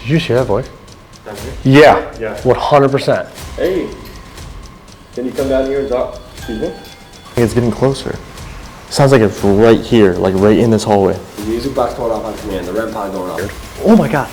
you just hear that voice? Yeah. Yeah. 100%. Hey, can you come down here and talk? Excuse me? It's getting closer. Sounds like it's right here, like right in this hallway. The music box going off on command, the REM pod going off. Oh my God.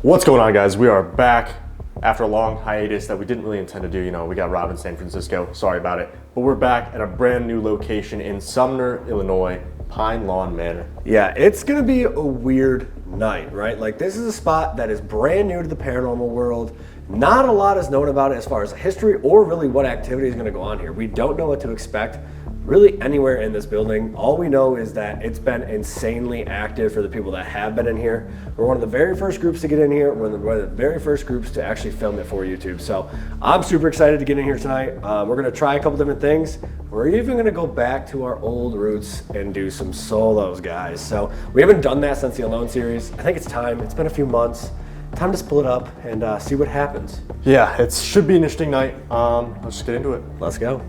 What's going on, guys? We are back after a long hiatus that we didn't really intend to do. You know, we got robbed in San Francisco. Sorry about it. But we're back at a brand new location in Sumner, Illinois, Pine Lawn Manor. Yeah, it's gonna be a weird night, right? Like, this is a spot that is brand new to the paranormal world. Not a lot is known about it as far as history or really what activity is gonna go on here. We don't know what to expect really anywhere in this building. All we know is that it's been insanely active for the people that have been in here. We're one of the very first groups to get in here. We're one of the very first groups to actually film it for YouTube. So I'm super excited to get in here tonight. We're gonna try a couple different things. We're even gonna go back to our old roots and do some solos, guys. So we haven't done that since the Alone series. I think it's time. It's been a few months. Time to split up and see what happens. Yeah, it should be an interesting night. Let's just get into it. Let's go.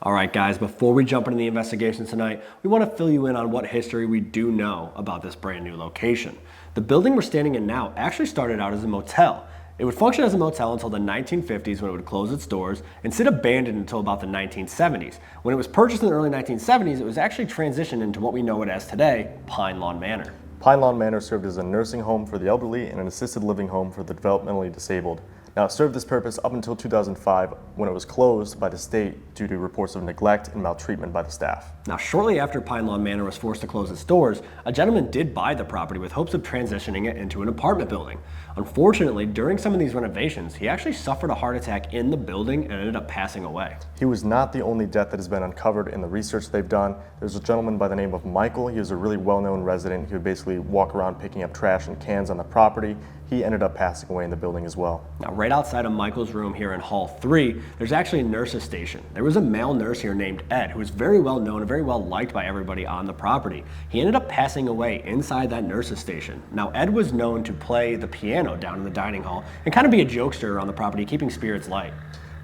All right, guys, before we jump into the investigation tonight, we want to fill you in on what history we do know about this brand new location. The building we're standing in now actually started out as a motel. It would function as a motel until the 1950s when it would close its doors and sit abandoned until about the 1970s. When it was purchased in the early 1970s, it was actually transitioned into what we know it as today, Pine Lawn Manor. Pine Lawn Manor served as a nursing home for the elderly and an assisted living home for the developmentally disabled. Now, it served this purpose up until 2005 when it was closed by the state due to reports of neglect and maltreatment by the staff. Now, shortly after Pine Lawn Manor was forced to close its doors, a gentleman did buy the property with hopes of transitioning it into an apartment building. Unfortunately, during some of these renovations, he actually suffered a heart attack in the building and ended up passing away. He was not the only death that has been uncovered in the research they've done. There's a gentleman by the name of Michael. He was a really well-known resident. He would basically walk around picking up trash and cans on the property. He ended up passing away in the building as well. Now, right outside of Michael's room here in Hall 3, there's actually a nurse's station. There was a male nurse here named Ed, who was very well known and very well liked by everybody on the property. He ended up passing away inside that nurse's station. Now, Ed was known to play the piano down in the dining hall and kind of be a jokester around the property, keeping spirits light.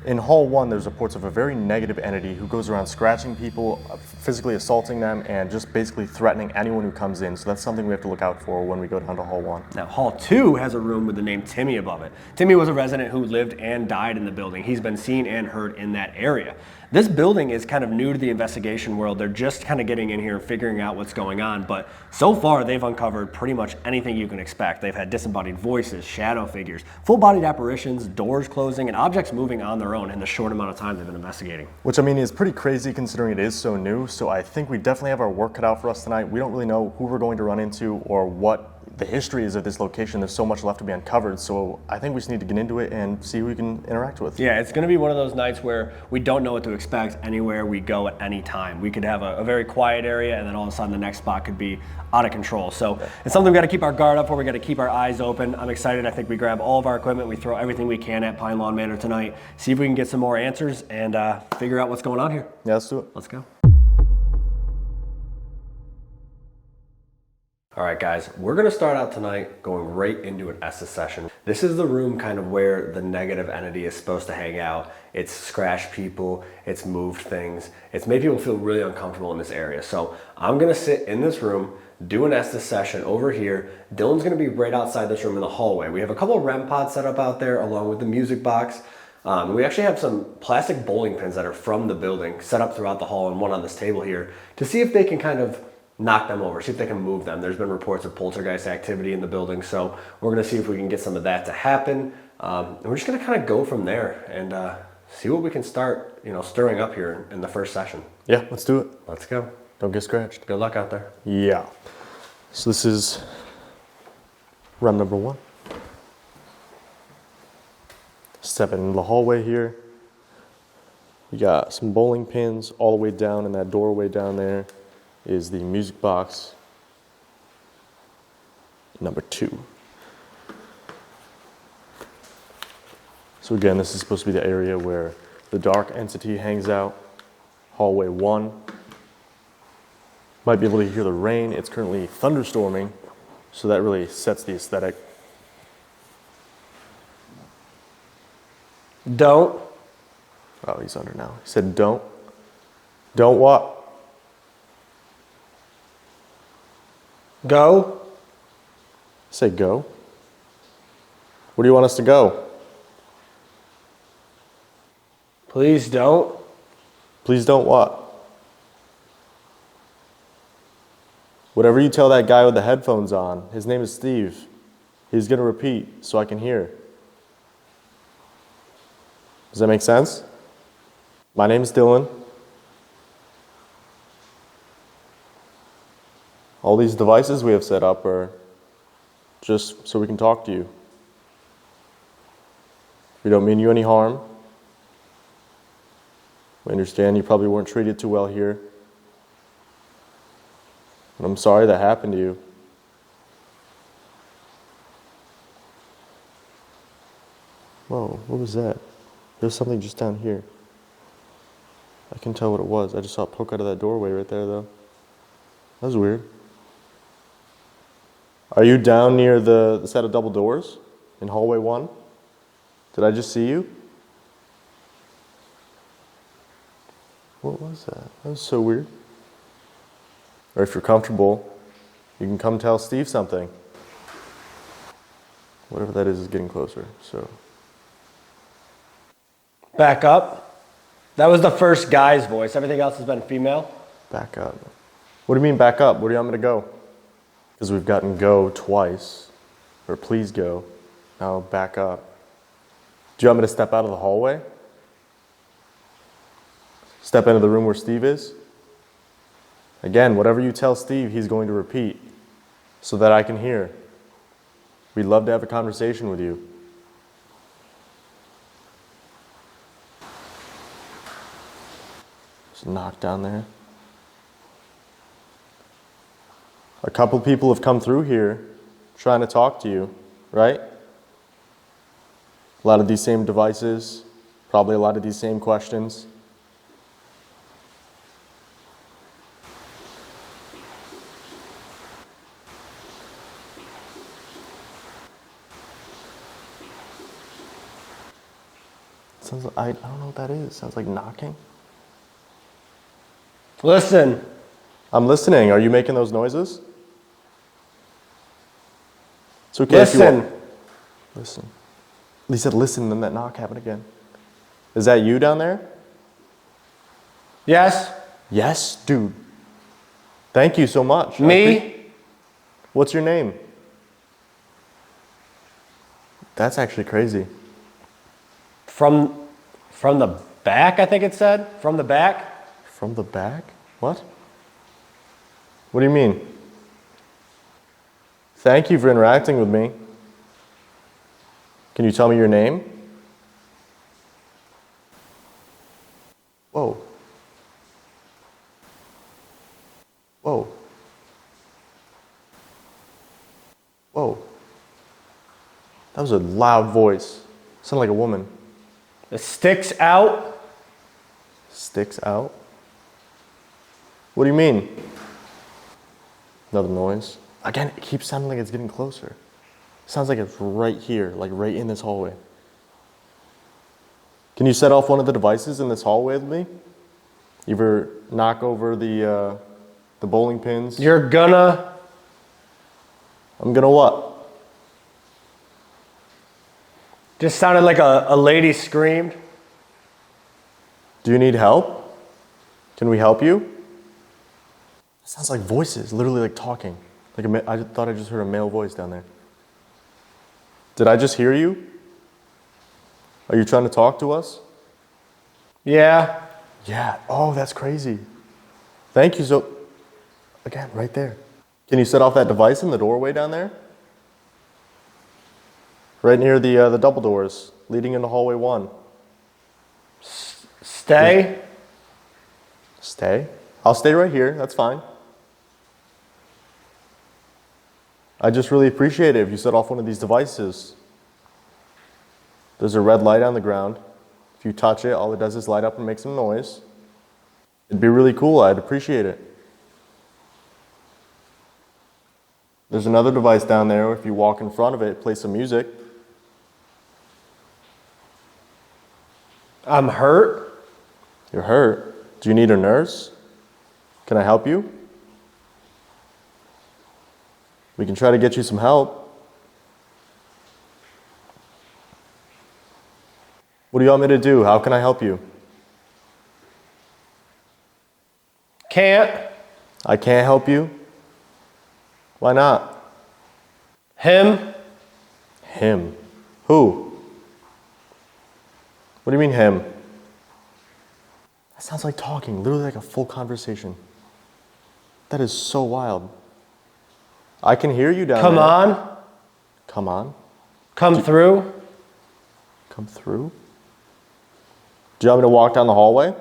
In Hall 1, there's reports of a very negative entity who goes around scratching people, physically assaulting them, and just basically threatening anyone who comes in. So that's something we have to look out for when we go down to Hall 1. Now, Hall 2 has a room with the name Timmy above it. Timmy was a resident who lived and died in the building. He's been seen and heard in that area. This building is kind of new to the investigation world. They're just kind of getting in here and figuring out what's going on. But so far, they've uncovered pretty much anything you can expect. They've had disembodied voices, shadow figures, full-bodied apparitions, doors closing, and objects moving on their own in the short amount of time they've been investigating. Which, I mean, is pretty crazy considering it is so new. So I think we definitely have our work cut out for us tonight. We don't really know who we're going to run into or what the history is of this location. There's so much left to be uncovered, so I think we just need to get into it and see who we can interact with. Yeah, it's going to be one of those nights where we don't know what to expect anywhere we go at any time. We could have a very quiet area, and then all of a sudden the next spot could be out of control. So it's something we got to keep our guard up for. We got to keep our eyes open. I'm excited. I think we grab all of our equipment, we throw everything we can at Pine Lawn Manor tonight, see if we can get some more answers and figure out what's going on here. Yeah, let's do it. Let's go. All right, guys, we're gonna start out tonight going right into an Estes session. This is the room kind of where the negative entity is supposed to hang out. It's scratched people, it's moved things, it's made people feel really uncomfortable in this area. So I'm gonna sit in this room, do an Estes session over here. Dylan's gonna be right outside this room in the hallway. We have a couple of REM pods set up out there along with the music box. We actually have some plastic bowling pins that are from the building set up throughout the hall and one on this table here to see if they can kind of knock them over, see if they can move them. There's been reports of poltergeist activity in the building, so we're gonna see if we can get some of that to happen. And we're just gonna kind of go from there and see what we can start, stirring up here in the first session. Yeah, let's do it. Let's go. Don't get scratched. Good luck out there. Yeah. So this is run number 1. Stepping into the hallway here. We got some bowling pins all the way down in that doorway down there. Is the music box number 2. So again, this is supposed to be the area where the dark entity hangs out. Hallway 1. Might be able to hear the rain. It's currently thunderstorming, so that really sets the aesthetic. Don't. Oh, he's under now. He said don't. Don't what? Go. Say go. Where do you want us to go? Please don't. Please don't what? Whatever you tell that guy with the headphones on, his name is Steve. He's going to repeat so I can hear. Does that make sense? My name is Dylan. All these devices we have set up are just so we can talk to you. We don't mean you any harm. We understand you probably weren't treated too well here. And I'm sorry that happened to you. Whoa, what was that? There's something just down here. I can tell what it was. I just saw it poke out of that doorway right there, though. That was weird. Are you down near the set of double doors in hallway 1? Did I just see you? What was that? That was so weird. Or if you're comfortable, you can come tell Steve something. Whatever that is getting closer, so. Back up. That was the first guy's voice. Everything else has been female. Back up. What do you mean back up? Where do you want me to go? Because we've gotten go twice. Or please go. Now back up. Do you want me to step out of the hallway? Step into the room where Steve is? Again, whatever you tell Steve, he's going to repeat so that I can hear. We'd love to have a conversation with you. Just knock down there. A couple people have come through here trying to talk to you, right? A lot of these same devices, probably a lot of these same questions. Sounds like, I don't know what that is. Sounds like knocking. Listen. I'm listening. Are you making those noises? It's okay if you Listen. are. Listen. He said listen, then that knock happened again. Is that you down there? Yes. Yes, dude. Thank you so much. Me. What's your name? That's actually crazy. From the back, I think it said. From the back. From the back? What? What do you mean? Thank you for interacting with me. Can you tell me your name? Whoa. Whoa. Whoa. That was a loud voice. Sounded like a woman. It sticks out. Sticks out? What do you mean? Another noise. Again, it keeps sounding like it's getting closer. Sounds like it's right here, like right in this hallway. Can you set off one of the devices in this hallway with me? Either knock over the bowling pins. You're gonna. I'm gonna what? Just sounded like a lady screamed. Do you need help? Can we help you? It sounds like voices, literally like talking. Like I thought I just heard a male voice down there. Did I just hear you? Are you trying to talk to us? Yeah. Yeah. Oh, that's crazy. Thank you so... Again, right there. Can you set off that device in the doorway down there? Right near the double doors leading into hallway 1. Stay. Stay? I'll stay right here. That's fine. I just really appreciate it if you set off one of these devices. There's a red light on the ground. If you touch it, all it does is light up and make some noise. It'd be really cool. I'd appreciate it. There's another device down there. If you walk in front of it, play some music. I'm hurt. You're hurt? Do you need a nurse? Can I help you? We can try to get you some help. What do you want me to do? How can I help you? Can't. I can't help you? Why not? Him. Him? Who? What do you mean him? That sounds like talking, literally like a full conversation. That is so wild. I can hear you down Come there. on. Come on. Come through. Come through? Do you want me to walk down the hallway? It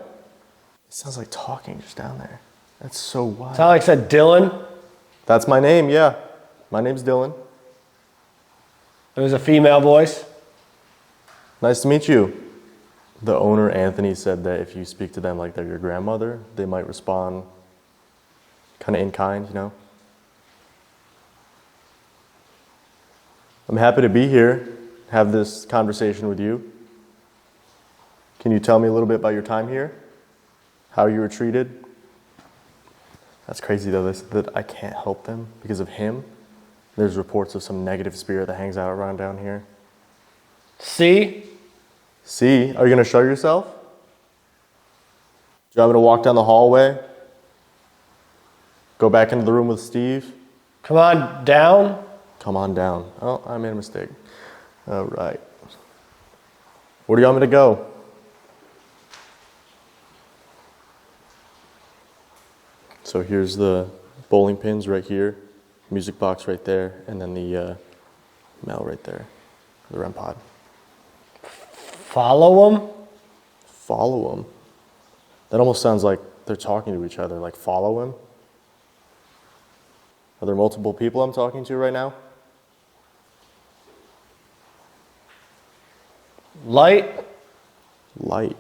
sounds like talking just down there. That's so wild. Sound like I said Dylan. That's my name, yeah. My name's Dylan. It was a female voice. Nice to meet you. The owner, Anthony, said that if you speak to them like they're your grandmother, they might respond kind of in kind, you know? I'm happy to be here, have this conversation with you. Can you tell me a little bit about your time here? How you were treated? That's crazy though, that I can't help them because of him. There's reports of some negative spirit that hangs out around down here. See? See? Are you gonna show yourself? Do you want me to walk down the hallway? Go back into the room with Steve? Come on down. Come on down. Oh, I made a mistake. All right. Where do you want me to go? So here's the bowling pins right here, music box right there, and then the mail right there, the REM pod. Follow him. Follow them? That almost sounds like they're talking to each other, like follow him? Are there multiple people I'm talking to right now? Light. Light.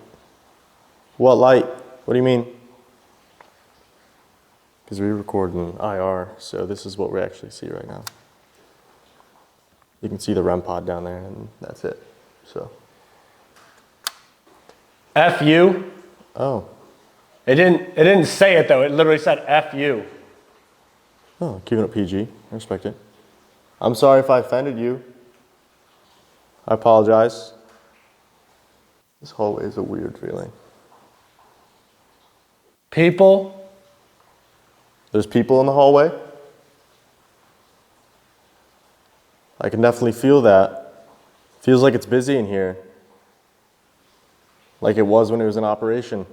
What light? What do you mean? Because we record in IR, so this is what we actually see right now. You can see the REM pod down there, and that's it. So. F you. Oh. It didn't say it though. It literally said F you. Oh, keeping it PG. I respect it. I'm sorry if I offended you. I apologize. This hallway is a weird feeling. People. There's people in the hallway. I can definitely feel that. Feels like it's busy in here. Like it was when it was in operation.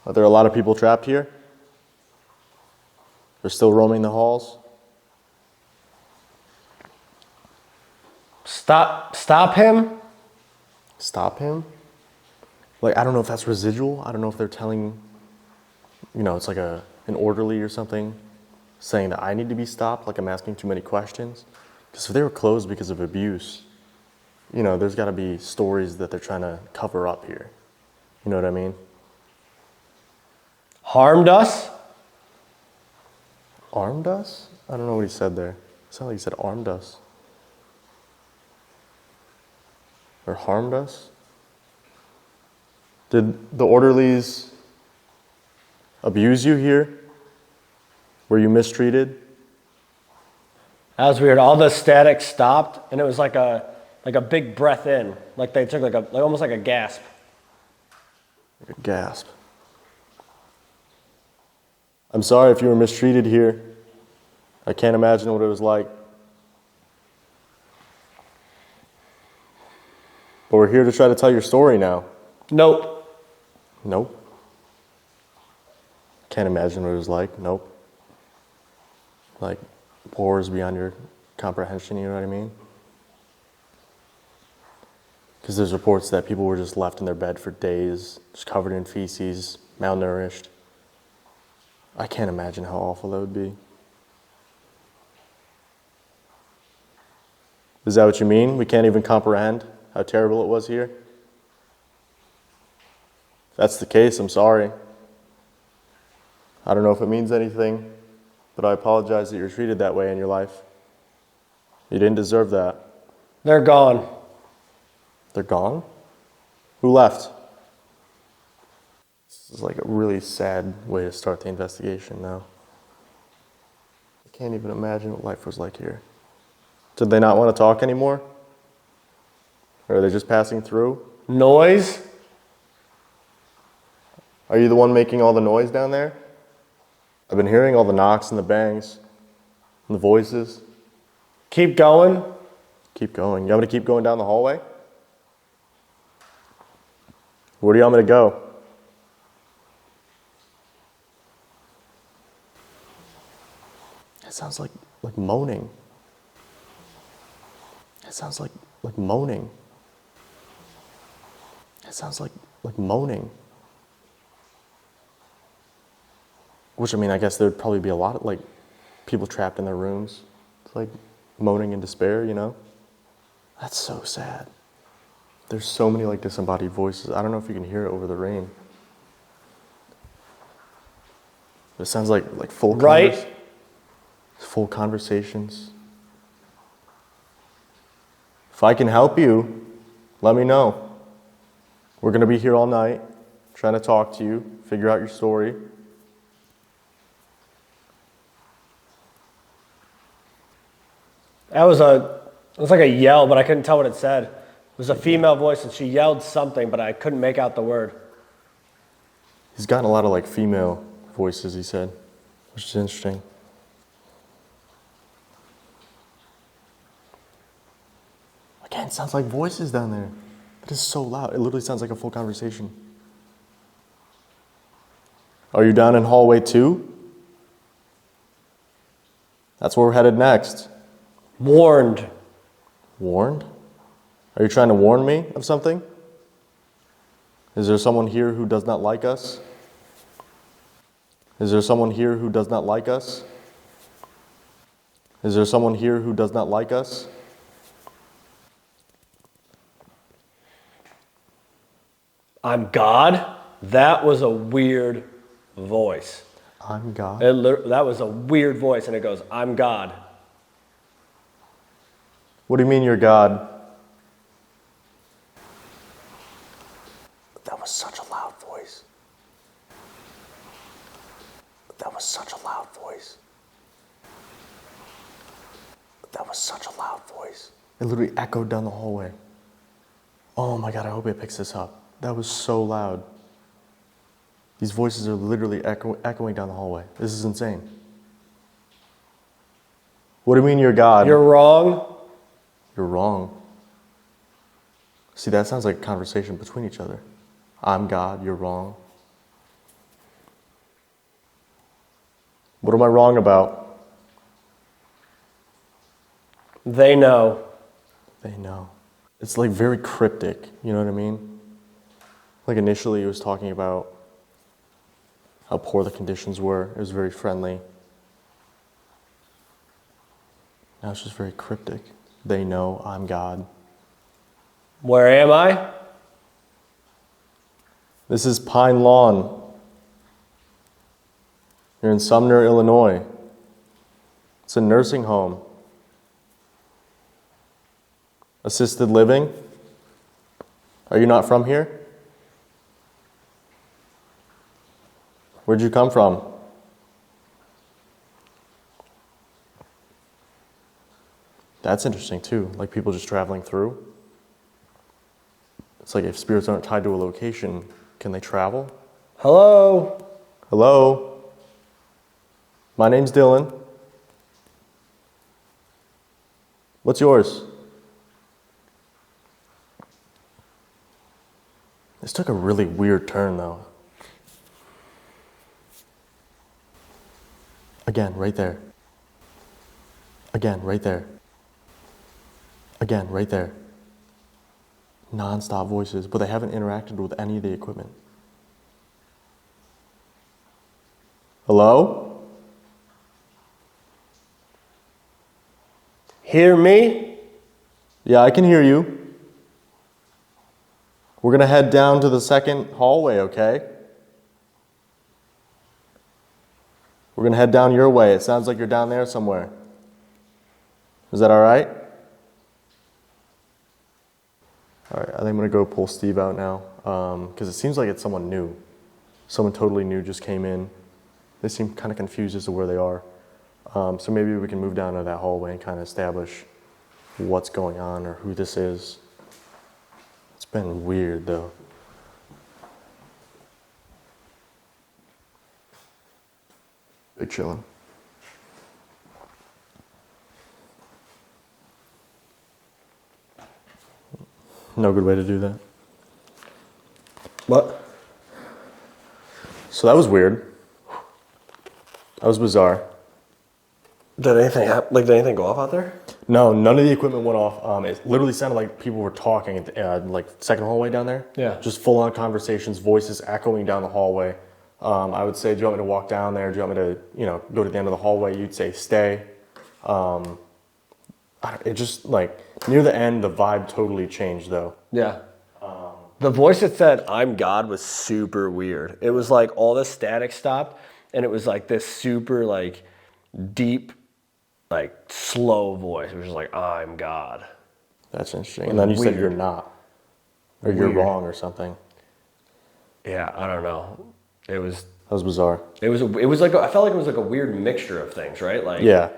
Are there a lot of people trapped here? They're still roaming the halls? Stop him. Stop him? Like, I don't know if that's residual. I don't know if they're telling, you know, it's like an orderly or something saying that I need to be stopped, like I'm asking too many questions. Because if they were closed because of abuse, you know, there's got to be stories that they're trying to cover up here. You know what I mean? Harmed us. Armed us? I don't know what he said there. It sounded like he said armed us. Or harmed us? Did the orderlies abuse you here? Were you mistreated? That was weird. All the static stopped, and it was like a big breath in, like they took like almost like a gasp. Like a gasp. I'm sorry if you were mistreated here. I can't imagine what it was like. But we're here to try to tell your story now. Nope. Nope. Can't imagine what it was like. Nope. Like horrors beyond your comprehension, you know what I mean? Because there's reports that people were just left in their bed for days, just covered in feces, malnourished. I can't imagine how awful that would be. Is that what you mean? We can't even comprehend how terrible it was here? If that's the case, I'm sorry. I don't know if it means anything, but I apologize that you're treated that way in your life. You didn't deserve that. They're gone. They're gone? Who left? This is like a really sad way to start the investigation now. I can't even imagine what life was like here. Did they not want to talk anymore? Or are they just passing through? Noise? Are you the one making all the noise down there? I've been hearing all the knocks and the bangs and the voices. Keep going. Keep going. You want me to keep going down the hallway? Where do you want me to go? It sounds like moaning. It sounds like moaning. It sounds like moaning. Which, I mean, I guess there'd probably be a lot of, like, people trapped in their rooms. It's like moaning in despair, you know? That's so sad. There's so many, like, disembodied voices. I don't know if you can hear it over the rain. But it sounds like full Right? full conversations. If I can help you, let me know. We're going to be here all night, trying to talk to you, figure out your story. It was like a yell, but I couldn't tell what it said. It was a female voice, and she yelled something, but I couldn't make out the word. He's gotten a lot of, like, female voices, he said, which is interesting. Again, it sounds like voices down there. It is so loud. It literally sounds like a full conversation. Are you down in hallway 2? That's where we're headed next. Warned. Warned? Are you trying to warn me of something? Is there someone here who does not like us? Is there someone here who does not like us? Is there someone here who does not like us? I'm God? That was a weird voice. I'm God. That was a weird voice, and it goes, I'm God. What do you mean you're God? That was such a loud voice. That was such a loud voice. That was such a loud voice. It literally echoed down the hallway. Oh my God, I hope it picks this up. That was so loud. These voices are literally echoing down the hallway. This is insane. What do you mean you're God? You're wrong. You're wrong. See, that sounds like a conversation between each other. I'm God, you're wrong. What am I wrong about? They know. They know. It's like very cryptic, you know what I mean? Like initially it was talking about how poor the conditions were. It was very friendly. Now it's just very cryptic. They know I'm God. Where am I? This is Pine Lawn. You're in Sumner, Illinois. It's a nursing home. Assisted living. Are you not from here? Where'd you come from? That's interesting too, like people just traveling through. It's like if spirits aren't tied to a location, can they travel? Hello? Hello? My name's Dylan. What's yours? This took a really weird turn though. Again, right there. Again, right there. Again, right there. Non-stop voices, but they haven't interacted with any of the equipment. Hello? Hear me? Yeah, I can hear you. We're gonna head down to the second hallway, okay? We're gonna head down your way. It sounds like you're down there somewhere. Is that all right? All right, I think I'm gonna go pull Steve out now because it seems like it's someone new. Someone totally new just came in. They seem kind of confused as to where they are. So maybe we can move down to that hallway and kind of establish what's going on or who this is. It's been weird though. They're chilling. No good way to do that. What? So that was weird. That was bizarre. Did anything happen? Like, did anything go off out there? No, none of the equipment went off. It literally sounded like people were talking at the, like second hallway down there. Yeah. Just full on conversations, voices echoing down the hallway. I would say, do you want me to walk down there? Do you want me to, go to the end of the hallway? You'd say stay. It just like near the end, the vibe totally changed though. Yeah. The voice that said, "I'm God" was super weird. It was like all the static stopped, and it was like this super like deep, like slow voice. It was just like, "I'm God." That's interesting. And then you said you're not, or you're Weird. wrong or something. Yeah, I don't know. It was That was bizarre. it was like I felt like it was like a weird mixture of things, right? Like Yeah.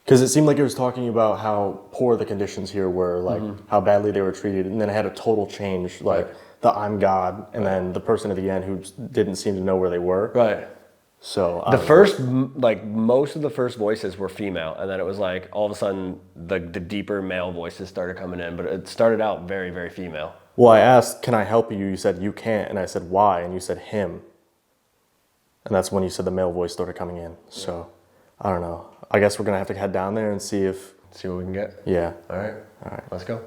Because it seemed like it was talking about how poor the conditions here were, like how badly they were treated, and then it had a total change, like the "I'm God," and then the person at the end who didn't seem to know where they were. Right. So I The don't know. first, like most of the first voices were female, and then it was like all of a sudden the deeper male voices started coming in, but it started out very, very female. Well, I asked, "Can I help you?" You said you can't, and I said why, and you said him, and that's when you said the male voice started coming in. So I don't know. I guess we're gonna have to head down there and see if. See what we can get. Yeah. All right. Let's go.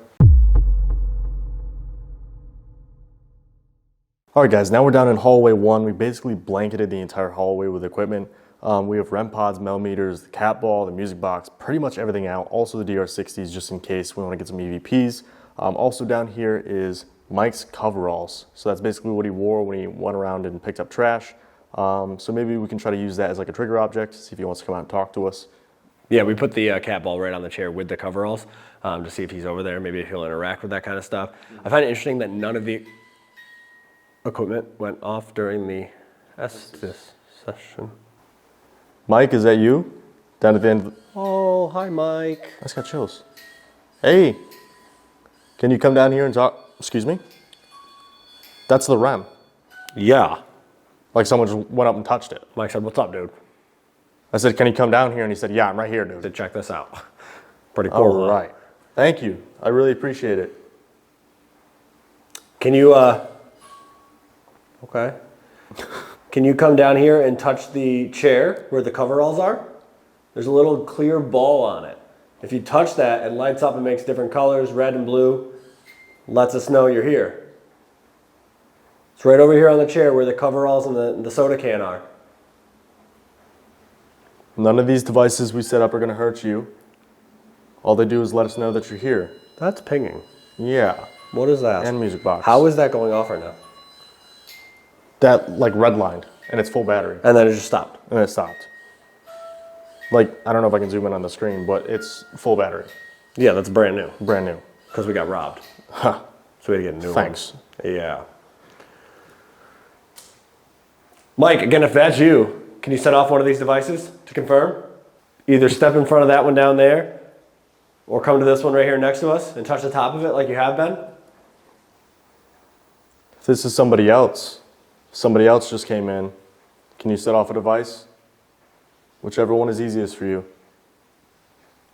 All right, guys, now we're down in hallway 1. We basically blanketed the entire hallway with equipment. We have REM pods, mel meters, the cat ball, the music box, pretty much everything out. Also the DR60s, just in case we want to get some EVPs. Also down here is Mike's coveralls. So that's basically what he wore when he went around and picked up trash. So maybe we can try to use that as like a trigger object, see if he wants to come out and talk to us. Yeah, we put the cat ball right on the chair with the coveralls to see if he's over there. Maybe if he'll interact with that kind of stuff. I find it interesting that none of the equipment went off during the Estes session. Mike, is that you? Down at the end of the... Oh, hi, Mike. I just got chills. Hey, can you come down here and talk? Excuse me? That's the REM. Yeah. Like someone just went up and touched it. Mike said, "What's up, dude?" I said, "Can you come down here?" And he said, "Yeah, I'm right here, dude." To check this out. Pretty cool. All right. Thank you. I really appreciate it. Can you, okay. Can you come down here and touch the chair where the coveralls are? There's a little clear ball on it. If you touch that, it lights up and makes different colors, red and blue. Lets us know you're here. It's right over here on the chair where the coveralls and the soda can are. None of these devices we set up are going to hurt you. All they do is let us know that you're here. That's pinging. Yeah. What is that? And music box. How is that going off right now? That, like, redlined, and it's full battery. And then it just stopped. And then it stopped. Like, I don't know if I can zoom in on the screen, but it's full battery. Yeah, that's brand new. Brand new. Because we got robbed. Huh. So we had to get a new Thanks. one. Yeah. Mike, again, if that's you, can you set off one of these devices to confirm? Either step in front of that one down there, or come to this one right here next to us and touch the top of it like you have been. If this is somebody else just came in, can you set off a device? Whichever one is easiest for you.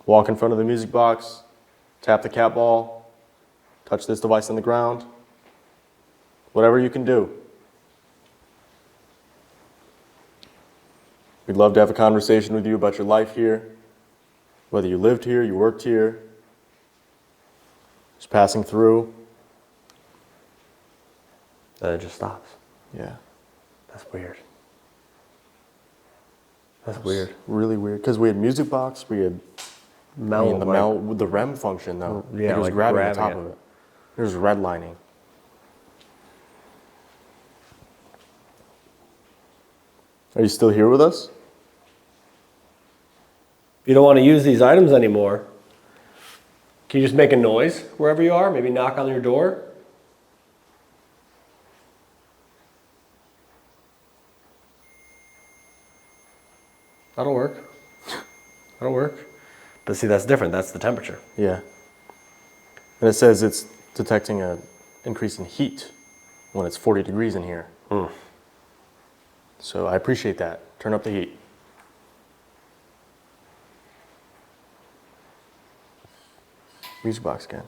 Walk in front of the music box, tap the cat ball, touch this device on the ground. Whatever you can do. We'd love to have a conversation with you about your life here, whether you lived here, you worked here, just passing through. Then it just stops. Yeah. That's weird. That's weird. Really weird. Because we had music box, we had the REM function though. Yeah, it was like grabbing the grabbing top it. of it. There's redlining. Are you still here with us? If you don't want to use these items anymore, can you just make a noise wherever you are? Maybe knock on your door? That'll work. That'll work. But see, that's different. That's the temperature. Yeah. And it says it's detecting an increase in heat when it's 40 degrees in here. So I appreciate that. Turn up the heat. Music box again.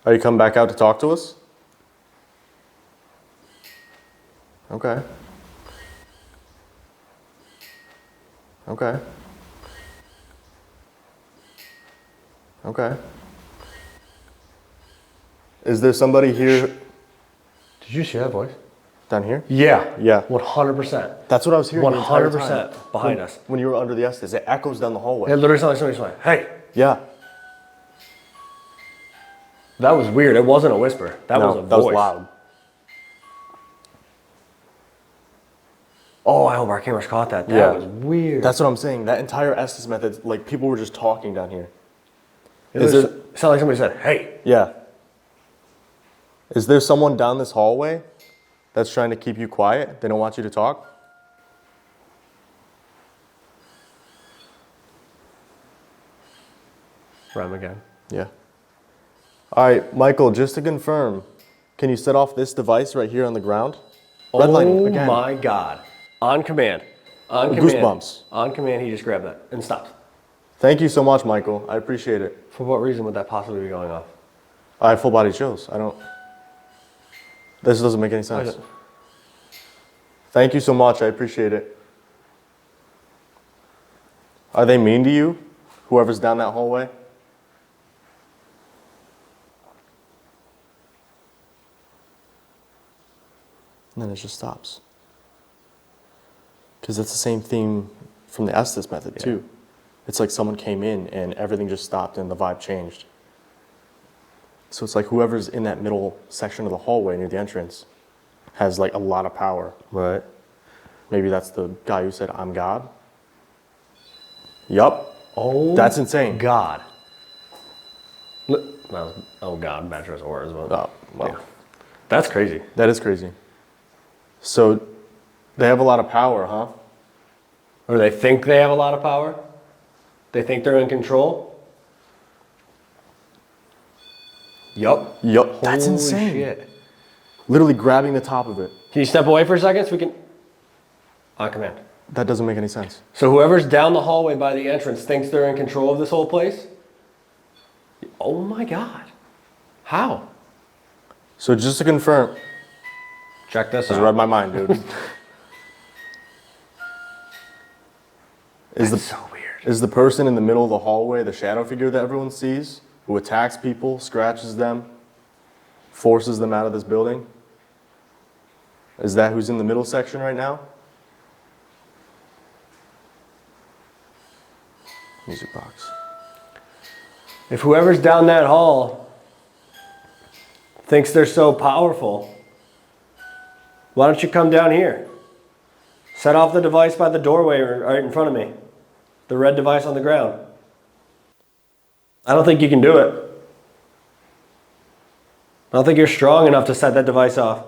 Are you coming back out to talk to us? Okay. Okay. Okay. Is there somebody here Did you hear that voice? down here? Yeah. Yeah. 100%. That's what I was hearing. 100% behind us. When you were under the Estes, it echoes down the hallway. It literally sounded like somebody's like, hey. Yeah. That was weird. It wasn't a whisper. That was a voice. That was loud. Oh, I hope our cameras caught that. That was weird. That's what I'm saying. That entire Estes method, like people were just talking down here. It sounded like somebody said, hey. Yeah. Is there someone down this hallway that's trying to keep you quiet? They don't want you to talk? Rhyme again. Yeah. All right, Michael, just to confirm, can you set off this device right here on the ground? Redlining again. Oh my God. On command. On command. Goosebumps. On command, he just grabbed that and stopped. Thank you so much, Michael. I appreciate it. For what reason would that possibly be going off? I have full body chills. This doesn't make any sense. Thank you so much. I appreciate it. Are they mean to you? Whoever's down that hallway? And then it just stops. Because that's the same theme from the Estes method, too. It's like someone came in and everything just stopped and the vibe changed. So it's like whoever's in that middle section of the hallway near the entrance has like a lot of power. Right. Maybe that's the guy who said, I'm God. Yup. Oh. That's insane. God. Oh God, Metro's orders. Oh, well. Yeah. That's crazy. That is crazy. So they have a lot of power, huh? Or they think they have a lot of power? They think they're in control? Yup. Yup. That's Holy insane. Shit. Literally grabbing the top of it. Can you step away for a second so we can... On command. That doesn't make any sense. So whoever's down the hallway by the entrance thinks they're in control of this whole place? Oh my God. How? So just to confirm, Check this just out. read my mind, dude. That's so weird. Is the person in the middle of the hallway the shadow figure that everyone sees, who attacks people, scratches them, forces them out of this building? Is that who's in the middle section right now? Music box. If whoever's down that hall thinks they're so powerful, why don't you come down here? Set off the device by the doorway right in front of me. The red device on the ground. I don't think you can do it. I don't think you're strong enough to set that device off.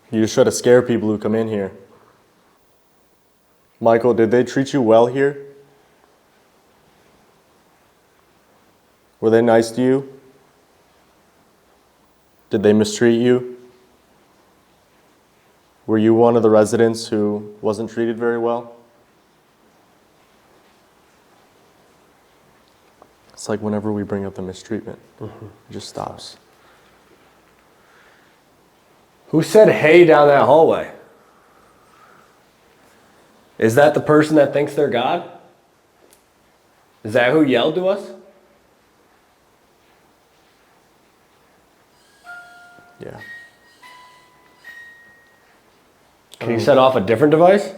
You just try to scare people who come in here. Michael, did they treat you well here? Were they nice to you? Did they mistreat you? Were you one of the residents who wasn't treated very well? It's like whenever we bring up the mistreatment, it just stops. Who said hey down that hallway? Is that the person that thinks they're God? Is that who yelled to us? Yeah. Can you set off a different device?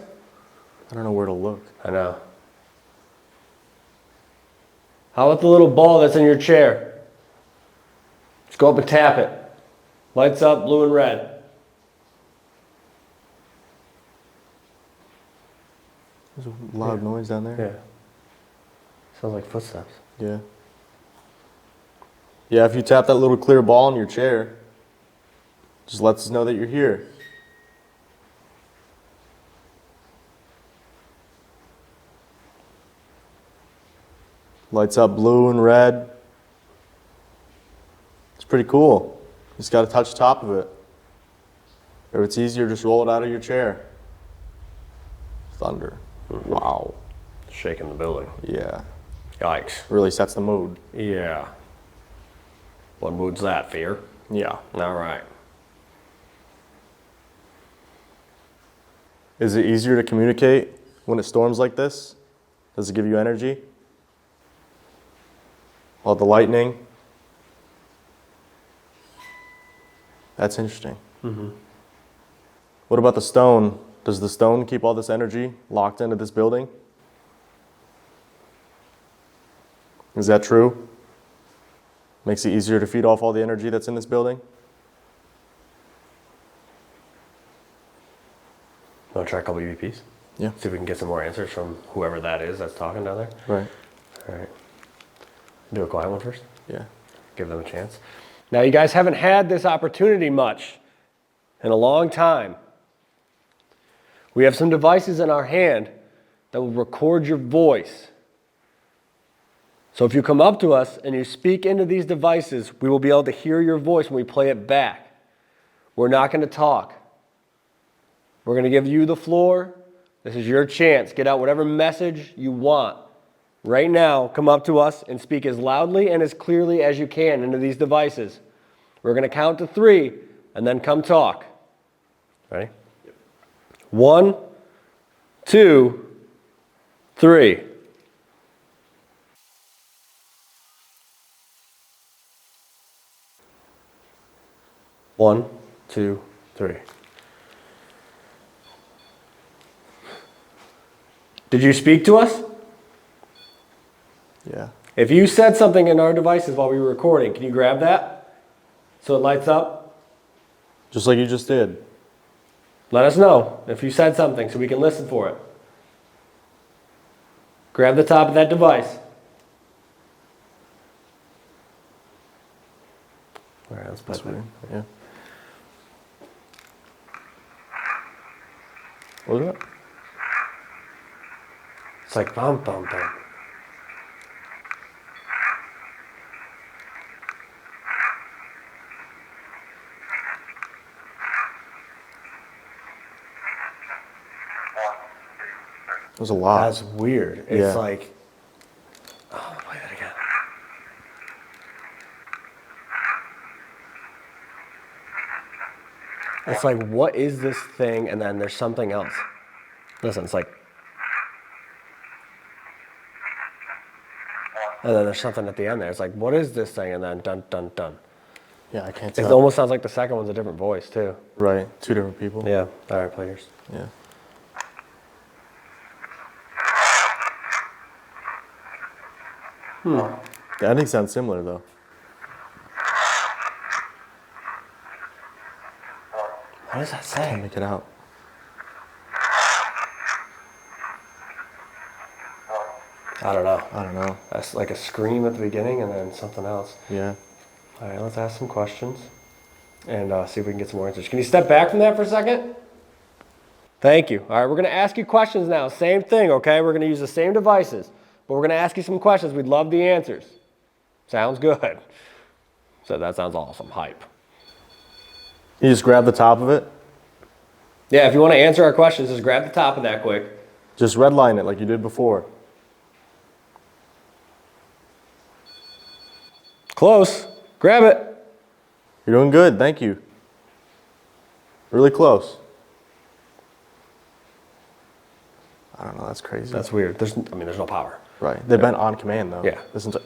I don't know where to look. I know. How about the little ball that's in your chair? Just go up and tap it. Lights up blue and red. There's a loud noise down there. Yeah. Sounds like footsteps. Yeah. Yeah, if you tap that little clear ball in your chair, just lets us know that you're here. Lights up blue and red. It's pretty cool. You just got to touch the top of it. Or if it's easier, just roll it out of your chair. Thunder. Wow. Shaking the building. Yeah. Yikes. Really sets the mood. Yeah. What mood's that, fear? Yeah. All right. Is it easier to communicate when it storms like this? Does it give you energy? All the lightning? That's interesting. What about the stone? Does the stone keep all this energy locked into this building? Is that true? Makes it easier to feed off all the energy that's in this building? Want to try a couple EVPs? Yeah. See if we can get some more answers from whoever that is that's talking down there. Right. All right. Do a quiet one first. Yeah. Give them a chance. Now, you guys haven't had this opportunity much in a long time. We have some devices in our hand that will record your voice. So if you come up to us and you speak into these devices, we will be able to hear your voice when we play it back. We're not going to talk. We're going to give you the floor. This is your chance. Get out whatever message you want. Right now, come up to us and speak as loudly and as clearly as you can into these devices. We're going to count to 3 and then come talk. Ready? 1, 2, 3. One, two, three. Did you speak to us? Yeah. If you said something in our devices while we were recording, can you grab that so it lights up? Just like you just did. Let us know if you said something so we can listen for it. Grab the top of that device. All right, let's play That's weird. Yeah. What was that? It's like bum, bum, bum. It was a lot. That's weird. It's Yeah. like, oh, play that again. It's like, what is this thing? And then there's something else. Listen, it's like, and then there's something at the end there. It's like, what is this thing? And then dun, dun, dun. Yeah, I can't It tell. almost sounds like the second one's a different voice, too. Right. 2 different people. Yeah. All right, play yours. Yeah. The ending sounds similar though. What does that Can't say? make it out. I don't know. I don't know. That's like a scream at the beginning and then something else. Yeah. All right, let's ask some questions and see if we can get some more answers. Can you step back from that for a second? Thank you. All right, we're going to ask you questions now. Same thing, okay? We're going to use the same devices, but we're going to ask you some questions. We'd love the answers. Sounds good. So that sounds awesome. Hype. You just grab the top of it. Yeah, if you want to answer our questions, just grab the top of that quick. Just redline it like you did before. Close. Grab it. You're doing good. Thank you. Really close. I don't know. That's crazy. That's weird. There's no power. right. They've been on command though. Yeah. Listen to.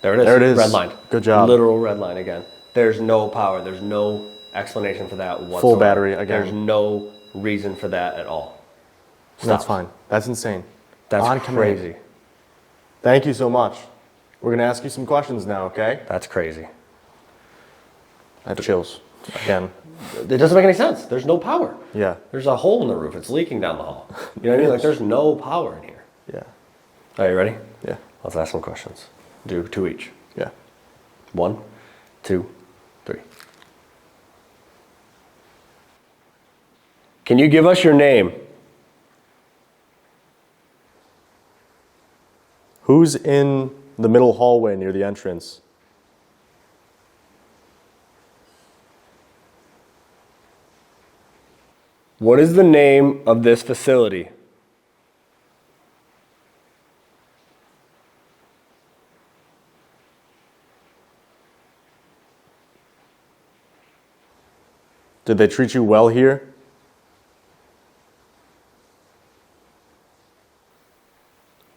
There it is. There it is. Red line. Good job. Literal red line again. There's no power. There's no explanation for that whatsoever. Full battery again. There's no reason for that at all. Stop. That's fine. That's insane. That's on command. crazy. Thank you so much. We're gonna ask you some questions now. Okay. That's crazy. I had chills again. It doesn't make any sense. There's no power. Yeah. There's a hole in the roof. It's leaking down the hall. You know what I mean? Like there's no power in here. Yeah. Are you ready? Yeah. Let's ask some questions. Do 2 each. Yeah. 1, 2, 3. Can you give us your name? Who's in the middle hallway near the entrance? What is the name of this facility? Did they treat you well here?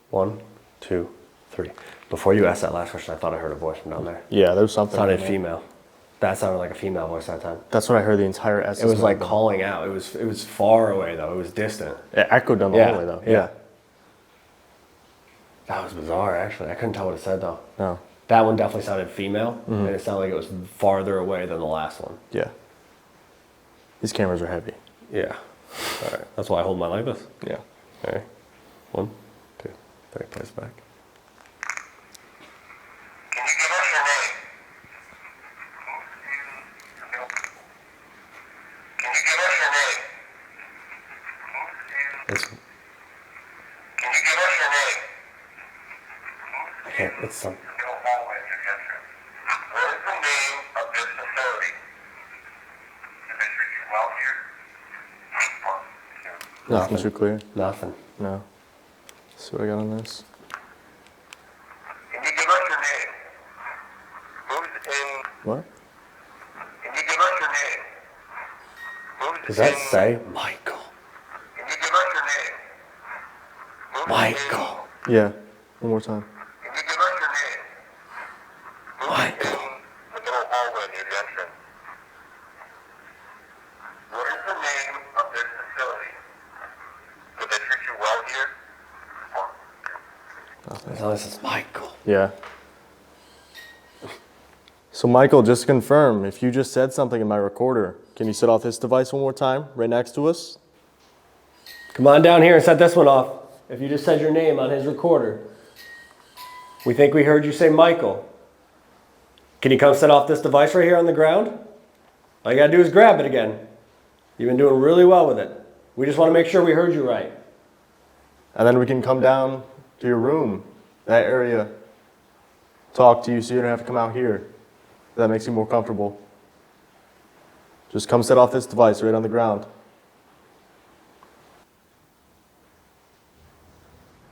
One, two, three. Before you asked that last question, I thought I heard a voice from down there. Yeah, there was something. Sounded female. That sounded like a female voice that time. That's what I heard the entire essence. It was like calling out. It was far away though. It was distant. It echoed down the hallway though. Yeah. That was bizarre actually. I couldn't tell what it said though. No. That one definitely sounded female, and it sounded like it was farther away than the last one. Yeah. These cameras are heavy. Yeah. All right. That's why I hold mine like this. Yeah. All right. 1, 2, 3. Place back. Can you give us your name? Can you give us your name? It's, Can you give us your name? I can't. It's some. Middle hallway, what is the name of this facility? Did they treat you well here? 1, 2. Nothing too clear. Nothing. No. See what I got on this? Can you give us your name? Who's in? What? Can you give us your name? Who's Does that in? say Michael? Can you give us your name? Who's Michael. Yeah. One more time. Can you give us your name? Who's Michael. in the middle hallway near the entrance? What is the name of this facility? Did they treat you well here? 1, 2. It only says Michael. Yeah. So Michael, just to confirm, if you just said something in my recorder, can you set off this device one more time, right next to us? Come on down here and set this one off. If you just said your name on his recorder. We think we heard you say Michael. Can you come set off this device right here on the ground? All you gotta do is grab it again. You've been doing really well with it. We just want to make sure we heard you right. And then we can come down to your room, that area, talk to you so you don't have to come out here. If that makes you more comfortable. Just come set off this device right on the ground.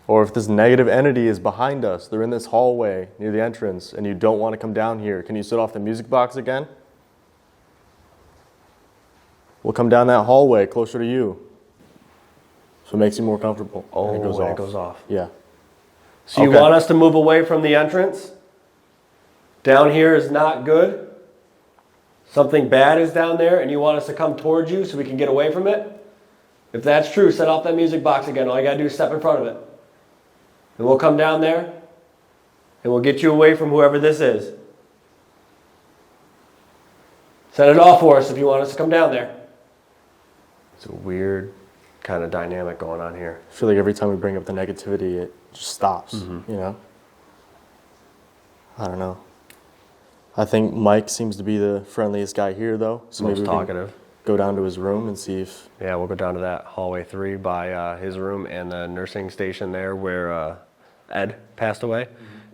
Or if this negative entity is behind us, they're in this hallway near the entrance, and you don't want to come down here, can you set off the music box again? We'll come down that hallway closer to you. So it makes you more comfortable. Oh, and it goes off. Yeah. So you Okay. want us to move away from the entrance? Down here is not good. Something bad is down there and you want us to come towards you so we can get away from it? If that's true, set off that music box again. All you gotta do is step in front of it. And we'll come down there and we'll get you away from whoever this is. Set it off for us if you want us to come down there. It's a weird kind of dynamic going on here. I feel like every time we bring up the negativity, it just stops, you know? I don't know. I think Mike seems to be the friendliest guy here, though. So Most maybe we can talkative. go down to his room and see if... Yeah, we'll go down to that hallway 3 by his room and the nursing station there where Ed passed away,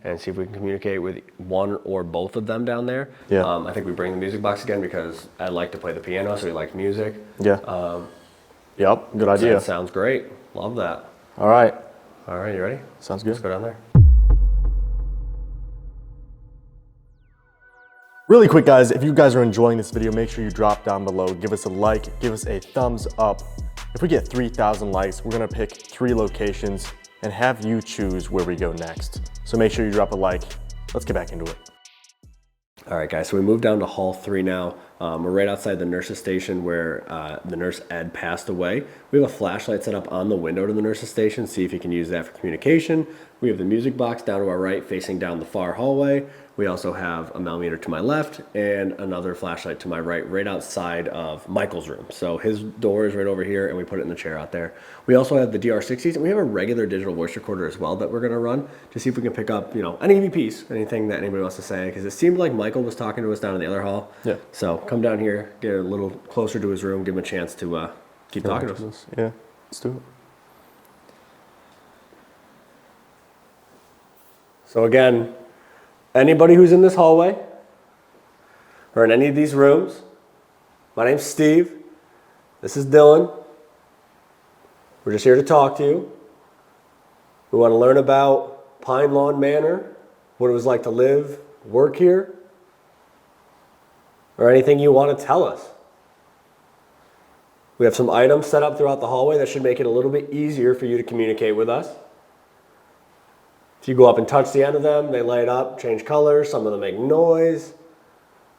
and see if we can communicate with one or both of them down there. Yeah. I think we bring the music box again because Ed liked to play the piano, so he liked music. Yeah. Yep, good idea. That sounds great. Love that. All right. All right, you ready? Sounds good. Let's go down there. Really quick, guys, if you guys are enjoying this video, make sure you drop down below, give us a like, give us a thumbs up. If we get 3,000 likes, we're gonna pick 3 locations and have you choose where we go next. So make sure you drop a like. Let's get back into it. All right, guys, so we moved down to hall 3 now. We're right outside the nurse's station where the nurse Ed passed away. We have a flashlight set up on the window to the nurse's station, see if you can use that for communication. We have the music box down to our right, facing down the far hallway. We also have a millimeter to my left and another flashlight to my right outside of Michael's room. So his door is right over here and we put it in the chair out there. We also have the DR60s and we have a regular digital voice recorder as well that we're gonna run to see if we can pick up, you know, any EVPs, anything that anybody wants to say, because it seemed like Michael was talking to us down in the other hall. Yeah. So come down here, get a little closer to his room, give him a chance to keep talking to us. Yeah, let's do it. So again, anybody who's in this hallway or in any of these rooms, my name's Steve. This is Dylan. We're just here to talk to you. We want to learn about Pine Lawn Manor, what it was like to live, work here, or anything you want to tell us. We have some items set up throughout the hallway that should make it a little bit easier for you to communicate with us. If you go up and touch the end of them, they light up, change colors, some of them make noise.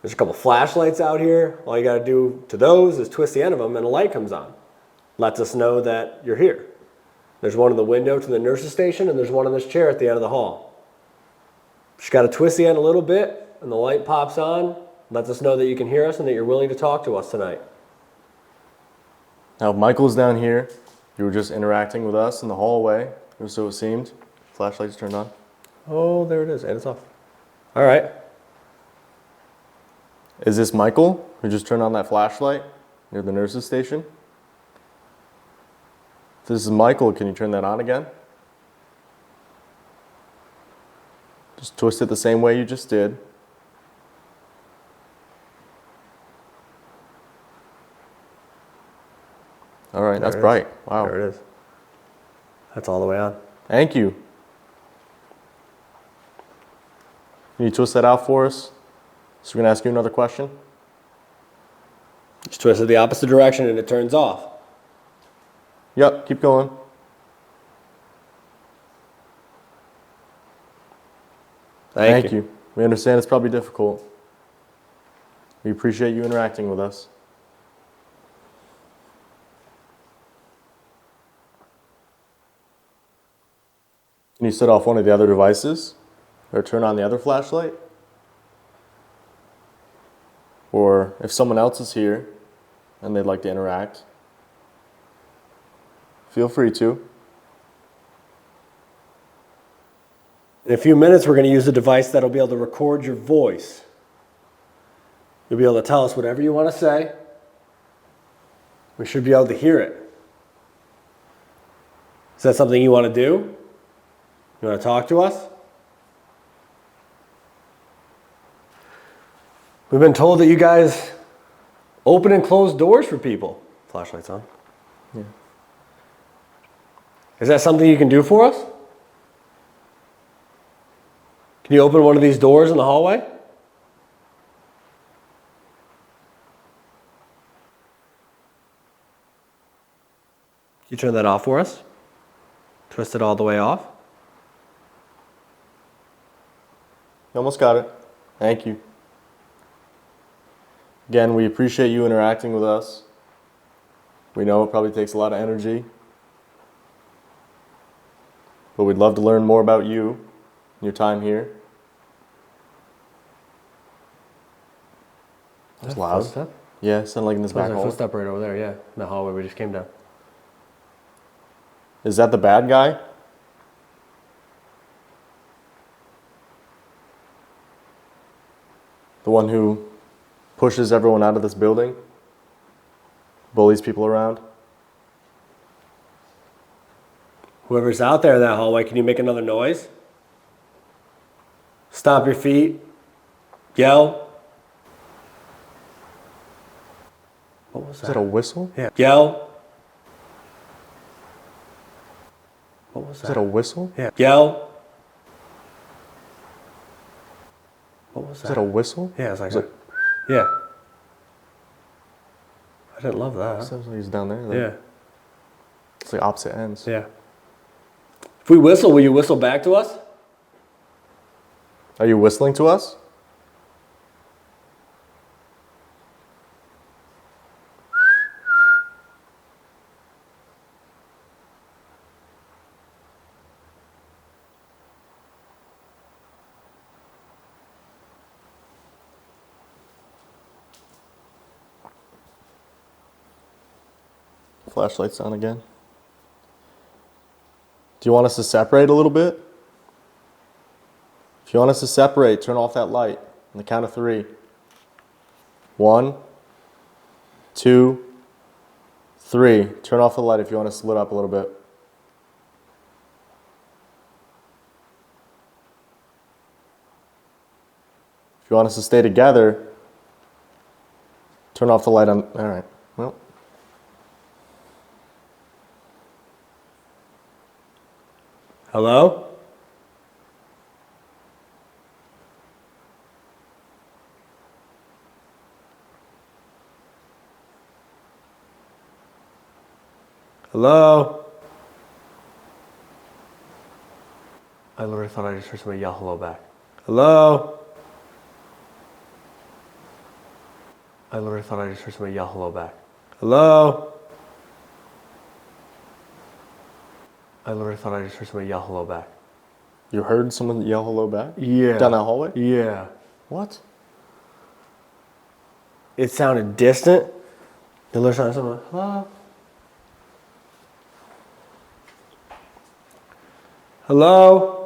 There's a couple flashlights out here. All you got to do to those is twist the end of them and a light comes on. Lets us know that you're here. There's one in the window to the nurse's station and there's one in this chair at the end of the hall. Just got to twist the end a little bit and the light pops on, lets us know that you can hear us and that you're willing to talk to us tonight. Now, if Michael's down here, you were just interacting with us in the hallway, or so it seemed. Flashlight's turned on. Oh, there it is, and it's off. All right. Is this Michael, who just turned on that flashlight near the nurse's station? If this is Michael, can you turn that on again? Just twist it the same way you just did. All right, that's bright. Wow. There it is. That's all the way on. Thank you. Can you twist that out for us? So we're going to ask you another question. Just twist it the opposite direction and it turns off. Yep, keep going. Thank you. We understand it's probably difficult. We appreciate you interacting with us. Can you set off one of the other devices? Or turn on the other flashlight? Or if someone else is here and they'd like to interact, feel free to. In a few minutes, we're going to use a device that'll be able to record your voice. You'll be able to tell us whatever you want to say. We should be able to hear it. Is that something you want to do? You want to talk to us? We've been told that you guys open and close doors for people. Flashlight's on. Yeah. Is that something you can do for us? Can you open one of these doors in the hallway? Can you turn that off for us? Twist it all the way off. You almost got it. Thank you. Again, we appreciate you interacting with us. We know it probably takes a lot of energy, but we'd love to learn more about you and your time here. It's loud. Footstep? Yeah, it sounded like in this back There's a hall. footstep right over there, yeah. In the hallway we just came down. Is that the bad guy? The one who pushes everyone out of this building? Bullies people around? Whoever's out there in that hallway, can you make another noise? Stomp your feet. Yell. What was Is that a whistle? Yeah. Yell. What was Is that a whistle? Yeah. Yell. What was Is that a whistle? Yeah, it's like yeah. I didn't love that. Sounds like he's down there. Yeah. It's like opposite ends. Yeah. If we whistle, will you whistle back to us? Are you whistling to us? Flashlight's on again. Do you want us to separate a little bit? If you want us to separate, turn off that light on the count of 3. 1, 2, 3. Turn off the light if you want us to lit up a little bit. If you want us to stay together, turn off the light on. All right. Well. Hello? Hello? I literally thought I just heard somebody yell hello back. Hello? I literally thought I just heard somebody yell hello back. Hello? I literally thought I just heard somebody yell hello back. You heard someone yell hello back? Yeah. Down that hallway? Yeah. What? It sounded distant. It literally sounded something like, hello? Hello?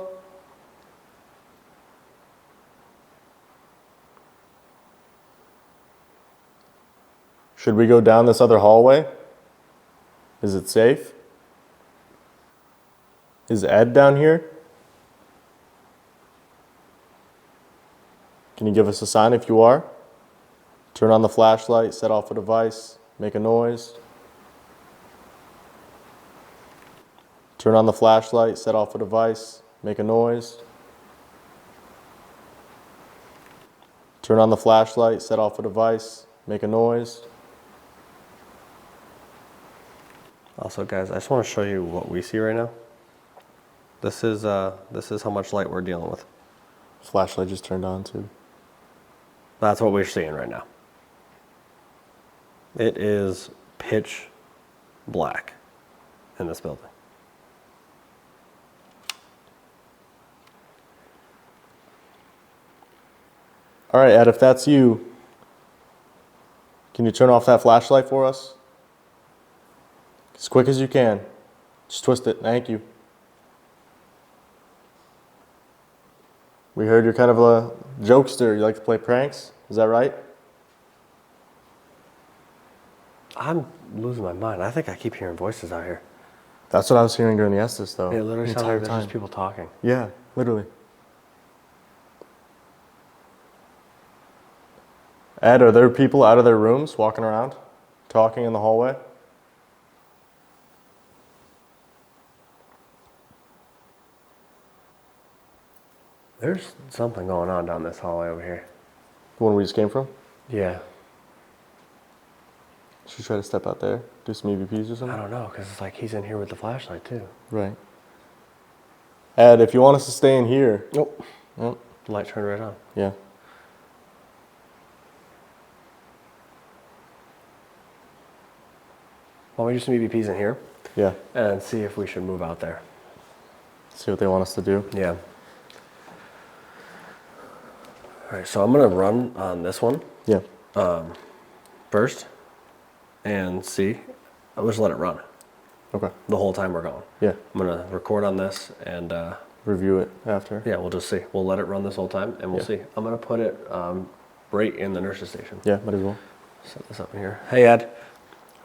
Should we go down this other hallway? Is it safe? Is Ed down here? Can you give us a sign if you are? Turn on the flashlight, set off a device, make a noise. Turn on the flashlight, set off a device, make a noise. Turn on the flashlight, set off a device, make a noise. Also, guys, I just want to show you what we see right now. This is how much light we're dealing with. Flashlight just turned on too. That's what we're seeing right now. It is pitch black in this building. All right, Ed, if that's you, can you turn off that flashlight for us? As quick as you can. Just twist it. Thank you. We heard you're kind of a jokester. You like to play pranks. Is that right? I'm losing my mind. I think I keep hearing voices out here. That's what I was hearing during the Estes, though. It literally the sounds like entire there's time. just people talking. Yeah, literally. Ed, are there people out of their rooms walking around, talking in the hallway? There's something going on down this hallway over here. The one we just came from? Yeah. Should we try to step out there? Do some EVPs or I something? don't know, because it's like he's in here with the flashlight, too. Right. Ed, if you want us to stay in here. Nope. Oh, The light turned right on. yeah. Why don't we do some EVPs in here Yeah. and see if we should move out there? See what they want us to do. Yeah. All right, so I'm going to run on this one Yeah. first and see. I'll just let it run Okay. the whole time we're going. Yeah. I'm going to record on this and Review it after. yeah, we'll just see. We'll let it run this whole time and we'll Yeah. see. I'm going to put it right in the nurse's station. Yeah, might as well. Set this up in here. Hey, Ed.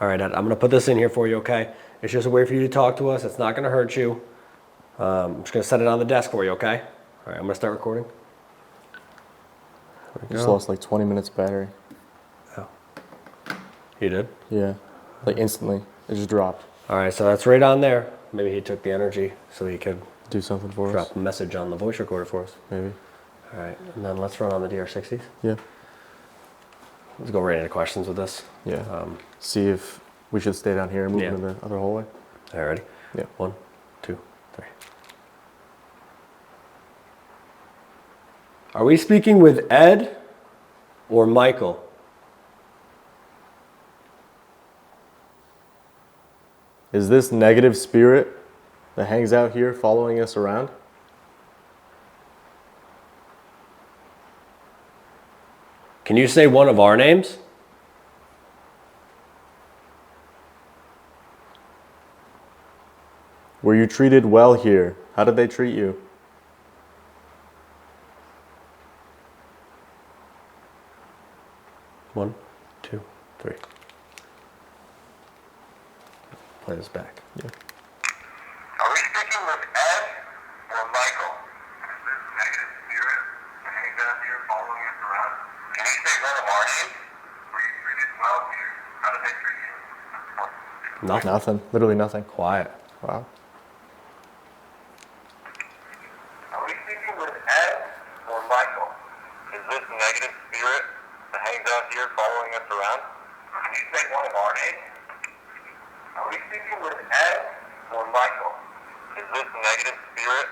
All right, Ed, I'm going to put this in here for you, okay? It's just a way for you to talk to us. It's not going to hurt you. I'm just going to set it on the desk for you, okay? All right, I'm going to start recording. There we Just go. lost like 20 minutes of battery. Oh. You did? Yeah. Like instantly. It just dropped. All right, so that's right on there. Maybe he took the energy so he could Do something for us. drop a message on the voice recorder for us. Maybe. All right, and then let's run on the DR60s. Yeah. Let's go right into questions with this. Yeah. See if we should stay down here and move Yeah. into the other hallway. All right, ready? Yeah. 1, 2, 3. Are we speaking with Ed or Michael? Is this negative spirit that hangs out here following us around? Can you say one of our names? Were you treated well here? How did they treat you? One, two, three. Play this back. Yeah. Are we speaking with Ed or Michael? Is this negative spirit that hangs out here following us around? Nothing. Nothing. Literally nothing. Quiet. Wow. Are we speaking with Ed or Michael? Is this negative spirit that hangs out here following us around? Can you say one of our names? Are we speaking with Ed or Michael? Is this negative spirit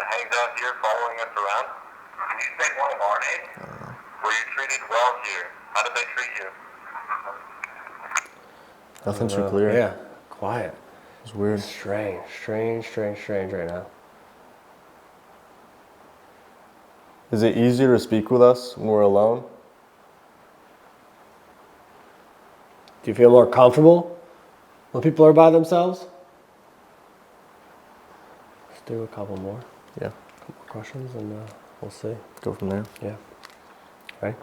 that hangs out here following us around? Can you say one of our names? Were you treated well here? How did they treat you? Nothing too clear. Yeah. Quiet. It's weird. Strange right now. Is it easier to speak with us when we're alone? Do you feel more comfortable when people are by themselves? Let's do a couple more. Yeah. A couple more questions and we'll see. Go from there. Yeah. Ready?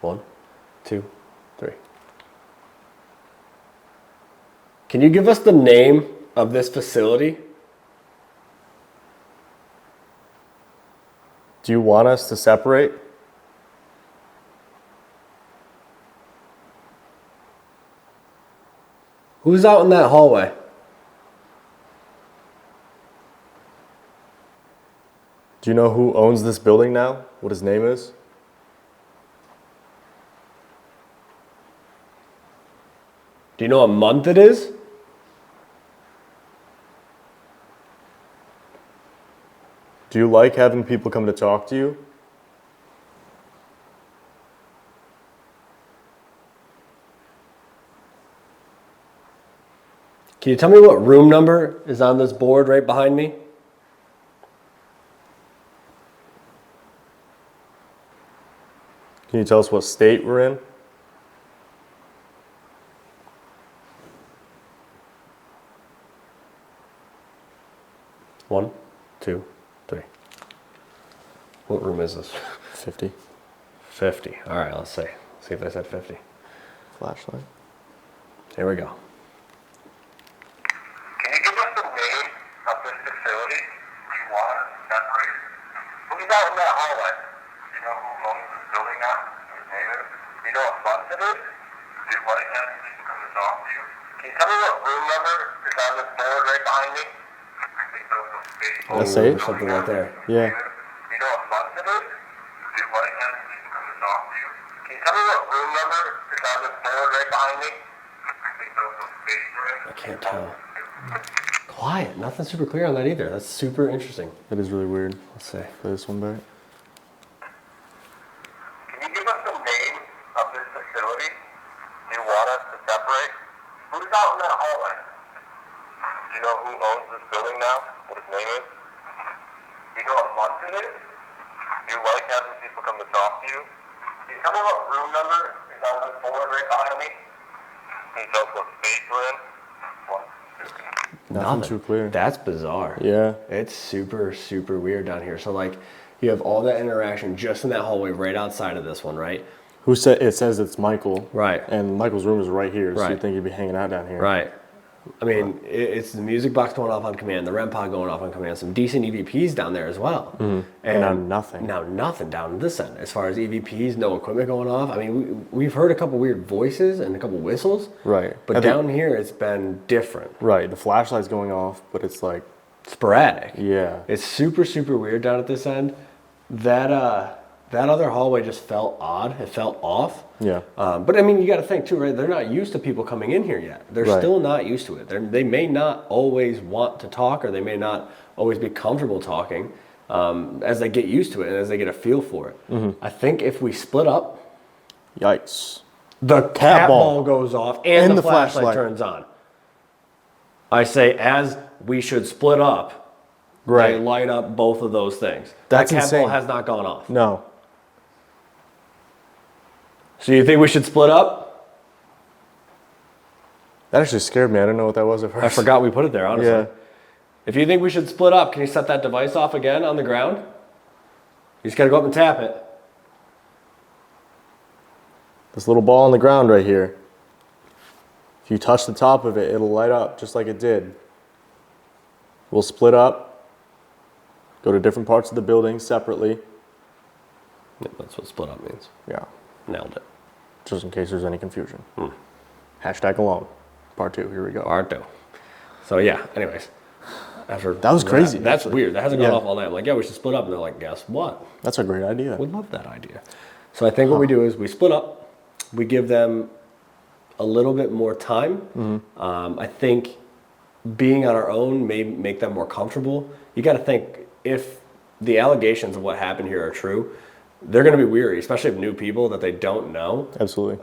1, 2, 3. Can you give us the name of this facility? Do you want us to separate? Who's out in that hallway? Do you know who owns this building now? What his name is? Do you know what month it is? Do you like having people come to talk to you? Can you tell me what room number is on this board right behind me? Can you tell us what state we're in? One, 2, 3. What room is this? 50. 50. All right, let's see. See if I said 50. Flashlight. Here we go. Can you give us the name of this facility? Do you want us to separate? Who's out in that hallway? Do you know who owns this building now? Whose name is? Do you know what month it is? Do you want to have people come to talk to you? Can you tell me what room number is on this board right behind me? I think those are space. That's Oh, safe? something right there. Yeah. Do you know what month it is? Do you want to have people come to talk to you? Can you tell me what room number is on this board right behind me? I think those are space rooms. I can't tell. Quiet. Nothing super clear on that either. That's super interesting. That is really weird. Let's see. Play this one back. Can you give us the name of this facility? Do you want us to separate? Who's out in that hallway? Do you know who owns this building now? What his name is? Do you know what month it is? Do you like having people come to talk to you? Can you tell me what room number is on this board right behind me? Can you tell us what state we're in? One, two. Nothing too clear. That's bizarre. Yeah. It's super weird down here. So like you have all that interaction just in that hallway right outside of this one, right? Who said it says it's Michael? Right. And Michael's room is right here, so Right. you'd think he'd be hanging out down here. Right. I mean, it's the music box going off on command, the REM pod going off on command, some decent EVPs down there as well. And now nothing. Now nothing down this end. As far as EVPs, no equipment going off. I mean, we've heard a couple weird voices and a couple whistles. Right. But And down here, it's been different. Right. The flashlight's going off, but it's like, Sporadic. yeah. It's super weird down at this end. That other hallway just felt odd. It felt off. Yeah. But I mean, you got to think too, right? They're not used to people coming in here yet. They're Right. still not used to it. They may not always want to talk, or they may not always be comfortable talking as they get used to it and as they get a feel for it. Mm-hmm. I think if we split up, Yikes. the cat ball goes off and the flashlight flashlight. turns on. I say, as we should split up, Right. they light up both of those things. That's that cat insane. ball has not gone off. No. So you think we should split up? That actually scared me. I didn't know what that was at first. I forgot we put it there, honestly. Yeah. If you think we should split up, can you set that device off again on the ground? You just gotta go up and tap it. This little ball on the ground right here. If you touch the top of it, it'll light up just like it did. We'll split up, go to different parts of the building separately. Yeah, that's what split up means. Yeah. Nailed it. Just in case there's any confusion. Hashtag alone. Part 2, here we go. Part 2. So yeah, anyways. After That was crazy. That's actually. weird. That hasn't gone Yeah. off all night. I'm like, yeah, we should split up. And they're like, guess what? That's a great idea. We love that idea. So I think what we do is we split up. We give them a little bit more time. I think being on our own may make them more comfortable. You got to think, if the allegations of what happened here are true, they're going to be weary, especially if new people that they don't know. Absolutely.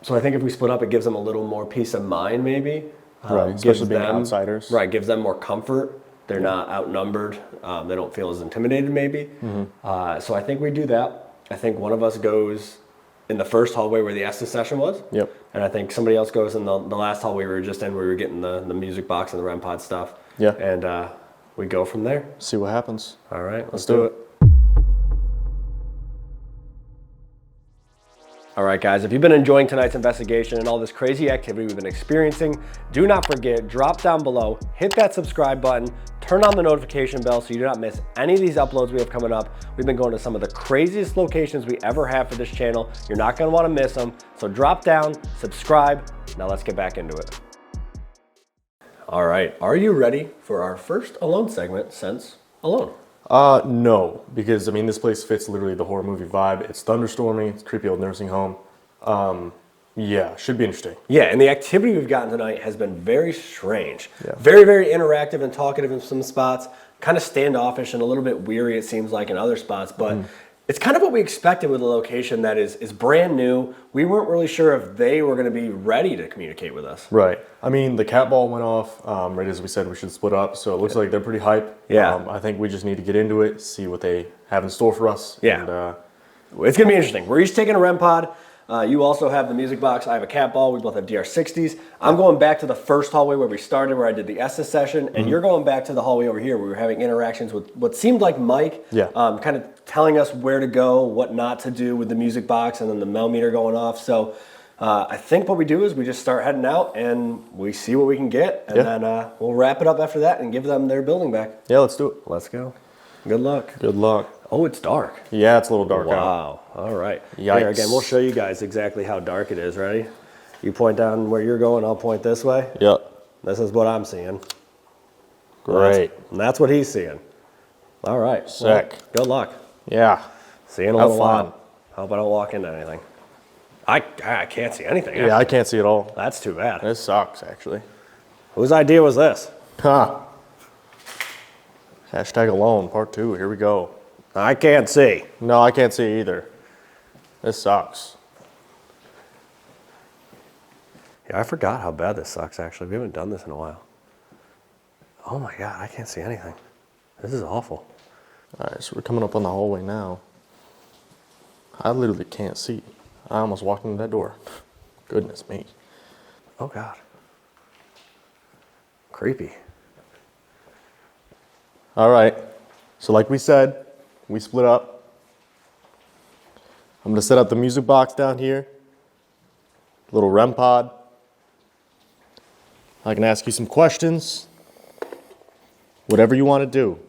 So I think if we split up, it gives them a little more peace of mind, maybe. Right, especially being outsiders. Right, gives them more comfort. They're not outnumbered. They don't feel as intimidated, maybe. So I think we do that. I think one of us goes in the first hallway where the Estes session was. Yep. And I think somebody else goes in the last hallway we were just in, where we were getting the music box and the REM pod stuff. Yeah. And we go from there. See what happens. All right, let's do do it. it. All right, guys, if you've been enjoying tonight's investigation and all this crazy activity we've been experiencing, do not forget, drop down below, hit that subscribe button, turn on the notification bell so you do not miss any of these uploads we have coming up. We've been going to some of the craziest locations we ever have for this channel. You're not gonna wanna miss them. So drop down, subscribe. Now let's get back into it. All right, are you ready for our first Alone segment since Alone? No, because I mean, this place fits literally the horror movie vibe. It's thunderstorming, it's a creepy old nursing home. Yeah, should be interesting. Yeah, and the activity we've gotten tonight has been very strange. Yeah. Very, very interactive and talkative in some spots, kind of standoffish and a little bit weary, it seems like, in other spots, but it's kind of what we expected with a location that is brand new. We weren't really sure if they were going to be ready to communicate with us. Right. I mean, the cat ball went off right as we said we should split up, so it looks like they're pretty hype. Yeah. I think we just need to get into it, see what they have in store for us. Yeah. And, It's going to be interesting. We're each taking a REM pod. You also have the music box. I have a cat ball. We both have DR60s. I'm going back to the first hallway where we started, where I did the Estes session, and you're going back to the hallway over here where we were having interactions with what seemed like Mike, Yeah. kind of telling us where to go, what not to do with the music box, and then the Mel meter going off. So I think what we do is we just start heading out and we see what we can get, and then we'll wrap it up after that and give them their building back. yeah, let's do it. Let's go. Good luck. Good luck. Oh, it's dark. Yeah, it's a little dark out. Wow. All right. Yikes. Here, again, we'll show you guys exactly how dark it is. Ready? You point down where you're going, I'll point this way. Yep. This is what I'm seeing. Great. And that's what he's seeing. All right. Sick. Well, good luck. Yeah. See you in a Have little fun. while. Hope I don't walk into anything. I can't see anything. Yeah, I can't see it all. That's too bad. This sucks, actually. Whose idea was this? Huh. Hashtag alone, part 2. Here we go. I can't see. No, I can't see either. This sucks. Yeah, I forgot how bad this sucks, actually. We haven't done this in a while. Oh my God, I can't see anything. This is awful. All right, so we're coming up on the hallway now. I literally can't see. I almost walked into that door. Goodness me. Oh God. Creepy. All right, so like we said, we split up. I'm gonna set up the music box down here. Little REM pod. I can ask you some questions. Whatever you want to do.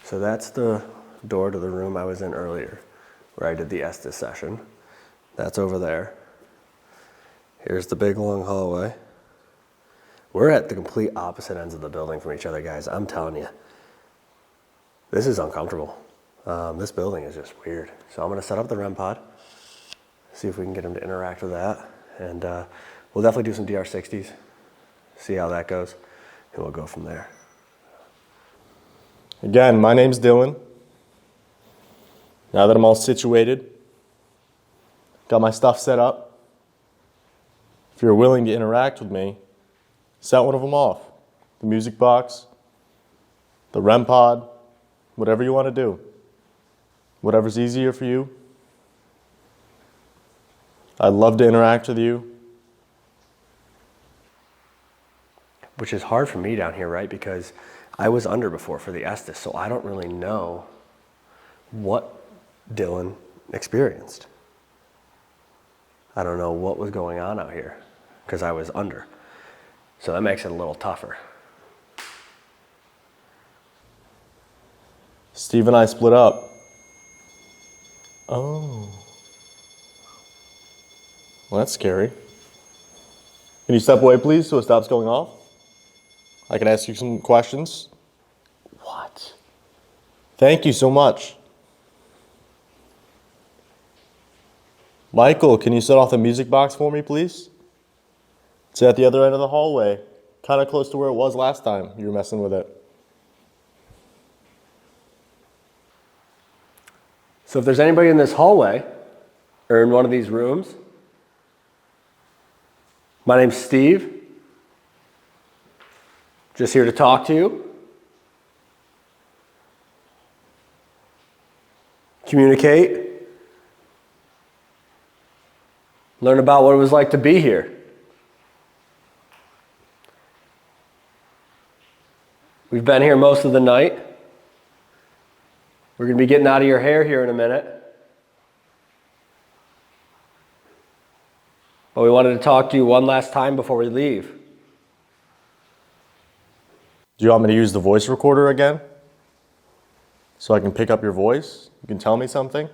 So that's the door to the room I was in earlier, where I did the Estes session. That's over there. Here's the big long hallway. We're at the complete opposite ends of the building from each other, guys. I'm telling you, this is uncomfortable. This building is just weird. So I'm gonna set up the REM pod, see if we can get him to interact with that. And we'll definitely do some DR60s, see how that goes, and we'll go from there. Again, my name's Dylan. Now that I'm all situated, got my stuff set up. If you're willing to interact with me, set one of them off. The music box, the REM pod, whatever you want to do. Whatever's easier for you. I'd love to interact with you. Which is hard for me down here, right? Because I was under before for the Estes, so I don't really know what Dylan experienced. I don't know what was going on out here because I was under. So that makes it a little tougher. Steve and I split up. Oh. Well, that's scary. Can you step away, please, so it stops going off? I can ask you some questions. What? Thank you so much. Michael, can you set off the music box for me, please? It's at the other end of the hallway, kind of close to where it was last time you were messing with it. So if there's anybody in this hallway or in one of these rooms, my name's Steve. Just here to talk to you. Communicate. Learn about what it was like to be here. We've been here most of the night. We're going to be getting out of your hair here in a minute. But we wanted to talk to you one last time before we leave. Do you want me to use the voice recorder again? So I can pick up your voice? You can tell me something?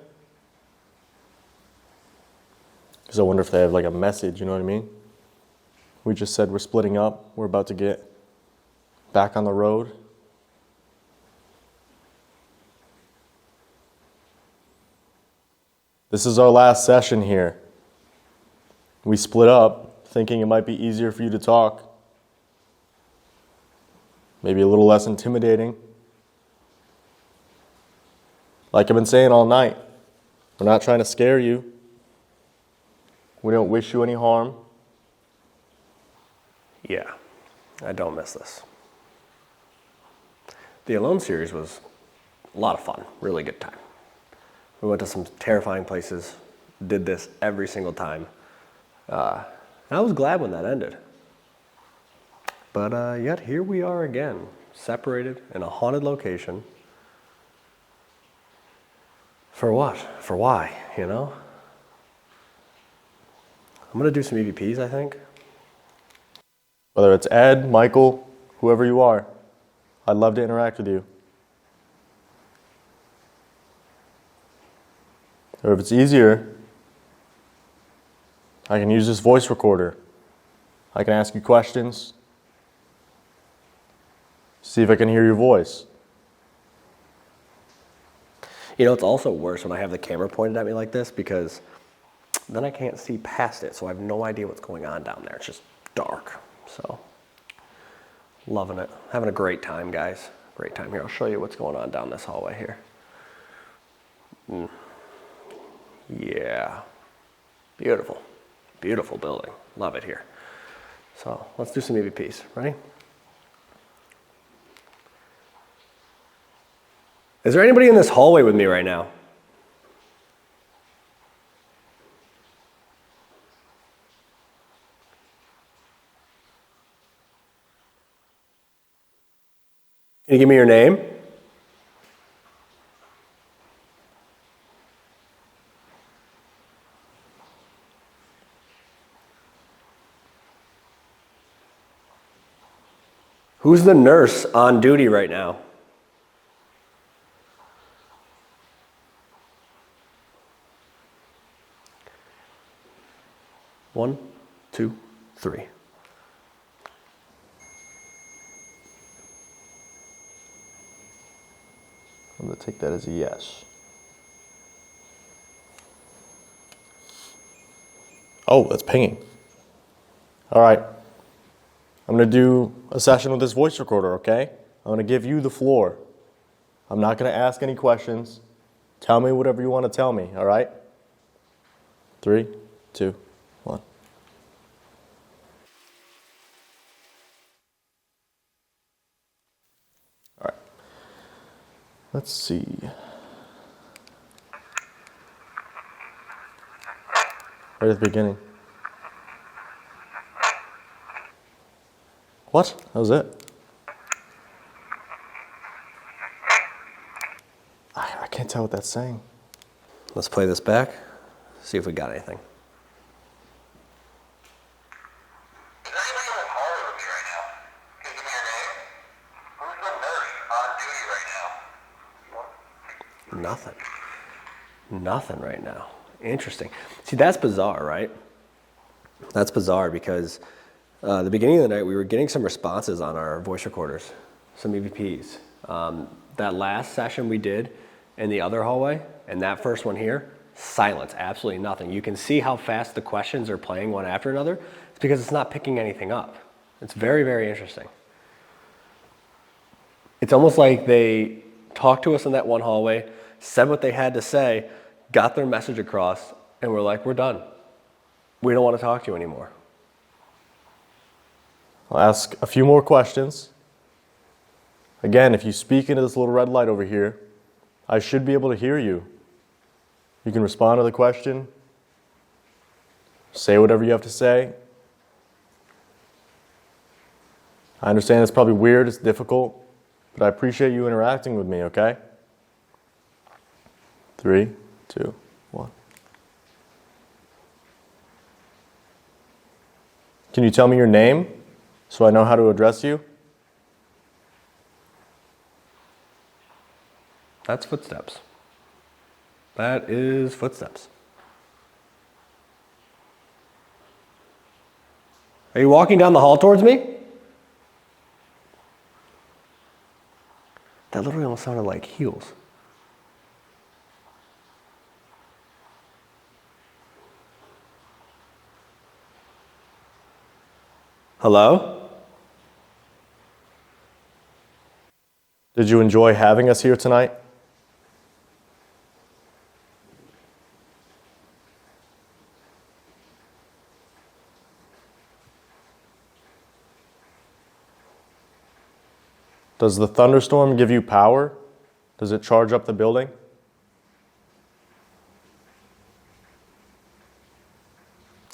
Because I wonder if they have like a message, you know what I mean? We just said we're splitting up. We're about to get back on the road. This is our last session here. We split up thinking it might be easier for you to talk. Maybe a little less intimidating. Like I've been saying all night, we're not trying to scare you. We don't wish you any harm. Yeah, I don't miss this. The Alone series was a lot of fun, really good time. We went to some terrifying places, did this every single time. And I was glad when that ended. But yet here we are again, separated in a haunted location. For what? For why, you know? I'm gonna do some EVPs, I think. Whether it's Ed, Michael, whoever you are, I'd love to interact with you. Or if it's easier, I can use this voice recorder. I can ask you questions. See if I can hear your voice. You know, it's also worse when I have the camera pointed at me like this because then I can't see past it, so I have no idea what's going on down there. It's just dark. So, loving it. Having a great time, guys. Great time here. I'll show you what's going on down this hallway here. Yeah. Beautiful. Beautiful building. Love it here. So, let's do some EVPs. Ready? Is there anybody in this hallway with me right now? Can you give me your name? Who's the nurse on duty right now? One, two, three. I'm going to take that as a yes. Oh, that's pinging. All right. I'm going to do a session with this voice recorder, okay? I'm going to give you the floor. I'm not going to ask any questions. Tell me whatever you want to tell me, all right? 3, 2, 1. All right. Let's see. Right at the beginning. What? That was it. I can't tell what that's saying. Let's play this back, see if we got anything. Is there anybody in the hallway with me right now? Can you give me your name? Who's the nurse on duty right now? Nothing. Nothing right now. Interesting. See, that's bizarre, right? That's bizarre because The beginning of the night, we were getting some responses on our voice recorders, some EVPs. That last session we did in the other hallway, and that first one here, silence, absolutely nothing. You can see how fast the questions are playing one after another. It's because it's not picking anything up. It's very, very interesting. It's almost like they talked to us in that one hallway, said what they had to say, got their message across, and we're like, we're done. We don't want to talk to you anymore. I'll ask a few more questions. Again, if you speak into this little red light over here, I should be able to hear you. You can respond to the question, say whatever you have to say. I understand it's probably weird, it's difficult, but I appreciate you interacting with me, okay? 3, 2, 1. Can you tell me your name so I know how to address you? That's footsteps. That is footsteps. Are you walking down the hall towards me? That literally almost sounded like heels. Hello? Did you enjoy having us here tonight? Does the thunderstorm give you power? Does it charge up the building?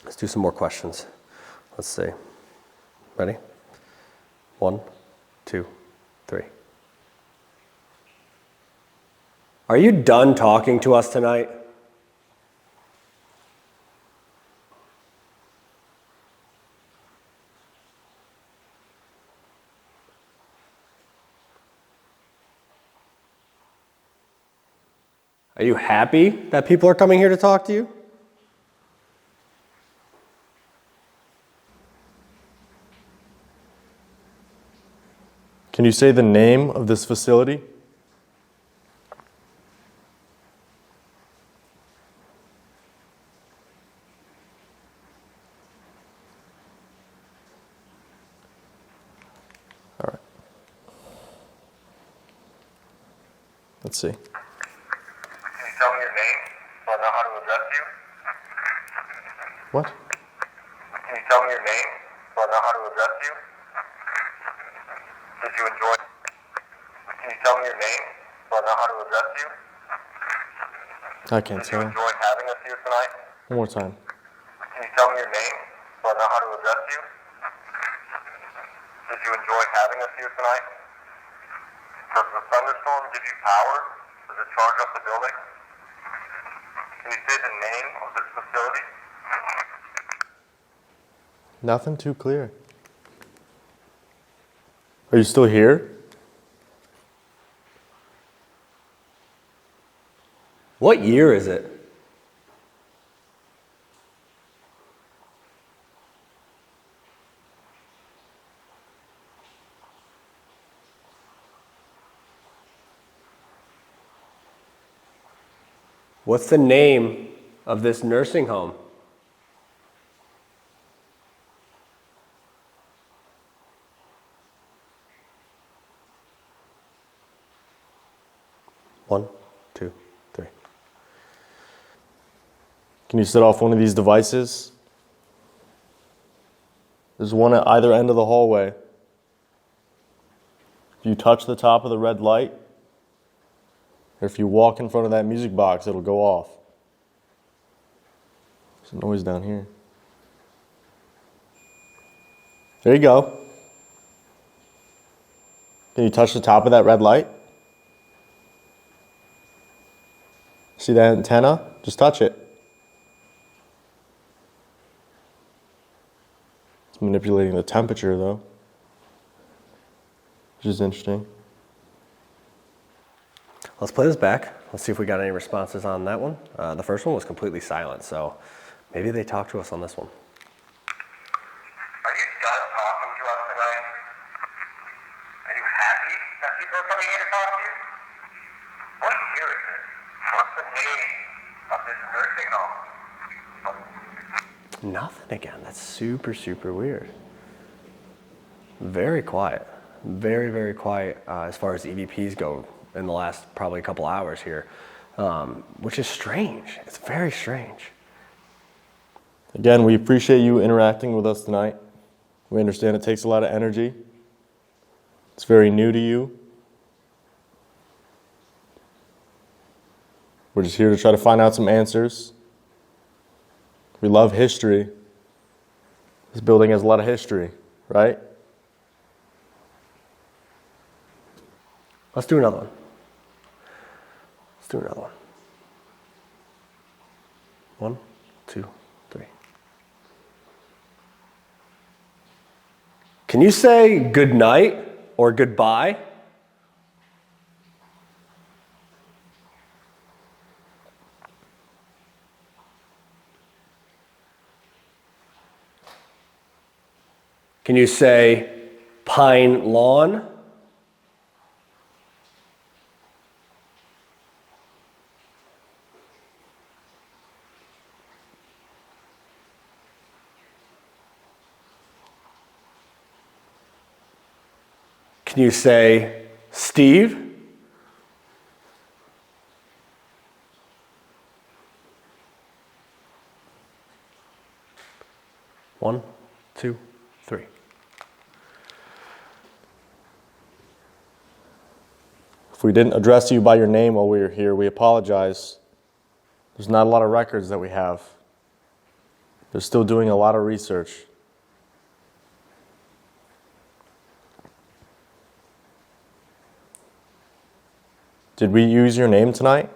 Let's do some more questions. Let's see. Ready? 1, 2, 3. Are you done talking to us tonight? Are you happy that people are coming here to talk to you? Can you say the name of this facility? All right. Let's see. Can you tell me your name so I know how to address you? What? Can you tell me your name so I know how to address you? Did you enjoy? Can you tell me your name so I know how to address you? I can't Did you tell. enjoy having us here tonight? One more time. Can you tell me your name so I know how to address you? Did you enjoy having us here tonight? Does the thunderstorm give you power? Does it charge up the building? Can you say the name of this facility? Nothing too clear. Are you still here? What year is it? What's the name of this nursing home? One, 2, 3. Can you set off one of these devices? There's one at either end of the hallway. If you touch the top of the red light, or if you walk in front of that music box, it'll go off. There's a noise down here. There you go. Can you touch the top of that red light? See that antenna? Just touch it. It's manipulating the temperature though, which is interesting. Let's play this back. Let's see if we got any responses on that one. The first one was completely silent, so maybe they talked to us on this one. Are you done talking to us tonight? Are you happy that people are coming here to talk to you? What year is this? What's the name of this nursing home? Nothing again. That's super, super weird. Very quiet. Very, very quiet as far as EVPs go in the last probably couple hours here, which is strange. It's very strange. Again, we appreciate you interacting with us tonight. We understand it takes a lot of energy. It's very new to you. We're just here to try to find out some answers. We love history. This building has a lot of history, right? Let's do another one. Let's do another one. 1, 2, 3. Can you say good night or goodbye? Can you say Pine Lawn? Can you say Steve? One, two, three. If we didn't address you by your name while we were here, we apologize. There's not a lot of records that we have. They're still doing a lot of research. Did we use your name tonight?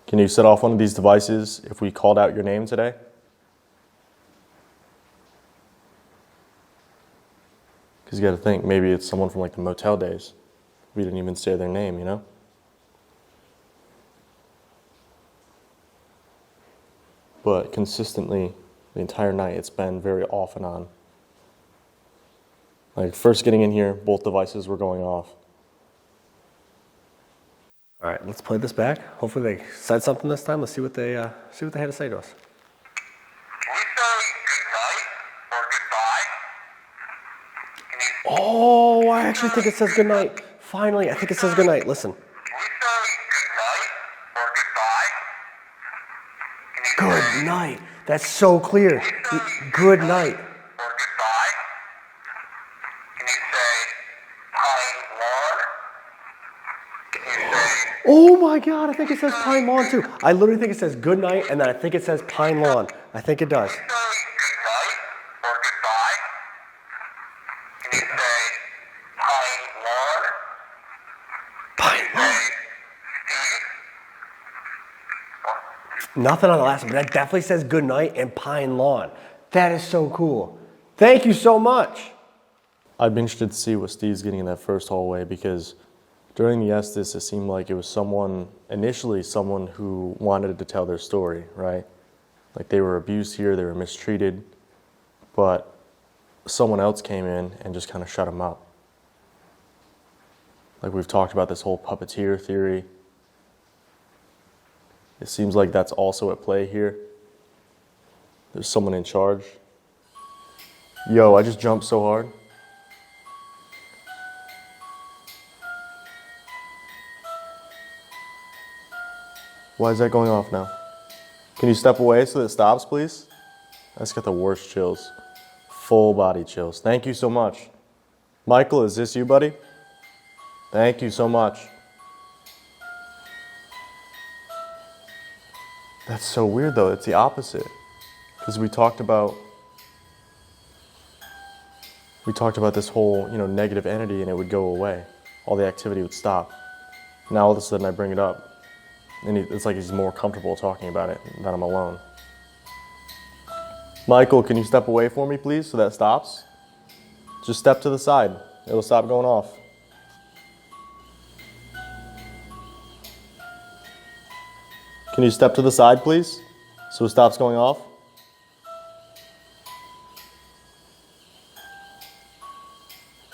Can you set off one of these devices if we called out your name today? Because you got to think, maybe it's someone from like the motel days. We didn't even say their name, you know? But consistently, the entire night, it's been very off and on. Like first getting in here, both devices were going off. All right, let's play this back. Hopefully they said something this time. Let's see what they had to say to us. Can we say good night or goodbye? Can you Oh, I actually think it says good night. Finally, I think it says good night. Listen. Can we say good night or goodbye? Can you Good night. That's so clear. Good night. or goodbye? Can you say Pine Lawn? Can you say Oh my God, I think it says Pine Lawn too. I literally think it says good night, and then I think it says Pine Lawn. I think it does. good night or goodbye? Can you say Pine Lawn? Pine Lawn. Steve? Nothing on the last one, but that definitely says good night and Pine Lawn. That is so cool. Thank you so much. I'd be interested to see what Steve's getting in that first hallway, because during the Estes, it seemed like it was initially someone who wanted to tell their story, right? Like they were abused here, they were mistreated, but someone else came in and just kind of shut them up. Like we've talked about this whole puppeteer theory. It seems like that's also at play here. There's someone in charge. Yo, I just jumped so hard. Why is that going off now? Can you step away so that it stops, please? I just got the worst chills. Full body chills. Thank you so much. Michael, is this you, buddy? Thank you so much. That's so weird though, it's the opposite. Because we talked about this whole, negative entity, and it would go away. All the activity would stop. Now all of a sudden I bring it up, and it's like he's more comfortable talking about it that I'm alone. Michael, can you step away for me, please, so that stops? Just step to the side. It'll stop going off. Can you step to the side, please, so it stops going off?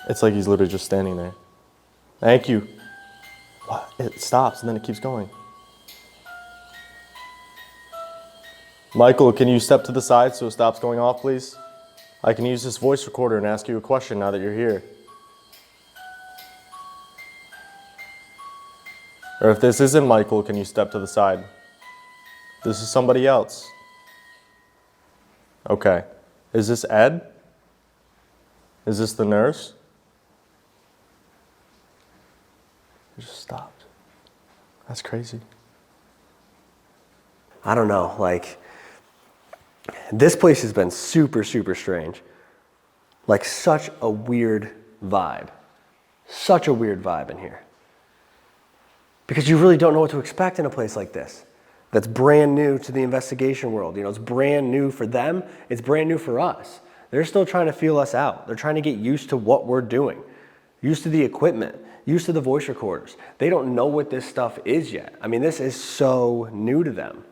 It's like he's literally just standing there. Thank you. What? It stops and then it keeps going. Michael, can you step to the side so it stops going off, please? I can use this voice recorder and ask you a question now that you're here. Or if this isn't Michael, can you step to the side? This is somebody else. Okay. Is this Ed? Is this the nurse? It just stopped. That's crazy. I don't know, like, this place has been super, super strange. Like, such a weird vibe. Such a weird vibe in here. Because you really don't know what to expect in a place like this. That's brand new to the investigation world. You know, it's brand new for them. It's brand new for us. They're still trying to feel us out. They're trying to get used to what we're doing. Used to the equipment. Used to the voice recorders. They don't know what this stuff is yet. I mean, this is so new to them.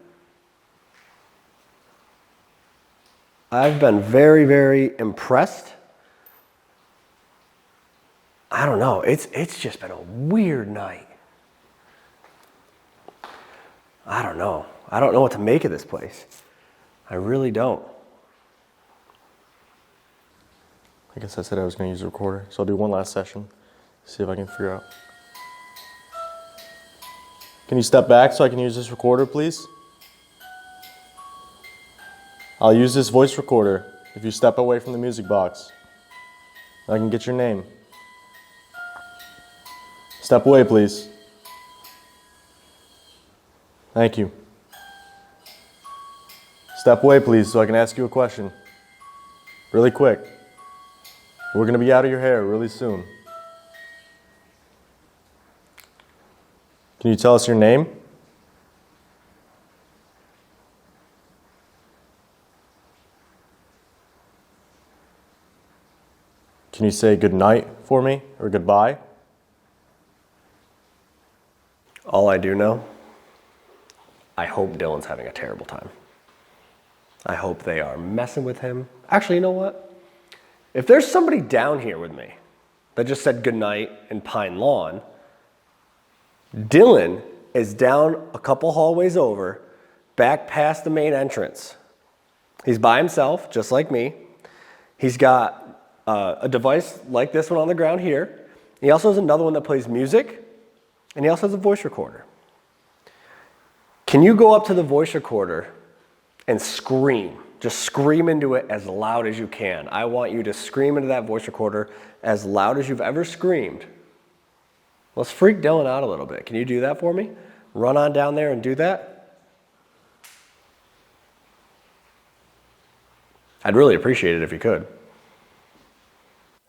I've been very, very impressed. I don't know. It's just been a weird night. I don't know. I don't know what to make of this place. I really don't. I guess I said I was going to use a recorder, so I'll do one last session, see if I can figure out. Can you step back so I can use this recorder, please? I'll use this voice recorder if you step away from the music box. I can get your name. Step away, please. Thank you. Step away, please, so I can ask you a question. Really quick. We're going to be out of your hair really soon. Can you tell us your name? Can you say good night for me or goodbye? All I do know, I hope Dylan's having a terrible time. I hope they are messing with him. Actually, you know what? If there's somebody down here with me that just said goodnight in Pine Lawn, Dylan is down a couple hallways over, back past the main entrance. He's by himself, just like me. He's got a device like this one on the ground here. He also has another one that plays music, and he also has a voice recorder. Can you go up to the voice recorder and scream? Just scream into it as loud as you can. I want you to scream into that voice recorder as loud as you've ever screamed. Let's freak Dylan out a little bit. Can you do that for me? Run on down there and do that. I'd really appreciate it if you could.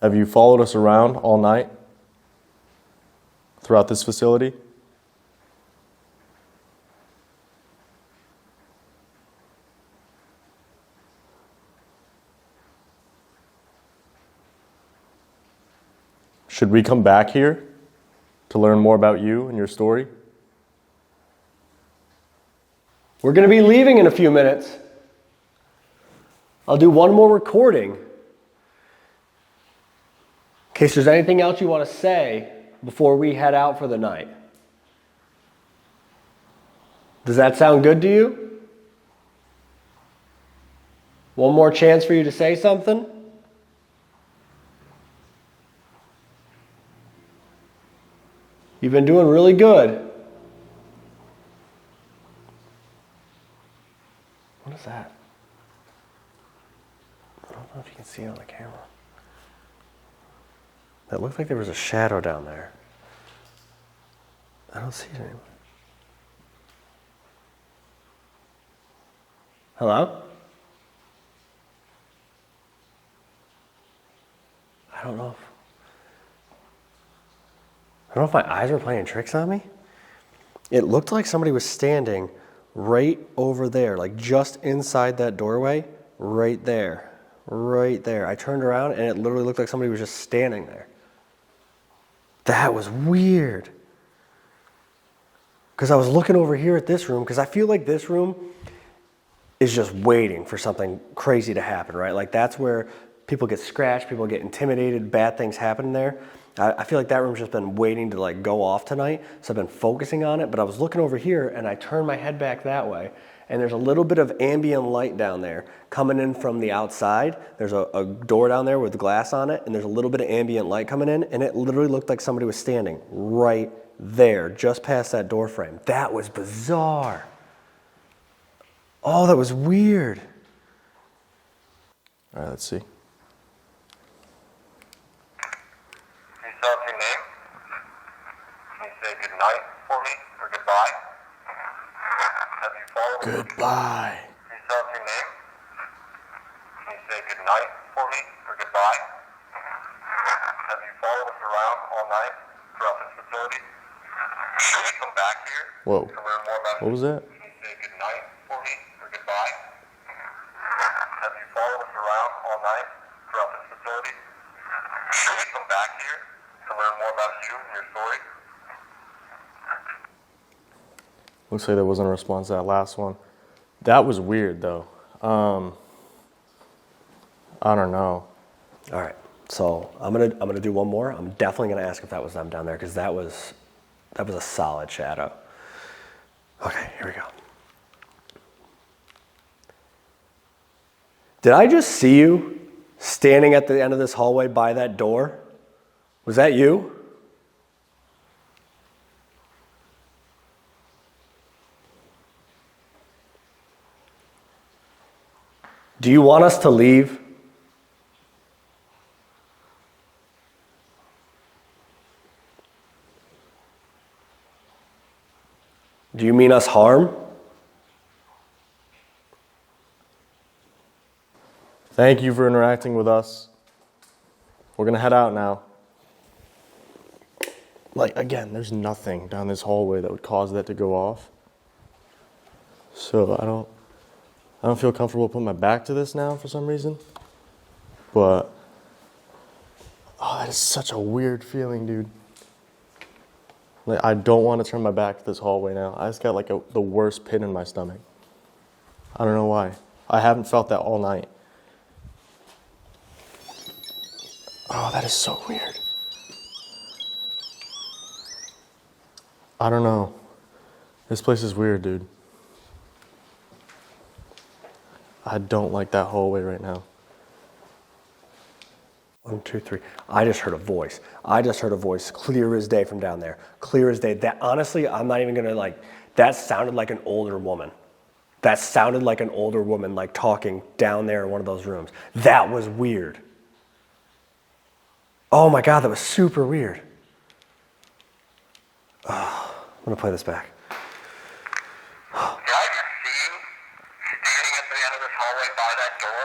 Have you followed us around all night throughout this facility? Should we come back here to learn more about you and your story? We're going to be leaving in a few minutes. I'll do one more recording in case there's anything else you want to say before we head out for the night. Does that sound good to you? One more chance for you to say something? You've been doing really good. What is that? I don't know if you can see it on the camera. That looked like there was a shadow down there. I don't see it anymore. Hello? I don't know if my eyes were playing tricks on me. It looked like somebody was standing right over there, like just inside that doorway, right there. Right there. I turned around and it literally looked like somebody was just standing there. That was weird. Because I was looking over here at this room, because I feel like this room is just waiting for something crazy to happen, right? Like that's where people get scratched, people get intimidated, bad things happen there. I feel like that room's just been waiting to like go off tonight, so I've been focusing on it, but I was looking over here and I turned my head back that way, and there's a little bit of ambient light down there coming in from the outside. There's a door down there with glass on it, and there's a little bit of ambient light coming in, and it literally looked like somebody was standing right there, just past that door frame. That was bizarre. Oh, that was weird. All right, let's see. Can you spell out your name? Can you say good night for me or goodbye? Have you followed? Goodbye. Can you spell out your name? Can you say good night for me or goodbye? Have you followed us around all night throughout this facility? Should we come back here? Whoa. To learn more about What was that? Can you say good night for me or goodbye? Have you followed us around all night throughout this facility? Should we come back here to learn more about you and your story? Looks like there wasn't a response to that last one. That was weird though. I don't know. All right, so I'm gonna do one more. I'm definitely gonna ask if that was them down there, because that was a solid shadow. Okay, here we go. Did I just see you standing at the end of this hallway by that door? Was that you? Do you want us to leave? Do you mean us harm? Thank you for interacting with us. We're gonna head out now. Like, again, there's nothing down this hallway that would cause that to go off. So I don't feel comfortable putting my back to this now for some reason. But, oh, that is such a weird feeling, dude. Like, I don't want to turn my back to this hallway now. I just got like the worst pit in my stomach. I don't know why. I haven't felt that all night. Oh, that is so weird. I don't know. This place is weird, dude. I don't like that hallway right now. 1, 2, 3. I just heard a voice. I just heard a voice clear as day from down there. Clear as day. That, honestly, I'm not even gonna like, that sounded like an older woman. That sounded like an older woman like talking down there in one of those rooms. That was weird. Oh my God, that was super weird. Oh, I'm gonna play this back. Did I just see you standing at the end of this hallway by that door?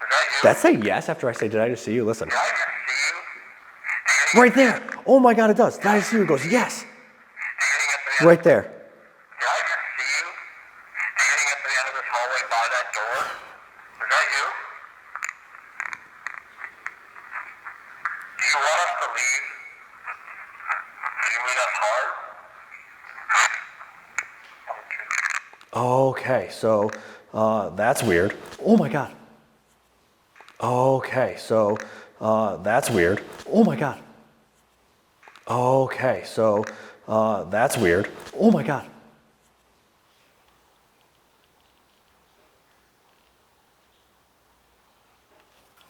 Is that you? That say yes after I say, did I just see you? Listen. Did I just see you standing Right there. Oh my God, it does. Did I just see you? It goes, yes. standing at the end? Right there. Did I just see you standing at the end of this hallway by that door? Is that you? Do you want us to leave? Do you mean us hard? Okay, so that's weird. Oh my God. Okay, so that's weird. Oh my God. Okay, so that's weird. Oh my God.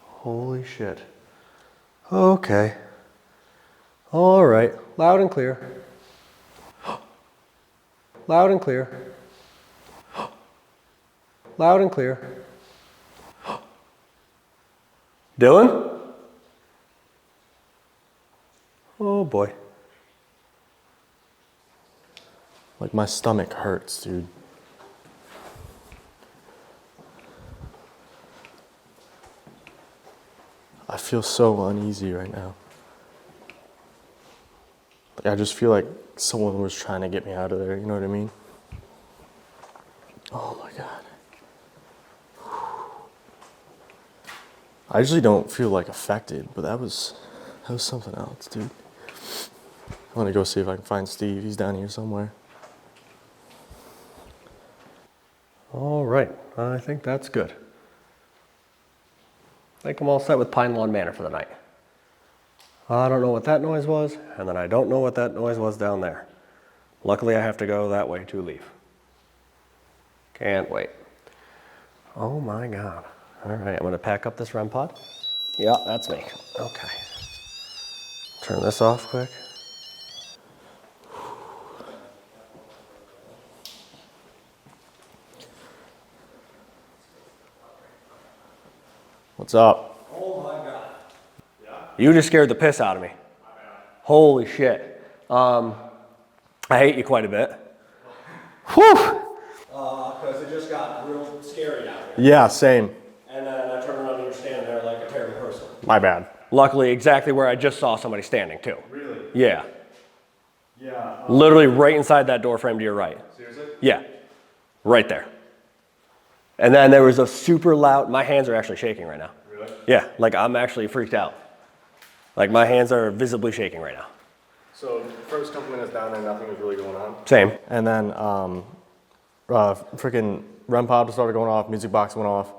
Holy shit. Okay. All right. Loud and clear. Loud and clear. Loud and clear. Dylan? Oh boy. Like, my stomach hurts, dude. I feel so uneasy right now. Like, I just feel like someone was trying to get me out of there, you know what I mean? Oh my God. I usually don't feel like affected, but that was something else, dude. I want to go see if I can find Steve. He's down here somewhere. All right. I think that's good. I think I'm all set with Pine Lawn Manor for the night. I don't know what that noise was, and then I don't know what that noise was down there. Luckily, I have to go that way to leave. Can't wait. Oh my God. All right, I'm gonna pack up this REM pod. Yeah, that's me. Okay. Turn this off quick. What's up? Oh my God. Yeah. You just scared the piss out of me. Holy shit. I hate you quite a bit. Whew. Because it just got real scary down here. Yeah, same. And then I turned around and you're standing there like a terrible person. My bad. Luckily, exactly where I just saw somebody standing too. Really? Yeah. Yeah. Literally right inside that door frame to your right. Seriously? Yeah. Right there. And then there was a super loud, my hands are actually shaking right now. Really? Yeah, like I'm actually freaked out. Like my hands are visibly shaking right now. So first couple minutes down there, nothing was really going on. Same. And then freaking REM pod started going off, music box went off.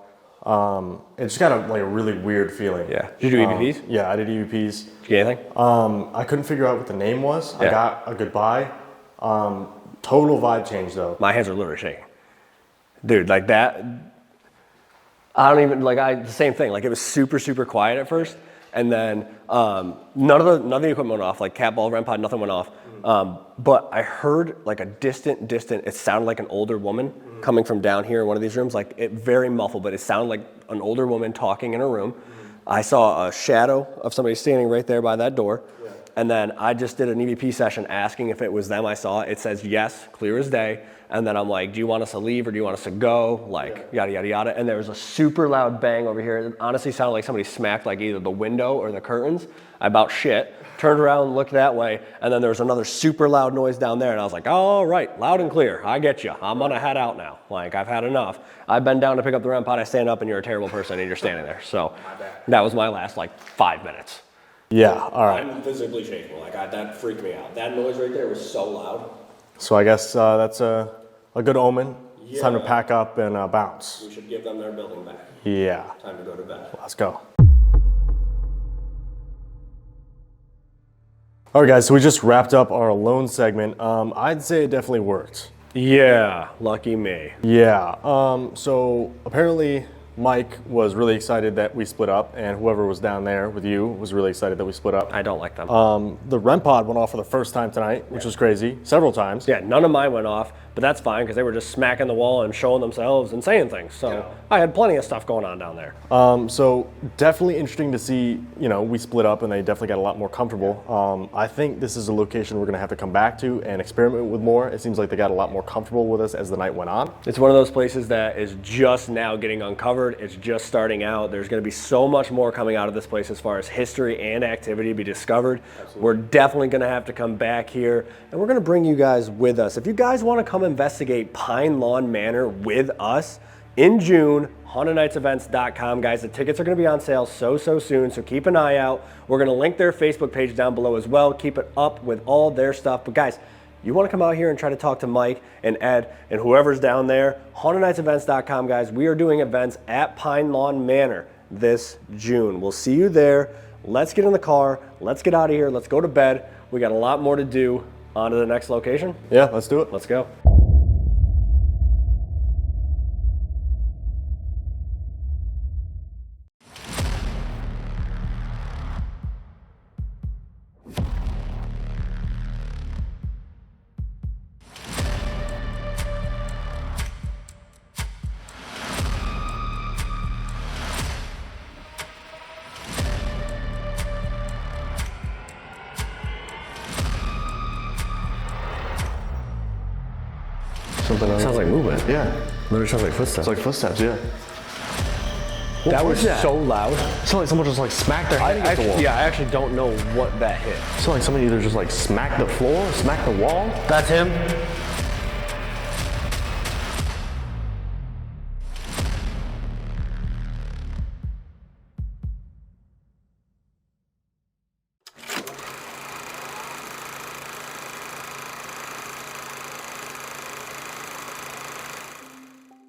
It just got a really weird feeling. Yeah. Did you do EVPs? Yeah, I did EVPs. Did you get anything? I couldn't figure out what the name was. Yeah. I got a goodbye. Total vibe change though. My hands are literally shaking. Dude, like that, I don't even, the same thing. Like it was super, super quiet at first. And then none of the equipment went off, like cat ball, REM pod, nothing went off. But I heard like a distant, it sounded like an older woman coming from down here in one of these rooms, like it very muffled, but it sounded like an older woman talking in a room. I saw a shadow of somebody standing right there by that door. Yeah. And then I just did an EVP session asking if it was them I saw. It says yes, clear as day. And then I'm like, do you want us to leave or do you want us to go? Like, yada, yada, yada. And there was a super loud bang over here. It honestly sounded like somebody smacked like either the window or the curtains. I about shit. Turned around and looked that way. And then there was another super loud noise down there. And I was like, all right, loud and clear. I get you. I'm gonna head out now. Like, I've had enough. I've been down to pick up the REM pod. I stand up and you're a terrible person and you're standing there. So that was my last 5 minutes. Yeah, all right. I'm visibly shaking. That freaked me out. That noise right there was so loud. So I guess that's a good omen. Yeah. It's time to pack up and bounce. We should give them their building back. Yeah. Time to go to bed. Let's go. All right, guys, so we just wrapped up our alone segment. I'd say it definitely worked. Yeah, lucky me. Yeah, so apparently Mike was really excited that we split up, and whoever was down there with you was really excited that we split up. I don't like them. The REM pod went off for the first time tonight, which was crazy, several times. Yeah, none of mine went off, but that's fine because they were just smacking the wall and showing themselves and saying things. So I had plenty of stuff going on down there. So definitely interesting to see, we split up and they definitely got a lot more comfortable. I think this is a location we're gonna have to come back to and experiment with more. It seems like they got a lot more comfortable with us as the night went on. It's one of those places that is just now getting uncovered. It's just starting out. There's gonna be so much more coming out of this place as far as history and activity to be discovered. Absolutely. We're definitely gonna have to come back here and we're gonna bring you guys with us. If you guys wanna come investigate Pine Lawn Manor with us in June, hauntednightsevents.com, guys. The tickets are going to be on sale so soon, so keep an eye out. We're going to link their Facebook page down below as well. Keep it up with all their stuff. But guys, you want to come out here and try to talk to Mike and Ed and whoever's down there, hauntednightsevents.com, guys. We are doing events at Pine Lawn Manor this June. We'll see you there. Let's get in the car. Let's get out of here. Let's go to bed. We got a lot more to do. On to the next location. Yeah, let's do it. Let's go. Sounds like movement. Yeah. Literally sounds like footsteps. It's like footsteps, yeah. That was so loud. It sounded like someone just smacked their head against the wall. Yeah, I actually don't know what that hit. It sounded like somebody either just smacked the floor, smacked the wall. That's him.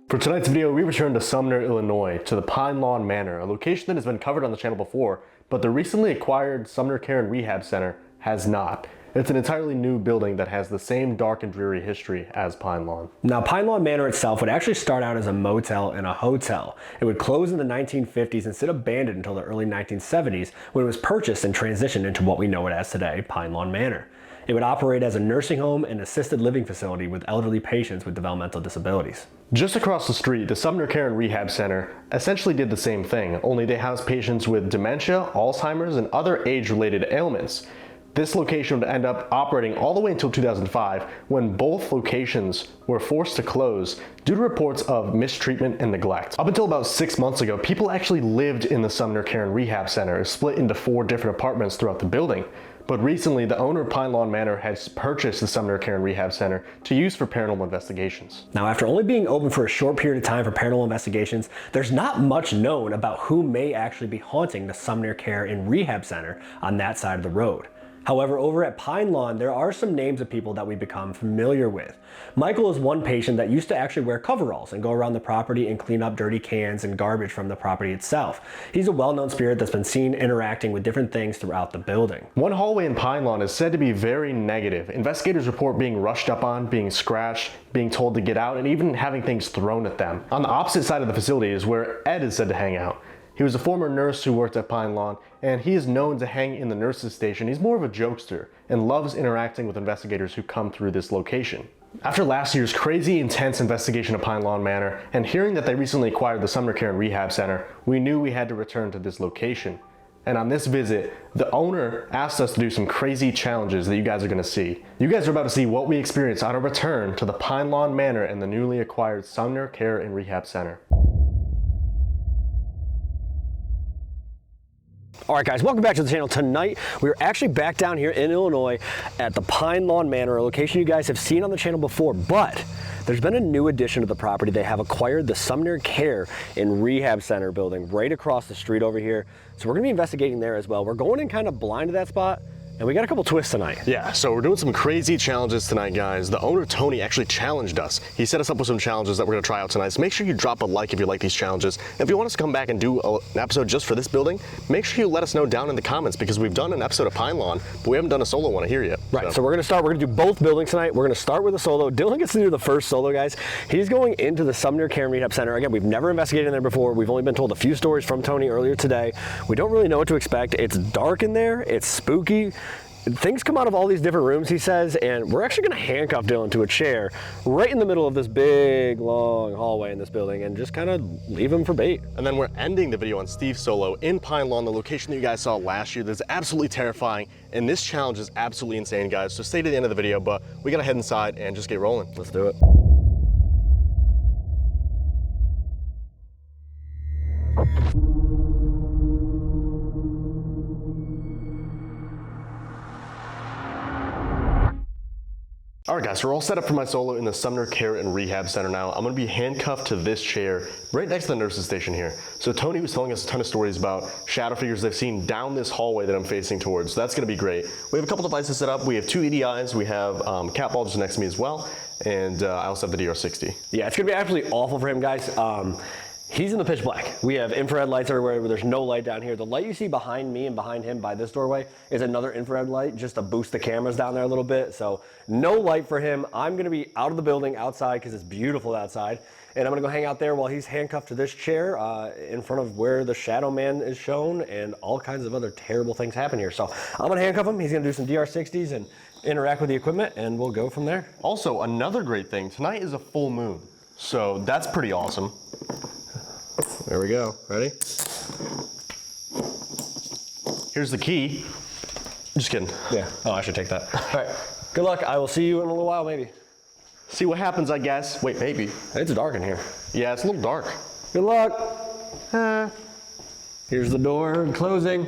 For For tonight's video, we returned to Sumner, Illinois, to the Pine Lawn Manor, a location that has been covered on the channel before, but the recently acquired Sumner Care Rehab Center has not. It's an entirely new building that has the same dark and dreary history as Pine Lawn. Now, Pine Lawn Manor itself would actually start out as a motel and a hotel. It would close in the 1950s and sit abandoned until the early 1970s when it was purchased and transitioned into what we know it as today, Pine Lawn Manor. It would operate as a nursing home and assisted living facility with elderly patients with developmental disabilities. Just across the street, the Sumner Care Rehab Center essentially did the same thing, only they house patients with dementia, Alzheimer's, and other age-related ailments. This location would end up operating all the way until 2005, when both locations were forced to close due to reports of mistreatment and neglect. Up until about 6 months ago, people actually lived in the Sumner Care Rehab Center, split into 4 different apartments throughout the building. But recently, the owner of Pine Lawn Manor has purchased the Sumner Care Rehab Center to use for paranormal investigations. Now, after only being open for a short period of time for paranormal investigations, there's not much known about who may actually be haunting the Sumner Care and Rehab Center on that side of the road. However, over at Pine Lawn, there are some names of people that we become familiar with. Michael is one patient that used to actually wear coveralls and go around the property and clean up dirty cans and garbage from the property itself. He's a well-known spirit that's been seen interacting with different things throughout the building. One hallway in Pine Lawn is said to be very negative. Investigators report being rushed up on, being scratched, being told to get out, and even having things thrown at them. On the opposite side of the facility is where Ed is said to hang out. He was a former nurse who worked at Pine Lawn, and he is known to hang in the nurses' station. He's more of a jokester and loves interacting with investigators who come through this location. After last year's crazy, intense investigation of Pine Lawn Manor, and hearing that they recently acquired the Sumner Care and Rehab Center, we knew we had to return to this location. And on this visit, the owner asked us to do some crazy challenges that you guys are going to see. You guys are about to see what we experienced on our return to the Pine Lawn Manor and the newly acquired Sumner Care and Rehab Center. Alright guys, welcome back to the channel. Tonight, we're actually back down here in Illinois at the Pine Lawn Manor, a location you guys have seen on the channel before, but there's been a new addition to the property. They have acquired the Sumner Care and Rehab Center building right across the street over here. So we're gonna be investigating there as well. We're going in kind of blind to that spot, and we got a couple twists tonight. Yeah, so we're doing some crazy challenges tonight, guys. The owner, Tony, actually challenged us. He set us up with some challenges that we're gonna try out tonight. So make sure you drop a like if you like these challenges. And if you want us to come back and do an episode just for this building, make sure you let us know down in the comments, because we've done an episode of Pine Lawn, but we haven't done a solo one here yet. Right, so we're gonna do both buildings tonight. We're gonna start with a solo. Dylan gets to do the first solo, guys. He's going into the Sumner Care and Rehab Center. Again, we've never investigated in there before. We've only been told a few stories from Tony earlier today. We don't really know what to expect. It's dark in there, it's spooky. Things come out of all these different rooms, he says, and we're actually gonna handcuff Dylan to a chair right in the middle of this big, long hallway in this building and just kind of leave him for bait. And then we're ending the video on Steve's solo in Pine Lawn, the location that you guys saw last year. That's absolutely terrifying, and this challenge is absolutely insane, guys. So stay to the end of the video, but we gotta head inside and just get rolling. Let's do it. All right, guys, so we're all set up for my solo in the Sumner Care and Rehab Center now. I'm gonna be handcuffed to this chair right next to the nurse's station here. So Tony was telling us a ton of stories about shadow figures they've seen down this hallway that I'm facing towards. So that's gonna be great. We have a couple devices set up. We have 2 EDIs. We have cat ball just next to me as well. And I also have the DR60. Yeah, it's gonna be absolutely awful for him, guys. He's in the pitch black. We have infrared lights everywhere, but there's no light down here. The light you see behind me and behind him by this doorway is another infrared light just to boost the cameras down there a little bit. So no light for him. I'm gonna be out of the building outside because it's beautiful outside. And I'm gonna go hang out there while he's handcuffed to this chair in front of where the shadow man is shown, and all kinds of other terrible things happen here. So I'm gonna handcuff him. He's gonna do some DR60s and interact with the equipment, and we'll go from there. Also, another great thing, tonight is a full moon. So that's pretty awesome. There we go. Ready? Here's the key. Just kidding. Yeah. Oh, I should take that. All right. Good luck. I will see you in a little while, maybe. See what happens, I guess. Wait, maybe. It's dark in here. Yeah, it's a little dark. Good luck. Here's the door closing.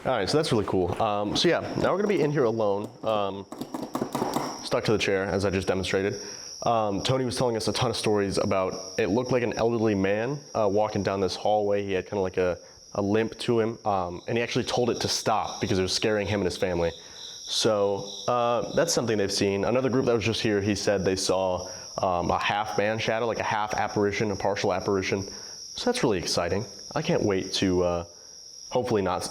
All right, so that's really cool. So yeah, now we're gonna be in here alone, stuck to the chair, as I just demonstrated. Tony was telling us a ton of stories about, it looked like an elderly man walking down this hallway. He had kind of like a limp to him, and he actually told it to stop because it was scaring him and his family. So that's something they've seen. Another group that was just here, he said they saw a half man shadow, like a half apparition, a partial apparition. So that's really exciting. I can't wait to hopefully not.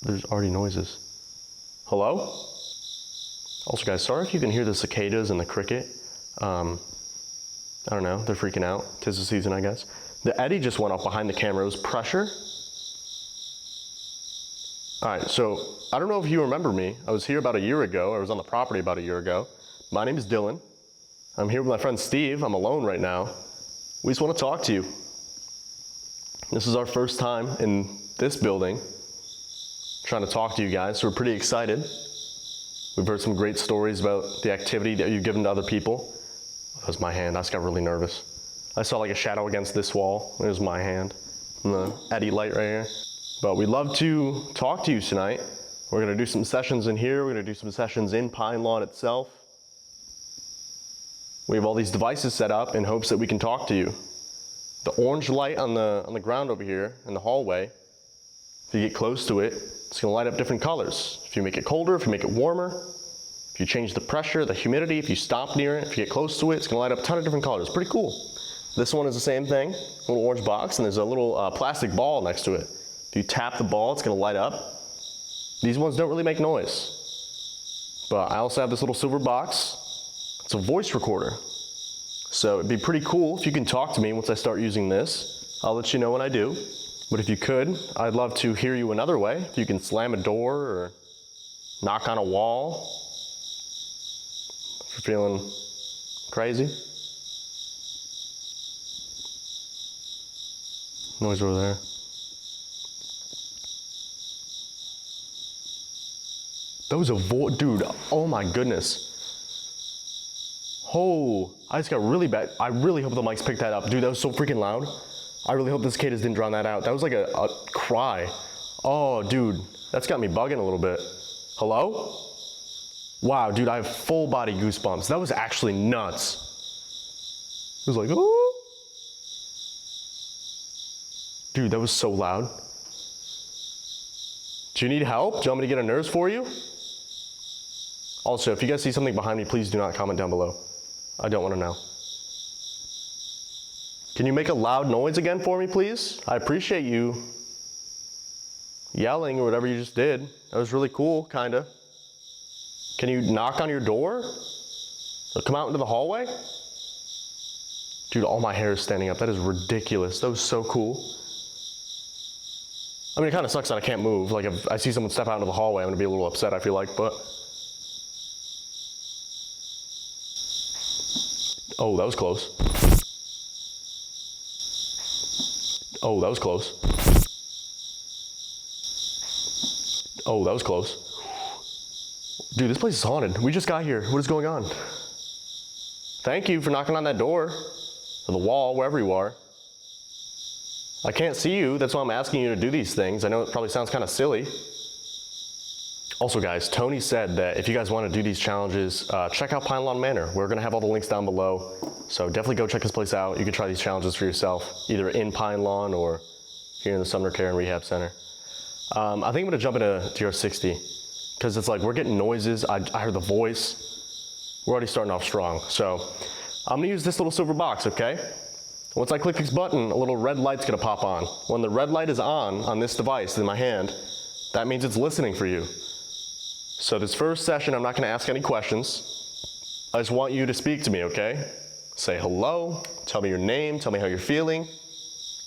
There's already noises. Hello? Also guys, sorry if you can hear the cicadas and the cricket. I don't know, they're freaking out. 'Tis the season, I guess. The eddy just went off behind the camera. It was pressure. All right, so I don't know if you remember me. I was here about a year ago. I was on the property about a year ago. My name is Dylan. I'm here with my friend Steve. I'm alone right now. We just want to talk to you. This is our first time in this building trying to talk to you guys, so we're pretty excited. We've heard some great stories about the activity that you've given to other people. That was my hand. I just got really nervous. I saw like a shadow against this wall. It was my hand. And the eddy light right here. But we'd love to talk to you tonight. We're gonna do some sessions in here. We're gonna do some sessions in Pine Lawn itself. We have all these devices set up in hopes that we can talk to you. The orange light on the ground over here in the hallway, if you get close to it, it's gonna light up different colors. If you make it colder, if you make it warmer, if you change the pressure, the humidity, if you stop near it, if you get close to it, it's gonna light up a ton of different colors. Pretty cool. This one is the same thing, little orange box, and there's a little plastic ball next to it. If you tap the ball, it's gonna light up. These ones don't really make noise. But I also have this little silver box. It's a voice recorder. So it'd be pretty cool if you can talk to me once I start using this. I'll let you know when I do. But if you could, I'd love to hear you another way. If you can slam a door or knock on a wall. If you're feeling crazy. Noise over there. That was a voice, dude, oh my goodness. Oh, I just got really bad. I really hope the mics picked that up. Dude, that was so freaking loud. I really hope the cicadas didn't drown that out. That was like a cry. Oh, dude, that's got me bugging a little bit. Hello? Wow, dude, I have full body goosebumps. That was actually nuts. It was like, oh. Dude, that was so loud. Do you need help? Do you want me to get a nurse for you? Also, if you guys see something behind me, please do not comment down below. I don't want to know. Can you make a loud noise again for me, please? I appreciate you yelling or whatever you just did. That was really cool, kinda. Can you knock on your door? Or come out into the hallway? Dude, all my hair is standing up. That is ridiculous. That was so cool. I mean, it kind of sucks that I can't move. Like, if I see someone step out into the hallway, I'm gonna be a little upset, I feel like, but. Oh, that was close. Oh, that was close. Oh, that was close. Dude, this place is haunted. We just got here. What is going on? Thank you for knocking on that door, or the wall, wherever you are. I can't see you. That's why I'm asking you to do these things. I know it probably sounds kind of silly. Also guys, Tony said that if you guys want to do these challenges, check out Pine Lawn Manor. We're going to have all the links down below. So definitely go check this place out. You can try these challenges for yourself, either in Pine Lawn or here in the Sumner Care Rehab Center. I think I'm going to jump into TR60 because it's like we're getting noises. I heard the voice. We're already starting off strong. So I'm going to use this little silver box, okay? Once I click this button, a little red light's going to pop on. When the red light is on this device in my hand, that means it's listening for you. So this first session, I'm not gonna ask any questions. I just want you to speak to me, okay? Say hello, tell me your name, tell me how you're feeling,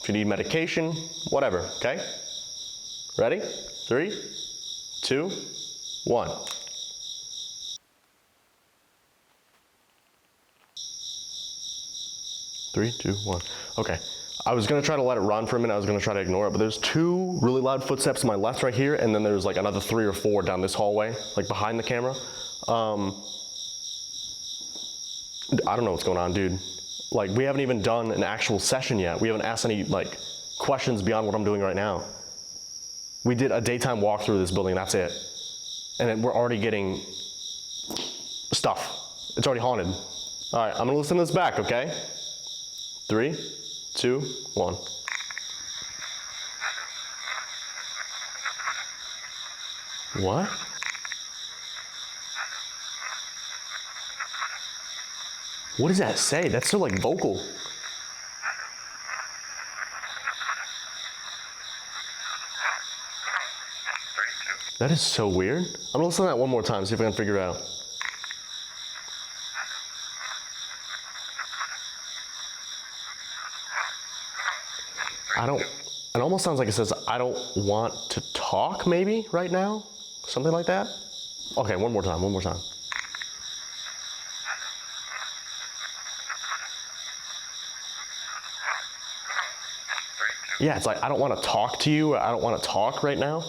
if you need medication, whatever, okay? Ready? 3, 2, 1. Three, two, one. Okay. I was gonna try to let it run for a minute. I was gonna try to ignore it, but there's 2 really loud footsteps to my left right here, and then there's like another 3 or 4 down this hallway, like behind the camera. I don't know what's going on, dude. Like, we haven't even done an actual session yet. We haven't asked any like questions beyond what I'm doing right now. We did a daytime walk through this building, that's it. And then we're already getting stuff. It's already haunted. All right, I'm gonna listen to this back, okay? 3, 2, 1. What? What does that say? That's so like vocal. That is so weird. I'm gonna listen to that one more time, see if I can figure it out. It almost sounds like it says, I don't want to talk, maybe, right now? Something like that? Okay, one more time. Yeah, it's like, I don't want to talk to you. I don't want to talk right now.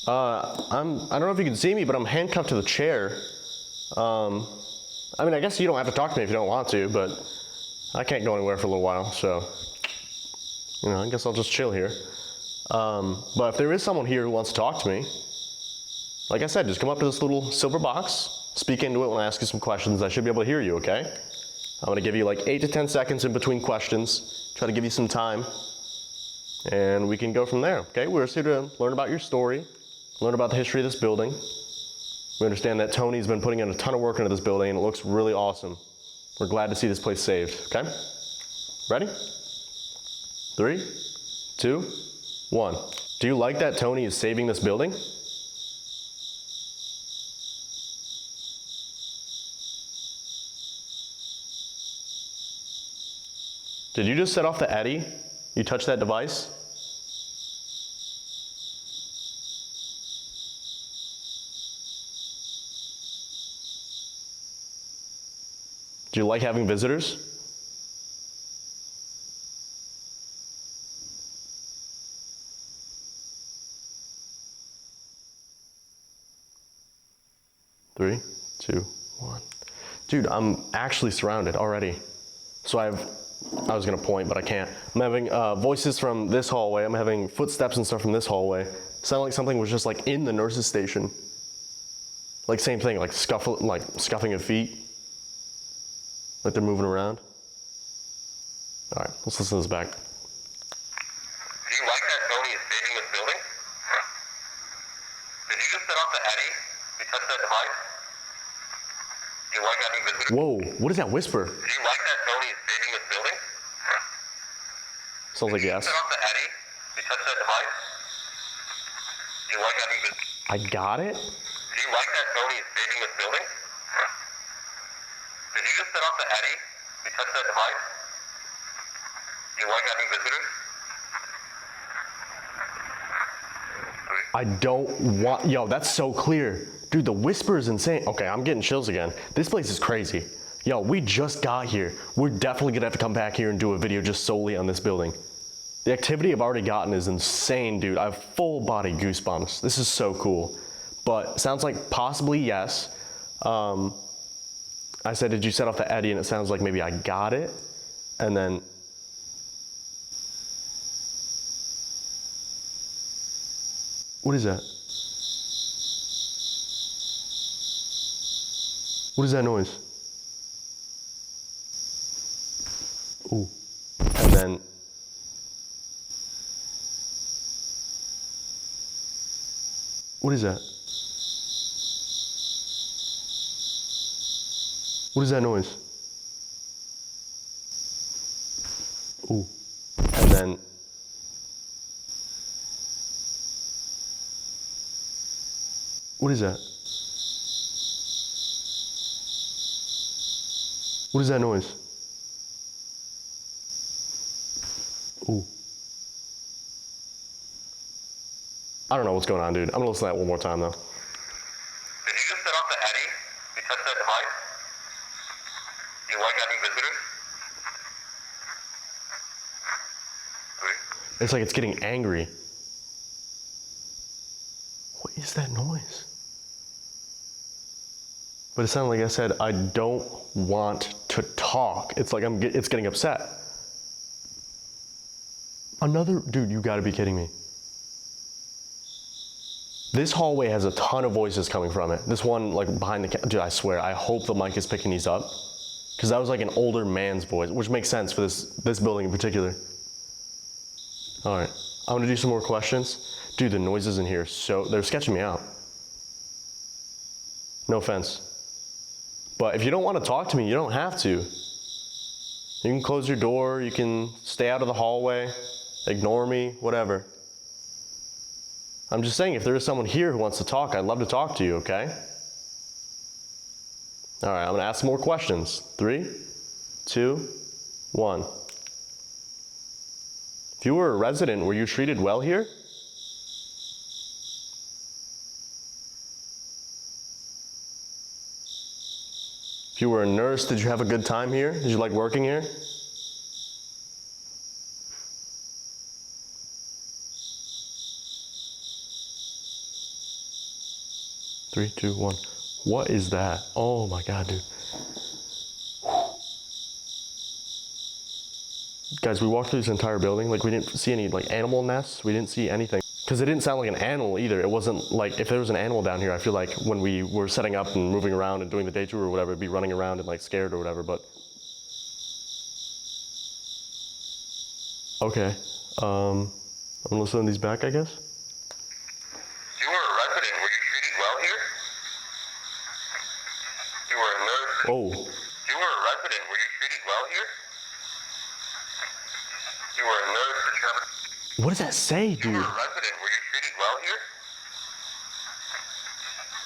I don't know if you can see me, but I'm handcuffed to the chair. I mean, I guess you don't have to talk to me if you don't want to, but I can't go anywhere for a little while, so, you know, I guess I'll just chill here. But if there is someone here who wants to talk to me, like I said, just come up to this little silver box, speak into it when I ask you some questions. I should be able to hear you, okay? I'm gonna give you like 8 to 10 seconds in between questions, try to give you some time, and we can go from there, okay? We're just here to learn about your story, learn about the history of this building. We understand that Tony's been putting in a ton of work into this building and it looks really awesome. We're glad to see this place saved, okay? Ready? 3, 2, 1. Do you like that Tony is saving this building? Did you just set off the eddy? You touched that device? Do you like having visitors? Three, two, one. Dude, I'm actually surrounded already. So I was gonna point, but I can't. I'm having voices from this hallway. I'm having footsteps and stuff from this hallway. Sounded like something was just like in the nurse's station. Like same thing, like scuffing of feet. Like they're moving around. All right, let's listen to this back. Do you like that Tony is saving this building? Did you just set off the eddy? You touched that device? Do you like having visitors? Whoa, what is that whisper? Do you like that Tony is saving this building? Sounds like yes. Set off the eddy? You touched that device? Do you like having visitors? I got it? Do you like that Tony is saving this building? Did you just set off the eddy? You touched that device? Do you like having visitors? I don't want, yo, that's so clear. Dude, the whisper is insane. Okay, I'm getting chills again. This place is crazy. Yo, we just got here. We're definitely gonna have to come back here and do a video just solely on this building. The activity I've already gotten is insane, dude. I have full body goosebumps. This is so cool. But sounds like possibly yes. I said, did you set off the eddy? And it sounds like maybe I got it. And then, what is that? What is that noise? Ooh. And then, what is that? What is that noise? Ooh. And then, what is that? What is that noise? Ooh. I don't know what's going on, dude. I'm gonna listen to that one more time though. Did you just set off the eddy? You touched that device? Do you like having visitors? It's like it's getting angry. What is that noise? But it sounded like I said, I don't want to talk. It's like it's getting upset. Another, dude, you gotta be kidding me. This hallway has a ton of voices coming from it. This one, like behind the, dude, I swear, I hope the mic is picking these up. Because that was like an older man's voice, which makes sense for this building in particular. All right, I'm gonna do some more questions. Dude, the noises in here, they're sketching me out. No offense. But if you don't want to talk to me, you don't have to. You can close your door, you can stay out of the hallway, ignore me, whatever. I'm just saying, if there is someone here who wants to talk, I'd love to talk to you, okay? All right, I'm gonna ask some more questions. 3, 2, 1. If you were a resident, were you treated well here? If you were a nurse, did you have a good time here? Did you like working here? Three, two, one. What is that? Oh my God, dude. Guys, we walked through this entire building. Like, we didn't see any like animal nests. We didn't see anything. Because it didn't sound like an animal either. It wasn't like, if there was an animal down here, I feel like when we were setting up and moving around and doing the day tour or whatever, it'd be running around and like scared or whatever, but. Okay, I'm gonna listen to these back, I guess. You were a resident. Were you treated well here? You were a nurse. Oh, You were a resident. Were you treated well here? You were a nurse. Did you have a... what does that say, You dude? were a resident. Were you treated well here?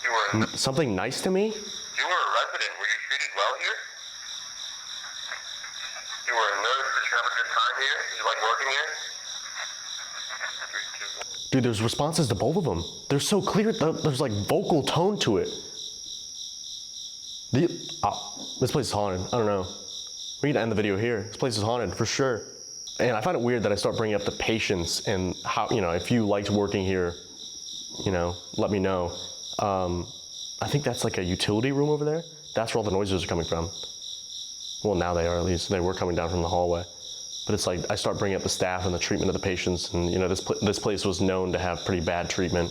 You were a... Something nice to me? You were a resident. Were you treated well here? You were a nurse. Did you have a good time here? Did you like working here? 3, 2, 1. Dude, there's responses to both of them. They're so clear, there's like vocal tone to it. This place is haunted, I don't know. We need to end the video here. This place is haunted, for sure. And I find it weird that I start bringing up the patients and how, you know, if you liked working here, you know, let me know. I think that's like a utility room over there. That's where all the noises are coming from. Well, now they are, at least. They were coming down from the hallway. But it's like, I start bringing up the staff and the treatment of the patients, and you know, this place was known to have pretty bad treatment.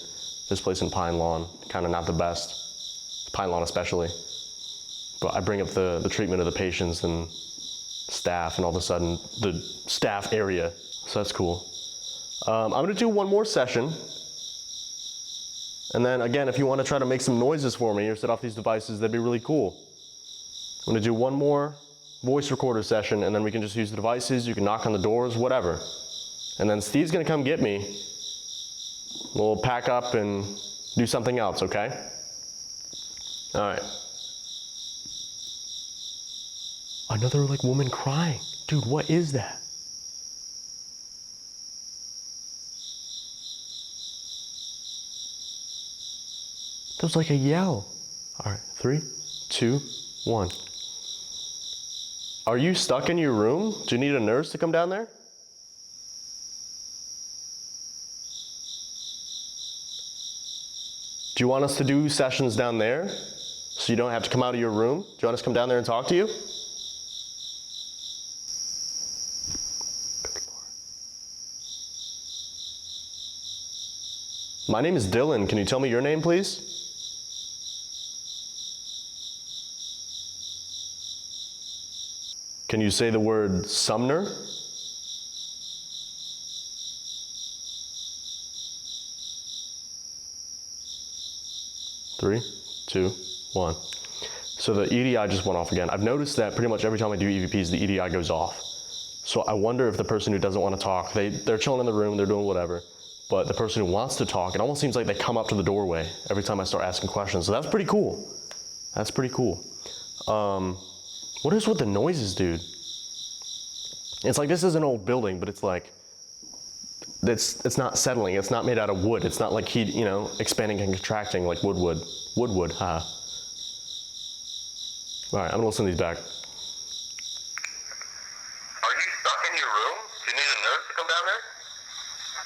This place in Pine Lawn, kind of not the best. Pine Lawn especially. But I bring up the treatment of the patients and staff, and all of a sudden, the staff area. So that's cool. I'm gonna do one more session. And then again, if you wanna try to make some noises for me or set off these devices, that'd be really cool. I'm gonna do one more voice recorder session, and then we can just use the devices, you can knock on the doors, whatever. And then Steve's gonna come get me. We'll pack up and do something else, okay? All right. Another like woman crying. Dude, what is that? That was like a yell. All right, 3, 2, 1. Are you stuck in your room? Do you need a nurse to come down there? Do you want us to do sessions down there so you don't have to come out of your room? Do you want us to come down there and talk to you? Good Lord. My name is Dylan. Can you tell me your name, please? Can you say the word Sumner? Three, 2, 1. So the EDI just went off again. I've noticed that pretty much every time I do EVPs, the EDI goes off. So I wonder if the person who doesn't want to talk, they're chilling in the room, they're doing whatever, but the person who wants to talk, it almost seems like they come up to the doorway every time I start asking questions. So that's pretty cool. That's pretty cool. What is with the noises, dude? It's like, this is an old building, but it's like, it's not settling. It's not made out of wood. It's not like heat, you know, expanding and contracting like wood would. Wood, huh? All right, I'm gonna listen to these back. Are you stuck in your room? Do you need a nurse to come down there?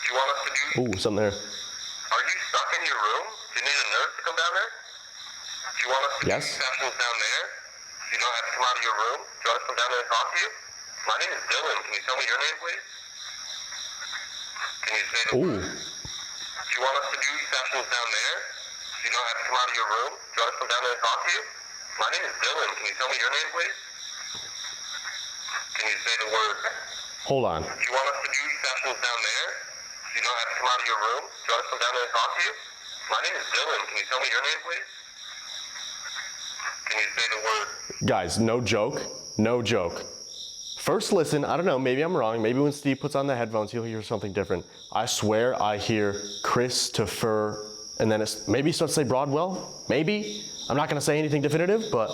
Do you want us to do... Ooh, something there. Are you stuck in your room? Do you need a nurse to come down there? Do you want us to Yes. do sessions down there? You don't have to come out of your room? Do you want us to come down there and talk to you? My name is Dylan. Can you tell me your name, please? Can you say the Ooh. word? Do you want us to do sessions down there? You don't have to come out of your room? Do you want us to come down there and talk to you? My name is Dylan. Can you tell me your name, please? Can you say the word? Hold on. Do you want us to do sessions down there? You you don't have to come out of your room? Do you want us to come down there and talk to you? My name is Dylan. Can you tell me your name, please? Can you say the word? Guys, no joke, no joke. First listen, I don't know, maybe I'm wrong. Maybe when Steve puts on the headphones, he'll hear something different. I swear I hear Christopher, and then maybe he starts to say Broadwell, maybe. I'm not gonna say anything definitive, but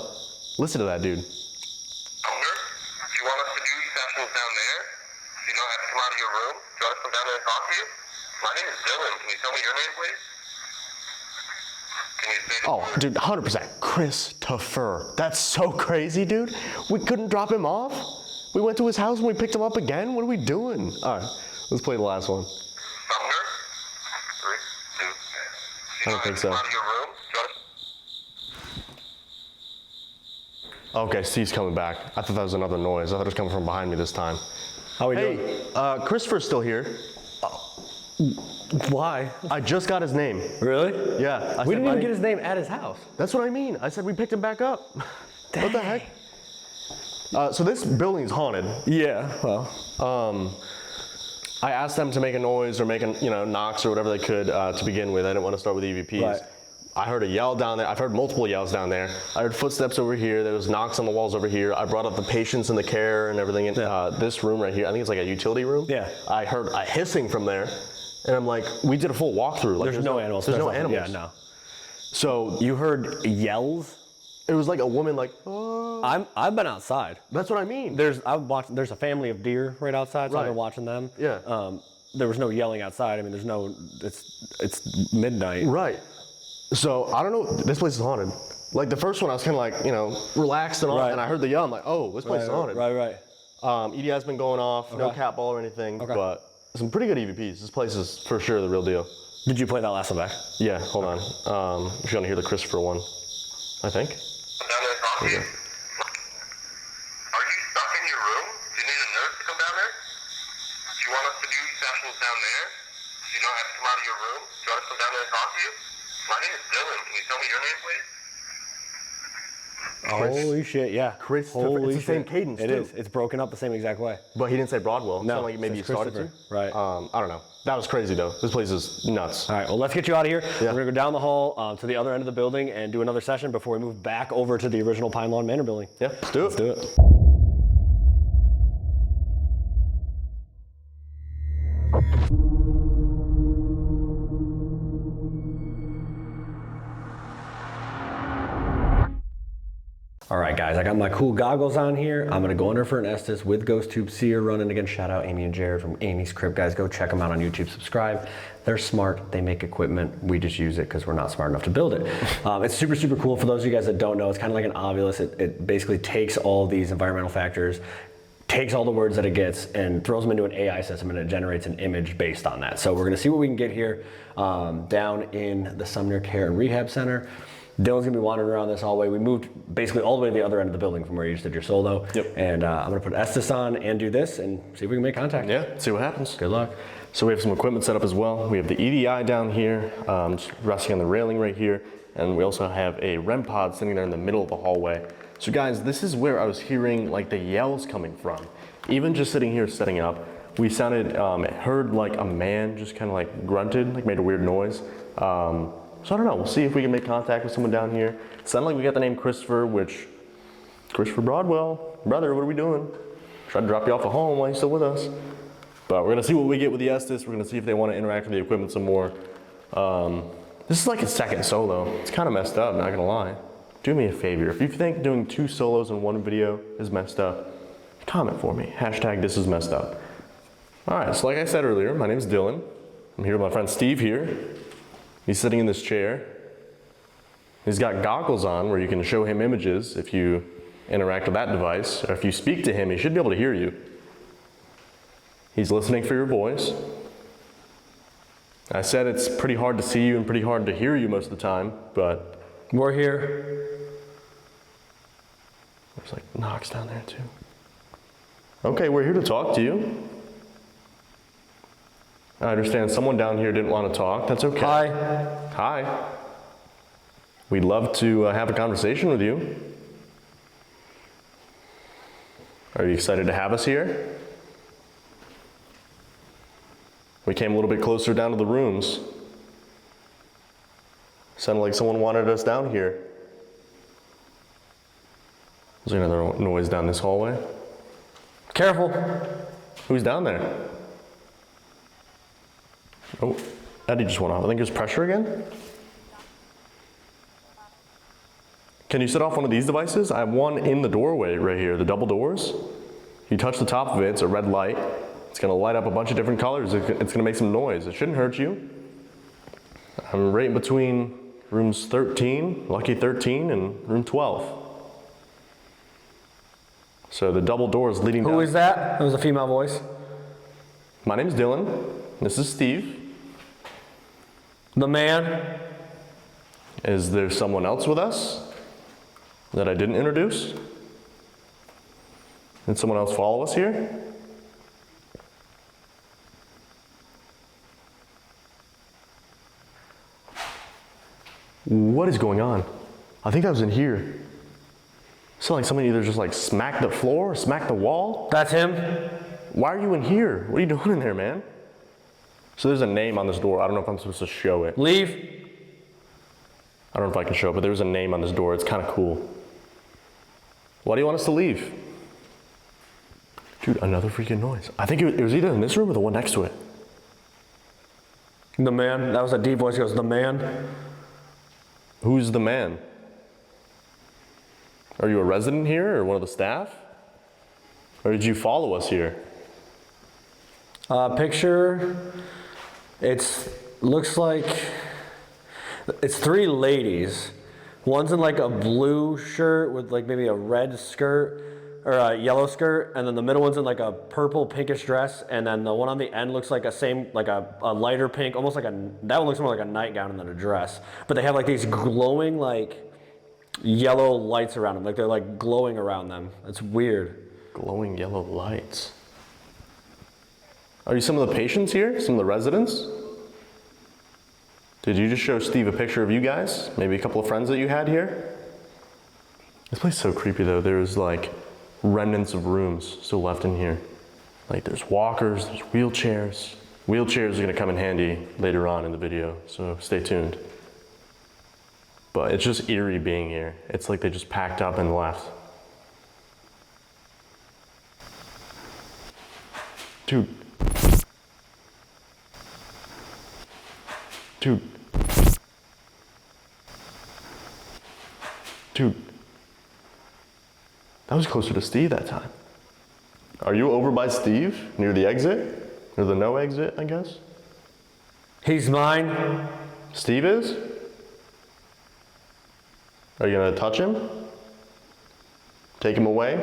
listen to that dude. Sumner, do you want us to do sessions down there? You don't have to come out of your room? Do you want us to come down there and talk to you? My name is Dylan. Can you tell me your name, please? Can you say the Oh, word? dude, 100%, Christopher. That's so crazy, dude. We couldn't drop him off. We went to his house and we picked him up again. What are we doing? All right, let's play the last one. Sumner? 3, 2, I don't think so. Come out of your room? Do you want us Okay, Steve's coming back. I thought that was another noise. I thought it was coming from behind me this time. How we doing? Hey, Christopher's still here. Why? I just got his name. Really? Yeah. We didn't even get his name at his house. That's what I mean. I said we picked him back up. What the heck? So this building's haunted. Yeah, well. I asked them to make a noise or make knocks or whatever they could to begin with. I didn't want to start with EVPs. Right. I heard a yell down there. I've heard multiple yells down there. I heard footsteps over here. There was knocks on the walls over here. I brought up the patients and the care and everything in this room right here. I think it's like a utility room. Yeah. I heard a hissing from there. And I'm like, we did a full walkthrough. Like, There's no animals. There's no nothing. animals. Yeah, no. So You heard yells? it was like a woman like, oh. I've been outside. That's what I mean. There's a family of deer right outside, so I've Right. been watching them. Yeah. There was no yelling outside. I mean, it's midnight. Right. So I don't know. This place is haunted. Like the first one, I was kind of like, relaxed and all, Right. and I heard the yell. I'm like, oh, this place is haunted. Right. EDI's been going off. No Okay. cat ball or anything, Okay. but some pretty good EVPs. This place is for sure the real deal. Did you play that last one back? Yeah. Hold on. If you want to hear the Christopher one, I think. come down there and talk to you? Are you stuck in your room? Do you need a nurse to come down there? Do you want us to do sessions down there? You don't have to come out of your room? Do you want us to come down there and talk to you? My name is Dylan. Can you tell me your name, please? Holy shit! Yeah. Christopher. Holy It's the same shit. cadence, It too. is. It's broken up the same exact way. But he didn't say Broadwell. It No, sounded like maybe he it's started to. Christopher. Right. I don't know. That was crazy though. This place is nuts. All right, well, let's get you out of here. Yeah. We're gonna go down the hall to the other end of the building and do another session before we move back over to the original Pine Lawn Manor building. Yeah. Let's do it. Let's do it. All right, guys, I got my cool goggles on here. I'm gonna go under for an Estes with Ghost Tube Seer running. Again, shout out Amy and Jared from Amy's Crib. Guys, go check them out on YouTube, subscribe. They're smart, they make equipment. We just use it because we're not smart enough to build it. It's super, super cool. For those of you guys that don't know, it's kind of like an Ovilus. It basically takes all these environmental factors, takes all the words that it gets and throws them into an AI system, and it generates an image based on that. So we're gonna see what we can get here down in the Sumner Care Rehab Center. Dylan's gonna be wandering around this hallway. We moved basically all the way to the other end of the building from where you just did your solo. Yep. And I'm gonna put Estes on and do this and see if we can make contact. Yeah. See what happens. Good luck. So we have some equipment set up as well. We have the EDI down here, just resting on the railing right here. And we also have a REM pod sitting there in the middle of the hallway. So guys, this is where I was hearing like the yells coming from. Even just sitting here setting up, we heard like a man just kind of like grunted, like made a weird noise. So I don't know, we'll see if we can make contact with someone down here. It sounded like we got the name Christopher, Christopher Broadwell. Brother, what are we doing? Tried to drop you off at home while you're still with us. But we're gonna see what we get with the Estes. We're gonna see if they wanna interact with the equipment some more. This is like a second solo. It's kind of messed up, not gonna lie. Do me a favor, if you think doing 2 solos in one video is messed up, comment for me, hashtag this is messed up. All right, so like I said earlier, my name is Dylan. I'm here with my friend Steve here. He's sitting in this chair. He's got goggles on where you can show him images if you interact with that device, or if you speak to him, he should be able to hear you. He's listening for your voice. I said it's pretty hard to see you and pretty hard to hear you most of the time, but We're here. there's like knocks down there too. Okay, we're here to talk to you. I understand someone down here didn't want to talk. That's okay. Hi. Hi. We'd love to have a conversation with you. Are you excited to have us here? We came a little bit closer down to the rooms. Sounded like someone wanted us down here. Is there another noise down this hallway? Careful. Who's down there? Oh, Eddie just went off. I think there's pressure again. Can you set off one of these devices? I have one in the doorway right here, the double doors. You touch the top of it, it's a red light. It's gonna light up a bunch of different colors. It's gonna make some noise. It shouldn't hurt you. I'm right in between rooms 13, lucky 13, and room 12. So the double doors leading down. Who is that? It was a female voice. My name is Dylan. This is Steve. The man. Is there someone else with us that I didn't introduce? Did someone else follow us here? What is going on? I think I was in here. It sounded like somebody either just like smacked the floor or smacked the wall. That's him. Why are you in here? What are you doing in there, man? So there's a name on this door. I don't know if I'm supposed to show it. Leave. I don't know if I can show it, but there's a name on this door. It's kind of cool. Why do you want us to leave? Dude, another freaking noise. I think it was either in this room or the one next to it. The man. That was a deep voice. He goes, the man. Who's the man? Are you a resident here or one of the staff? Or did you follow us here? Picture. Looks like it's three ladies. One's in like a blue shirt with like maybe a red skirt or a yellow skirt, and then the middle one's in like a purple pinkish dress, and then the one on the end looks like a lighter pink, almost like that one looks more like a nightgown than a dress. But they have like these glowing like yellow lights around them, like they're like glowing around them. It's weird. Glowing yellow lights. Are you some of the patients here? Some of the residents? Did you just show Steve a picture of you guys? Maybe a couple of friends that you had here? This place is so creepy though. There's like remnants of rooms still left in here. Like there's walkers, there's wheelchairs. Wheelchairs are gonna come in handy later on in the video, so stay tuned. But it's just eerie being here. It's like they just packed up and left. Dude. Dude. Dude. That was closer to Steve that time. Are you over by Steve? Near the exit? Near the no exit, I guess? He's mine. Steve is? Are you gonna touch him? Take him away?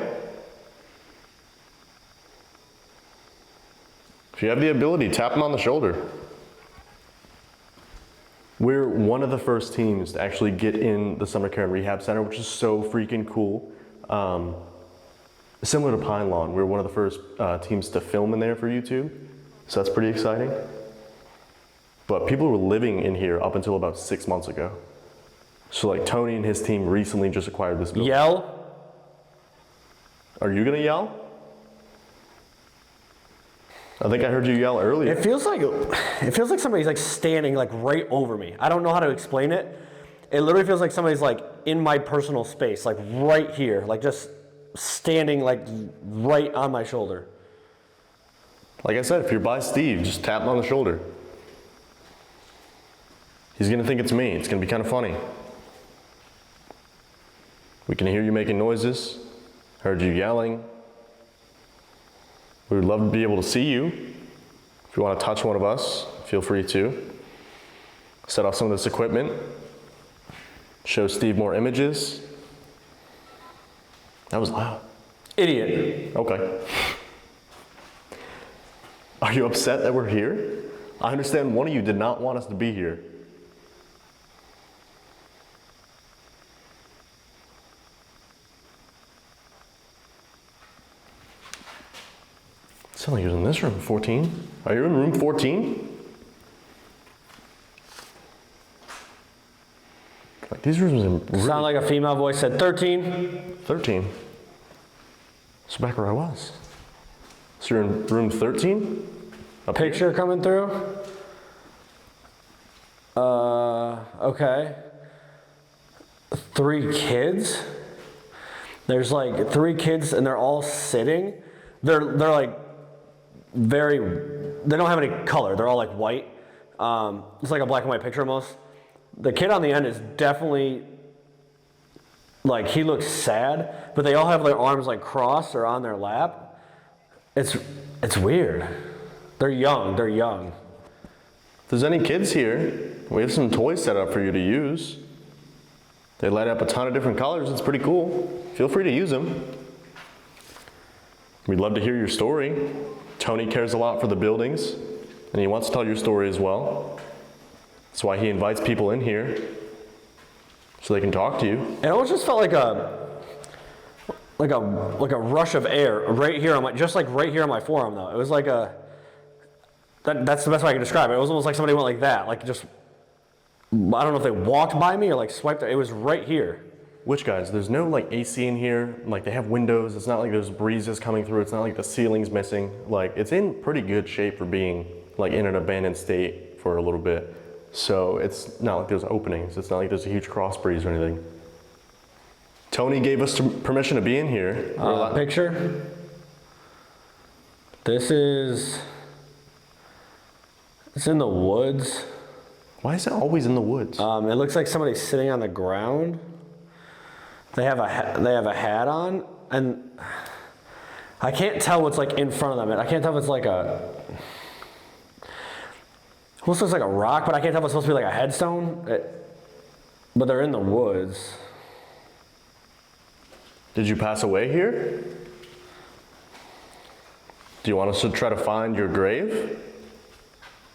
If you have the ability, tap him on the shoulder. We're one of the first teams to actually get in the Sumner Care Rehab Center, which is so freaking cool. Similar to Pine Lawn, we're one of the first teams to film in there for YouTube, so that's pretty exciting. But people were living in here up until about 6 months ago. So like Tony and his team recently just acquired this building. Yell. Are you gonna yell? I think I heard you yell earlier. It feels like somebody's like standing like right over me. I don't know how to explain it. It literally feels like somebody's like in my personal space, like right here, like just standing like right on my shoulder. Like I said, if you're by Steve, just tap him on the shoulder. He's gonna think it's me. It's gonna be kind of funny. We can hear you making noises. Heard you yelling. We would love to be able to see you. If you want to touch one of us, feel free to. Set off some of this equipment. Show Steve more images. That was loud. Idiot. Okay. Are you upset that we're here? I understand one of you did not want us to be here. Sound like he was in this room, 14. Are you in room 14? Like these rooms in Sound like a female voice said 13. 13. So back where I was. So you're in room 13? Up Picture coming through. Okay. 3 kids. There's like 3 kids and they're all sitting. They're like they don't have any color. They're all like white. It's like a black and white picture almost. The kid on the end is definitely like, he looks sad, but they all have their arms like crossed or on their lap. It's weird. They're young. If there's any kids here, we have some toys set up for you to use. They light up a ton of different colors. It's pretty cool. Feel free to use them. We'd love to hear your story. Tony cares a lot for the buildings, and he wants to tell your story as well. That's why he invites people in here, so they can talk to you. It almost just felt like a rush of air right here on my, just like right here on my forearm though. It was like that's the best way I can describe it. It was almost like somebody went like that, like just, I don't know if they walked by me or like swiped it. It was right here. Which guys, there's no like AC in here. Like they have windows. It's not like there's breezes coming through. It's not like the ceiling's missing. Like it's in pretty good shape for being like in an abandoned state for a little bit. So it's not like there's openings. It's not like there's a huge cross breeze or anything. Tony gave us permission to be in here. Picture. This is, it's in the woods. Why is it always in the woods? It looks like somebody's sitting on the ground. They have a hat on, and I can't tell what's like in front of them. I can't tell if it's like almost looks like a rock, but I can't tell if it's supposed to be like a headstone. But they're in the woods. Did you pass away here? Do you want us to try to find your grave?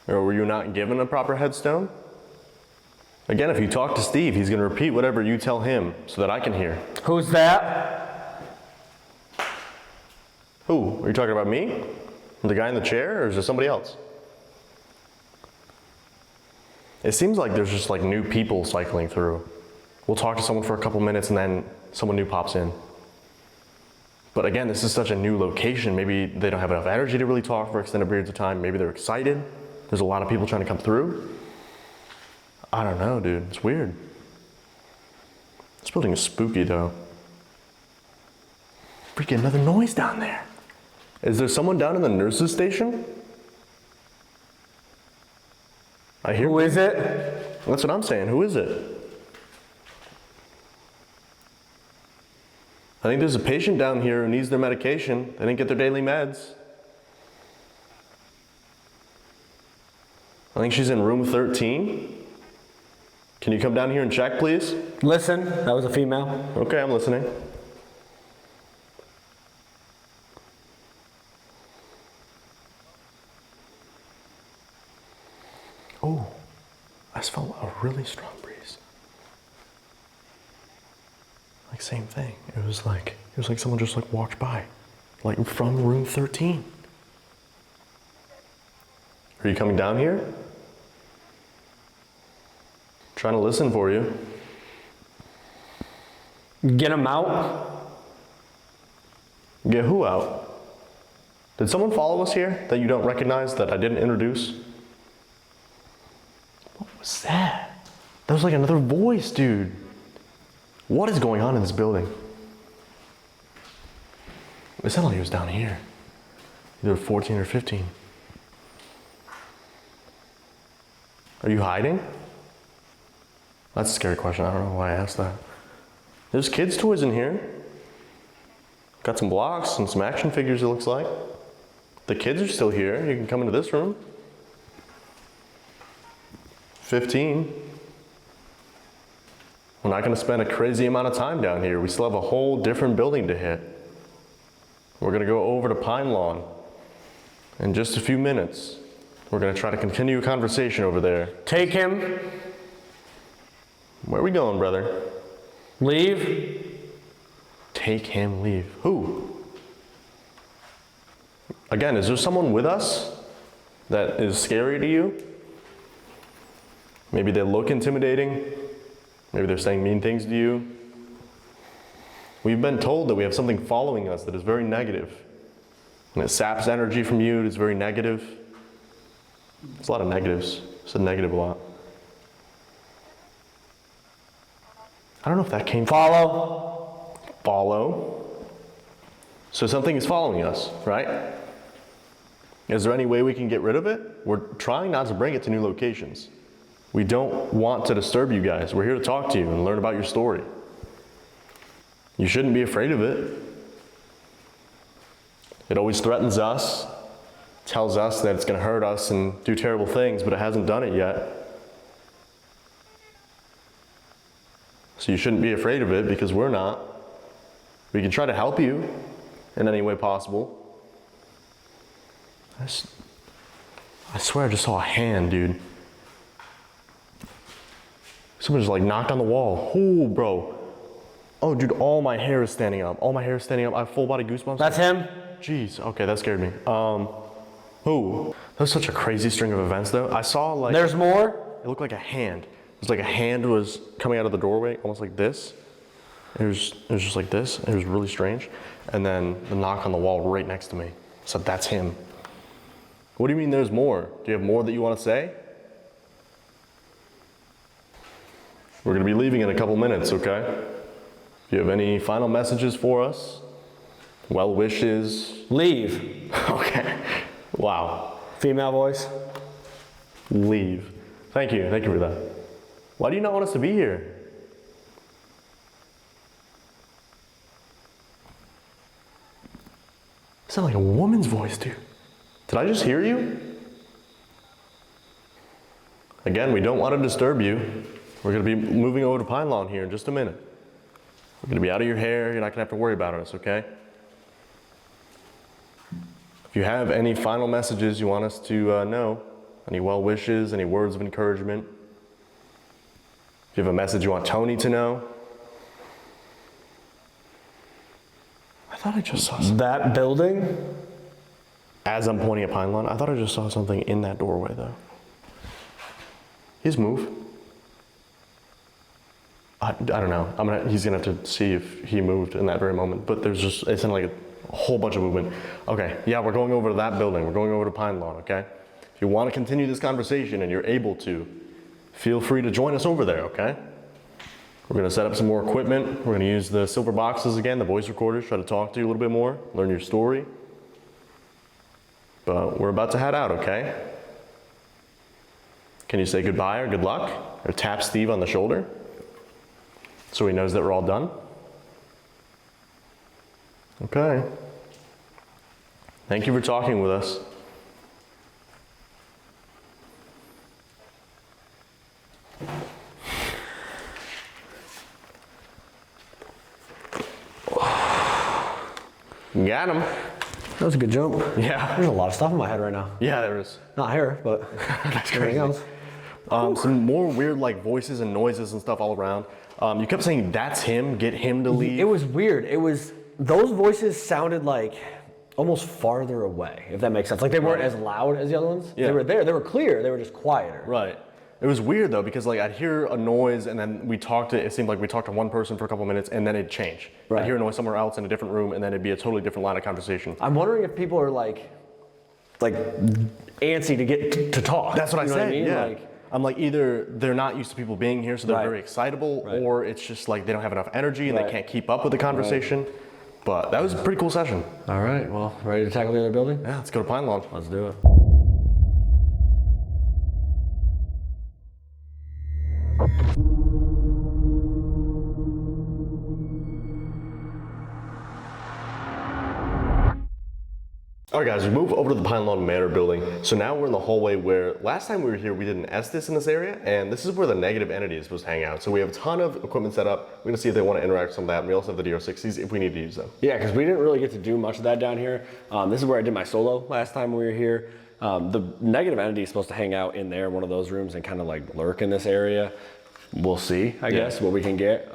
Or were you not given a proper headstone? Again, if you talk to Steve, he's going to repeat whatever you tell him so that I can hear. Who's that? Who? Are you talking about me? The guy in the chair, or is there somebody else? It seems like there's just like new people cycling through. We'll talk to someone for a couple minutes and then someone new pops in. But again, this is such a new location. Maybe they don't have enough energy to really talk for extended periods of time. Maybe they're excited. There's a lot of people trying to come through. I don't know, dude. It's weird. This building is spooky, though. Freaking another noise down there. Is there someone down in the nurses' station? I hear. Who is it? That's what I'm saying. Who is it? I think there's a patient down here who needs their medication. They didn't get their daily meds. I think she's in room 13. Can you come down here and check, please? Listen, that was a female. Okay, I'm listening. Oh, I just felt a really strong breeze. Like same thing. It was like someone just like walked by, like from room 13. Are you coming down here? Trying to listen for you. Get him out. Get who out? Did someone follow us here that you don't recognize that I didn't introduce? What was that? That was like another voice, dude. What is going on in this building? It sounded like it was down here. Either 14 or 15. Are you hiding? That's a scary question. I don't know why I asked that. There's kids' toys in here. Got some blocks and some action figures, it looks like. The kids are still here. You can come into this room. 15. We're not going to spend a crazy amount of time down here. We still have a whole different building to hit. We're going to go over to Pine Lawn in just a few minutes. We're going to try to continue a conversation over there. Take him. Where are we going, brother? Leave. Take him, leave. Who? Again, is there someone with us that is scary to you? Maybe they look intimidating. Maybe they're saying mean things to you. We've been told that we have something following us that is very negative. And it saps energy from you, it's very negative. There's a lot of negatives. Said negative a lot. I don't know if that came from follow. So something is following us, right? Is there any way we can get rid of it? We're trying not to bring it to new locations. We don't want to disturb you guys. We're here to talk to you and learn about your story. You shouldn't be afraid of it. It always threatens us, tells us that it's going to hurt us and do terrible things, but it hasn't done it yet. So you shouldn't be afraid of it, because we're not. We can try to help you in any way possible. I swear I just saw a hand, dude. Someone just like knocked on the wall. Oh, bro. Oh, dude, all my hair is standing up. All my hair is standing up. I have full body goosebumps. That's him? Jeez, okay, that scared me. Who? That was such a crazy string of events, though. I saw like... There's more? It looked like a hand. It was like a hand was coming out of the doorway, almost like this. It was just like this. It was really strange. And then the knock on the wall right next to me. So that's him. What do you mean there's more? Do you have more that you want to say? We're going to be leaving in a couple minutes, okay? Do you have any final messages for us? Well wishes? Leave. Okay. Wow. Female voice? Leave. Thank you for that. Why do you not want us to be here? It sounded like a woman's voice, dude. Did I just hear you? Again, we don't want to disturb you. We're going to be moving over to Pine Lawn here in just a minute. We're going to be out of your hair. You're not going to have to worry about us, okay? If you have any final messages you want us to know, any well wishes, any words of encouragement, if you have a message you want Tony to know. I thought I just saw something. That building? As I'm pointing at Pine Lawn, I thought I just saw something in that doorway, though. His move. I don't know. He's gonna have to see if he moved in that very moment. But there's just, it sounded like a whole bunch of movement. Okay, yeah, we're going over to that building. We're going over to Pine Lawn, okay? If you want to continue this conversation and you're able to, feel free to join us over there, okay? We're gonna set up some more equipment. We're gonna use the silver boxes again, the voice recorders, try to talk to you a little bit more, learn your story. But we're about to head out, okay? Can you say goodbye or good luck? Or tap Steve on the shoulder so he knows that we're all done? Okay. Thank you for talking with us. Got him. That was a good jump. Yeah. There's a lot of stuff in my head right now. Yeah, there is. Not hair, but That's everything crazy. else. Some more weird like voices and noises and stuff all around. You kept saying, that's him, get him to leave. It was weird. Those voices sounded like almost farther away, if that makes sense. Like they weren't as loud as the other ones. Yeah. They were there, they were clear, they were just quieter. Right. It was weird though, because like I'd hear a noise and then it seemed like we talked to one person for a couple minutes and then it'd change. Right. I'd hear a noise somewhere else in a different room and then it'd be a totally different line of conversation. I'm wondering if people are like antsy to get to talk. That's what You know I said, I mean? yeah. Like, I'm like, either they're not used to people being here, so they're Right. very excitable, Right. or it's just like they don't have enough energy and Right. they can't keep up with the conversation. But that was a pretty cool session. all right, well, ready to tackle the other building? Yeah, let's go to Pine Lawn. Let's do it. All right, guys, we moved over to the Pine Lawn Manor building. So now we're in the hallway where last time we were here, we did an Estes in this area, and this is where the negative entity is supposed to hang out. So we have a ton of equipment set up. We're gonna see if they want to interact with some of that. And we also have the DR60s if we need to use them. Yeah, because we didn't really get to do much of that down here. This is where I did my solo last time we were here. The negative entity is supposed to hang out in there, one of those rooms, and kind of like lurk in this area. We'll see, I guess, what we can get.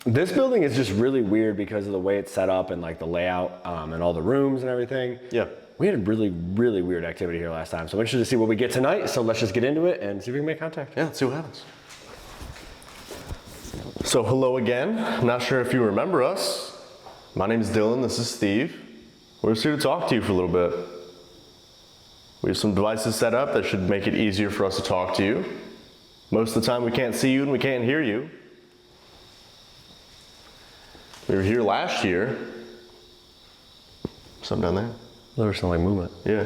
This building is just really weird because of the way it's set up and like the layout and all the rooms and everything. Yeah. We had really, really weird activity here last time. So I'm interested to see what we get tonight. So let's just get into it and see if we can make contact. Yeah, let's see what happens. So hello again. I'm not sure if you remember us. My name is Dylan, this is Steve. We're just here to talk to you for a little bit. We have some devices set up that should make it easier for us to talk to you. Most of the time we can't see you and we can't hear you. We were here last year. Something down there. There was some like movement. Yeah.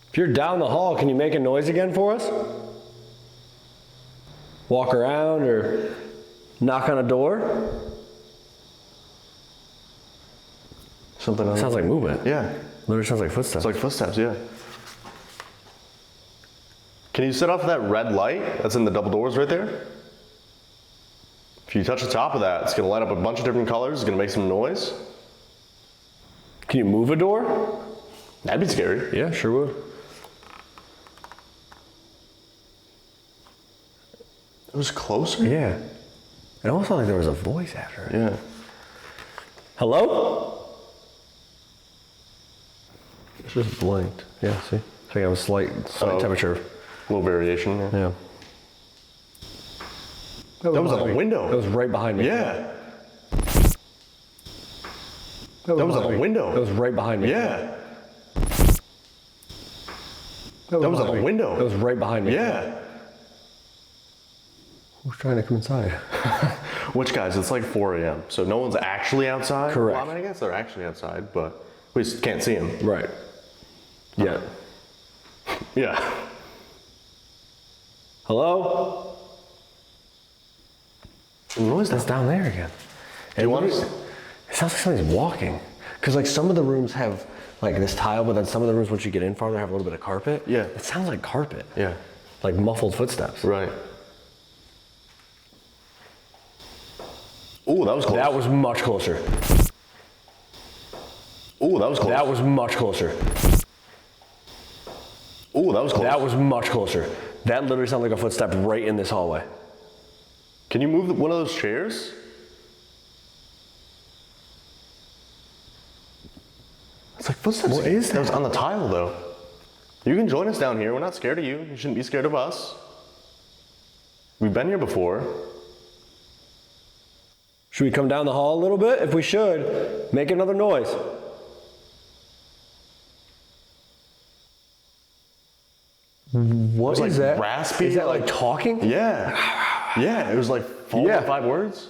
If you're down the hall, can you make a noise again for us? Walk around or knock on a door? Something else. Sounds like movement. Yeah. Literally sounds like footsteps. It's like footsteps, yeah. Can you set off that red light that's in the double doors right there? If you touch the top of that, it's gonna light up a bunch of different colors, it's gonna make some noise. Can you move a door? That'd be scary. Yeah, sure would. It was closer? Yeah. It almost felt like there was a voice after it. Yeah. Hello? It's just blinked. Yeah, see? So I have a slight temperature. A little variation, yeah. Yeah. That was on the window. That was right behind me. Yeah. That was on the window. That was right behind me. Yeah. That was on the window. That was right behind me. Yeah. Who's trying to come inside? Which guys, it's like 4 a.m. So no one's actually outside. Correct. Well, I mean, I guess they're actually outside, but we just can't see them. Right. Yeah. Yeah. Hello? The noise That's down there again. Do you want It us? sounds like somebody's walking. Because like some of the rooms have like this tile, but then some of the rooms once you get in farther have a little bit of carpet. Yeah. It sounds like carpet. Yeah. Like muffled footsteps. Right. Ooh, that was close. That was much closer. Ooh, that was close. That was much closer. Ooh, that was close. That was much closer. That literally sounded like a footstep right in this hallway. Can you move one of those chairs? It's like footsteps. What is That was on the tile, though. You can join us down here. We're not scared of you. You shouldn't be scared of us. We've been here before. Should we come down the hall a little bit? If we should, make another noise. What is like that? raspy, Is that like- like talking? Yeah. Yeah, it was like 4 Yeah. or 5 words.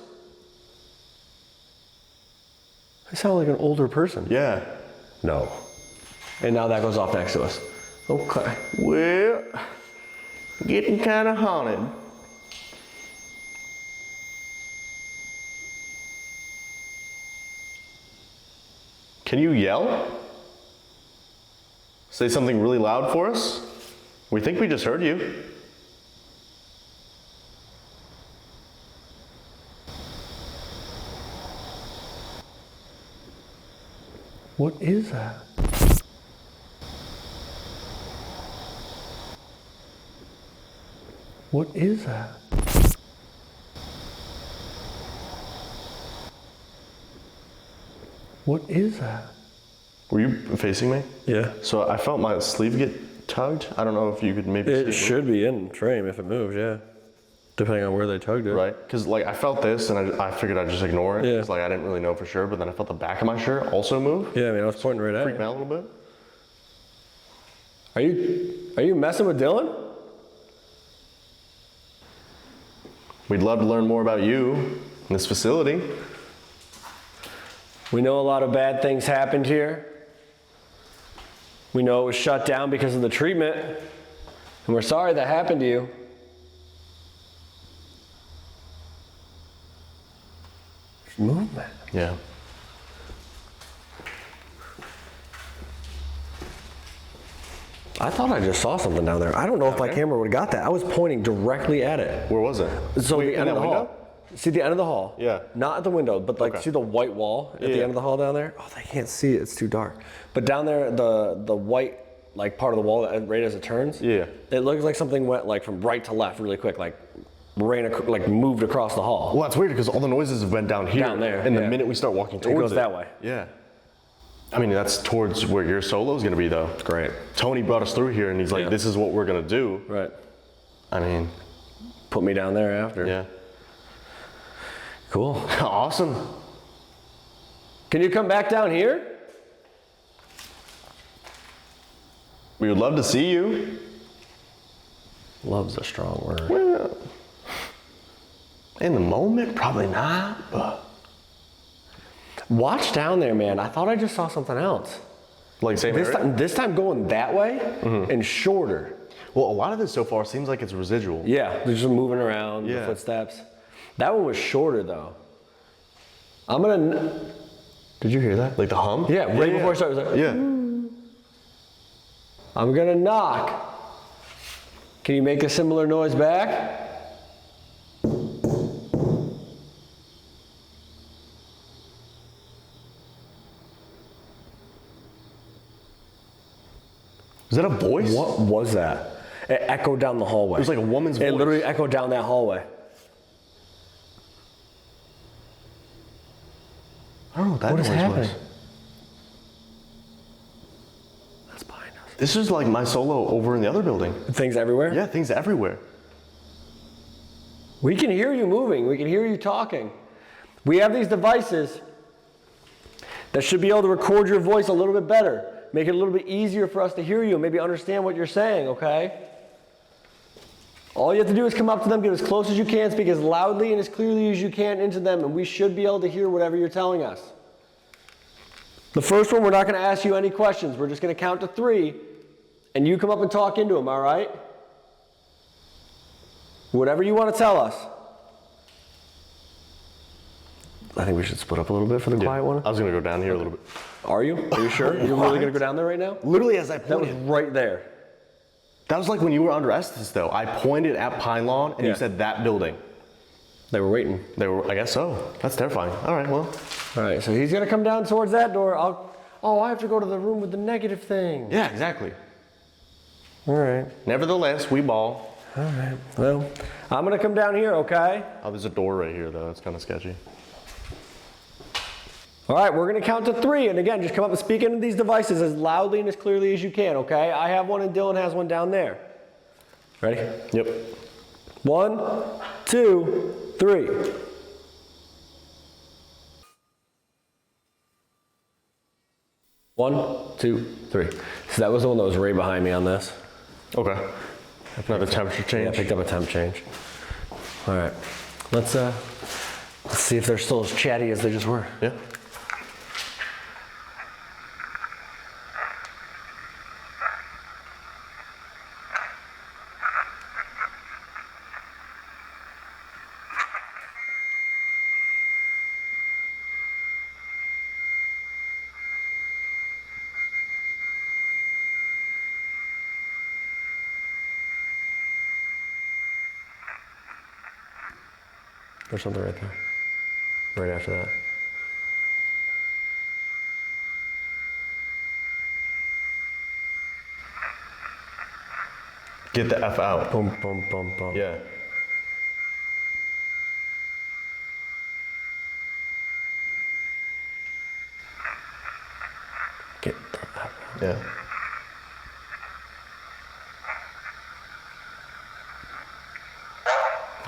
I sound like an older person. Yeah. No. And now that goes off next to us. Okay. Well, getting kind of haunted. Can you yell? Say something really loud for us? We think we just heard you. What is that? What is that? What is that? Were you facing me? Yeah. So I felt my sleeve get tugged. I don't know if you could maybe It see should be in frame if it moves, yeah. Depending on where they tugged it. Right? Because like I felt this and I figured I'd just ignore it. Yeah. It's like I didn't really know for sure, but then I felt the back of my shirt also move. Yeah, I mean, I was pointing right at Freaked me you. out a little bit. Are you messing with Dylan? We'd love to learn more about you and this facility. We know a lot of bad things happened here. We know it was shut down because of the treatment. And we're sorry that happened to you. There's movement. Yeah. I thought I just saw something down there. I don't know if my camera would have got that. I was pointing directly at it. Where was it? So Wait, the end in of the that hall. window? See the end of the hall? Yeah. Not at the window, but like Okay. see the white wall at the Yeah. end of the hall down there? Oh, they can't see it. It's too dark. But down there, the white like part of the wall that right as it turns. Yeah. It looks like something went like from right to left really quick, like like moved across the hall. Well, that's weird because all the noises have been down here. Down there, And the yeah. minute we start walking towards goes that way. Yeah. I mean, that's towards where your solo is going to be, though. Great. Tony brought us through here, and he's like, Yeah. "This is what we're going to do." Right. I mean, Put me down there after. yeah. Cool. Awesome. Can you come back down here? We would love to see you. Love's a strong word. Well, in the moment, probably not, but. Watch down there, man. I thought I just saw something else. Like same area? This time going that way and shorter. Well, a lot of this so far seems like it's residual. Yeah, they're just moving around, the Yeah. footsteps. That one was shorter though. I'm gonna. Did you hear that? Like the hum? Yeah, right before I started. Like, Yeah. I'm gonna knock. Can you make a similar noise back? Is that a voice? What was that? It echoed down the hallway. It was like a woman's voice. It literally echoed down that hallway. I don't know what that What is noise happening? was. That's behind us. This is like my solo over in the other building. Things everywhere? Yeah, things everywhere. We can hear you moving. We can hear you talking. We have these devices that should be able to record your voice a little bit better. Make it a little bit easier for us to hear you and maybe understand what you're saying, okay? All you have to do is come up to them, get as close as you can, speak as loudly and as clearly as you can into them, and we should be able to hear whatever you're telling us. The first one, we're not going to ask you any questions. We're just going to count to 3, and you come up and talk into them, all right? Whatever you want to tell us. I think we should split up a little bit for the quiet one. I was gonna go down here a little bit. Are you? Are you sure? You're really going to go down there right now? Literally as I That was pointed. right there. That was like when you were under Estes though. I pointed at Pine Lawn and Yeah. you said that building. They were waiting. They were, I guess so. That's terrifying. All right, well. All right, so he's going to come down towards that door. I have to go to the room with the negative thing. Yeah, exactly. All right. Nevertheless, we ball. All right. Well, I'm going to come down here, okay? Oh, there's a door right here though. That's kind of sketchy. All right, we're going to count to 3. And again, just come up and speak into these devices as loudly and as clearly as you can, okay? I have one and Dylan has one down there. Ready? Yep. 1, 2, 3. One, 2, 3. So that was the one that was right behind me on this. Okay. Another temperature Yeah, change. I picked up a temp change. All right, let's see if they're still as chatty as they just were. Yeah. There's something right there. Right after that. Get the F out. Boom, boom, boom, boom. Yeah. Get the F out. Yeah.